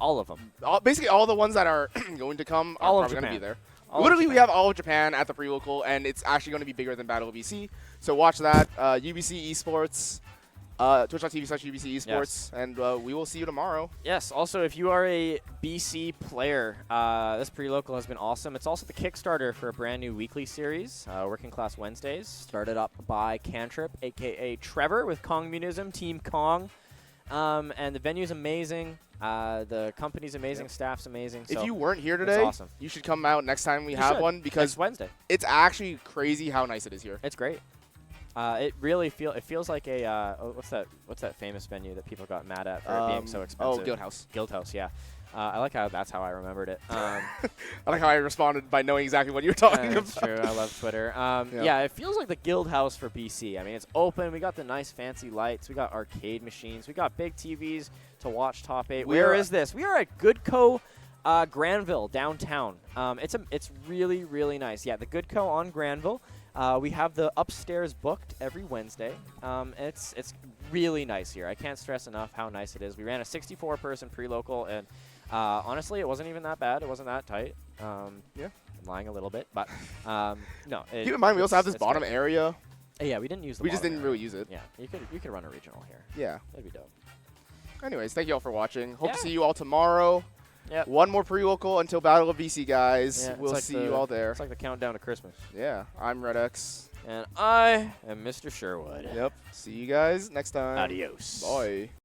All of them. basically all the ones that are going to come are All of probably going to be Japan. there. All of Literally, we Japan. have all of Japan at the pre-local, and it's actually going to be bigger than Battle of BC. So watch that. UBC Esports, twitch.tv/UBC Esports, and we will see you tomorrow. Yes, also, if you are a BC player, this pre-local has been awesome. It's also the Kickstarter for a brand new weekly series, Working Class Wednesdays, started up by Cantrip, a.k.a. Trevor with Kongmunism, Team Kong. And the venue's amazing. The company's amazing, staff's amazing. If so you weren't here it's today, awesome. you should come out next time we You have should. one because Next Wednesday. it's actually crazy how nice it is here. It's great. It really feels like a what's that famous venue that people got mad at for it being so expensive? Oh, Guildhouse. Guildhouse, yeah. I like how that's how I remembered it. I like how I responded by knowing exactly what you were talking That's about. true. I love Twitter. Yeah. Yeah, it feels like the Guildhouse for BC. I mean, it's open. We got the nice fancy lights. We got arcade machines. We got big TVs to watch Top 8. Where is this? We are at Goodco Granville downtown. It's really, really nice. Yeah, the Goodco on Granville. We have the upstairs booked every Wednesday. It's really nice here. I can't stress enough how nice it is. We ran a 64-person pre-local, and honestly, it wasn't even that bad. It wasn't that tight. Yeah, I'm lying a little bit, but no. Keep in mind, we also have this it's bottom great. area. Yeah, we didn't use. We just didn't really use it. Yeah, you could run a regional here. Yeah. That'd be dope. Anyways, thank you all for watching. Hope to Yeah. see you all tomorrow. Yep. One more pre-local until Battle of BC, guys. Yeah, we'll it's like see you all there. It's like the countdown to Christmas. Yeah, I'm RedX. And I am Mr. Sherwood. Yep. See you guys next time. Adios. Bye.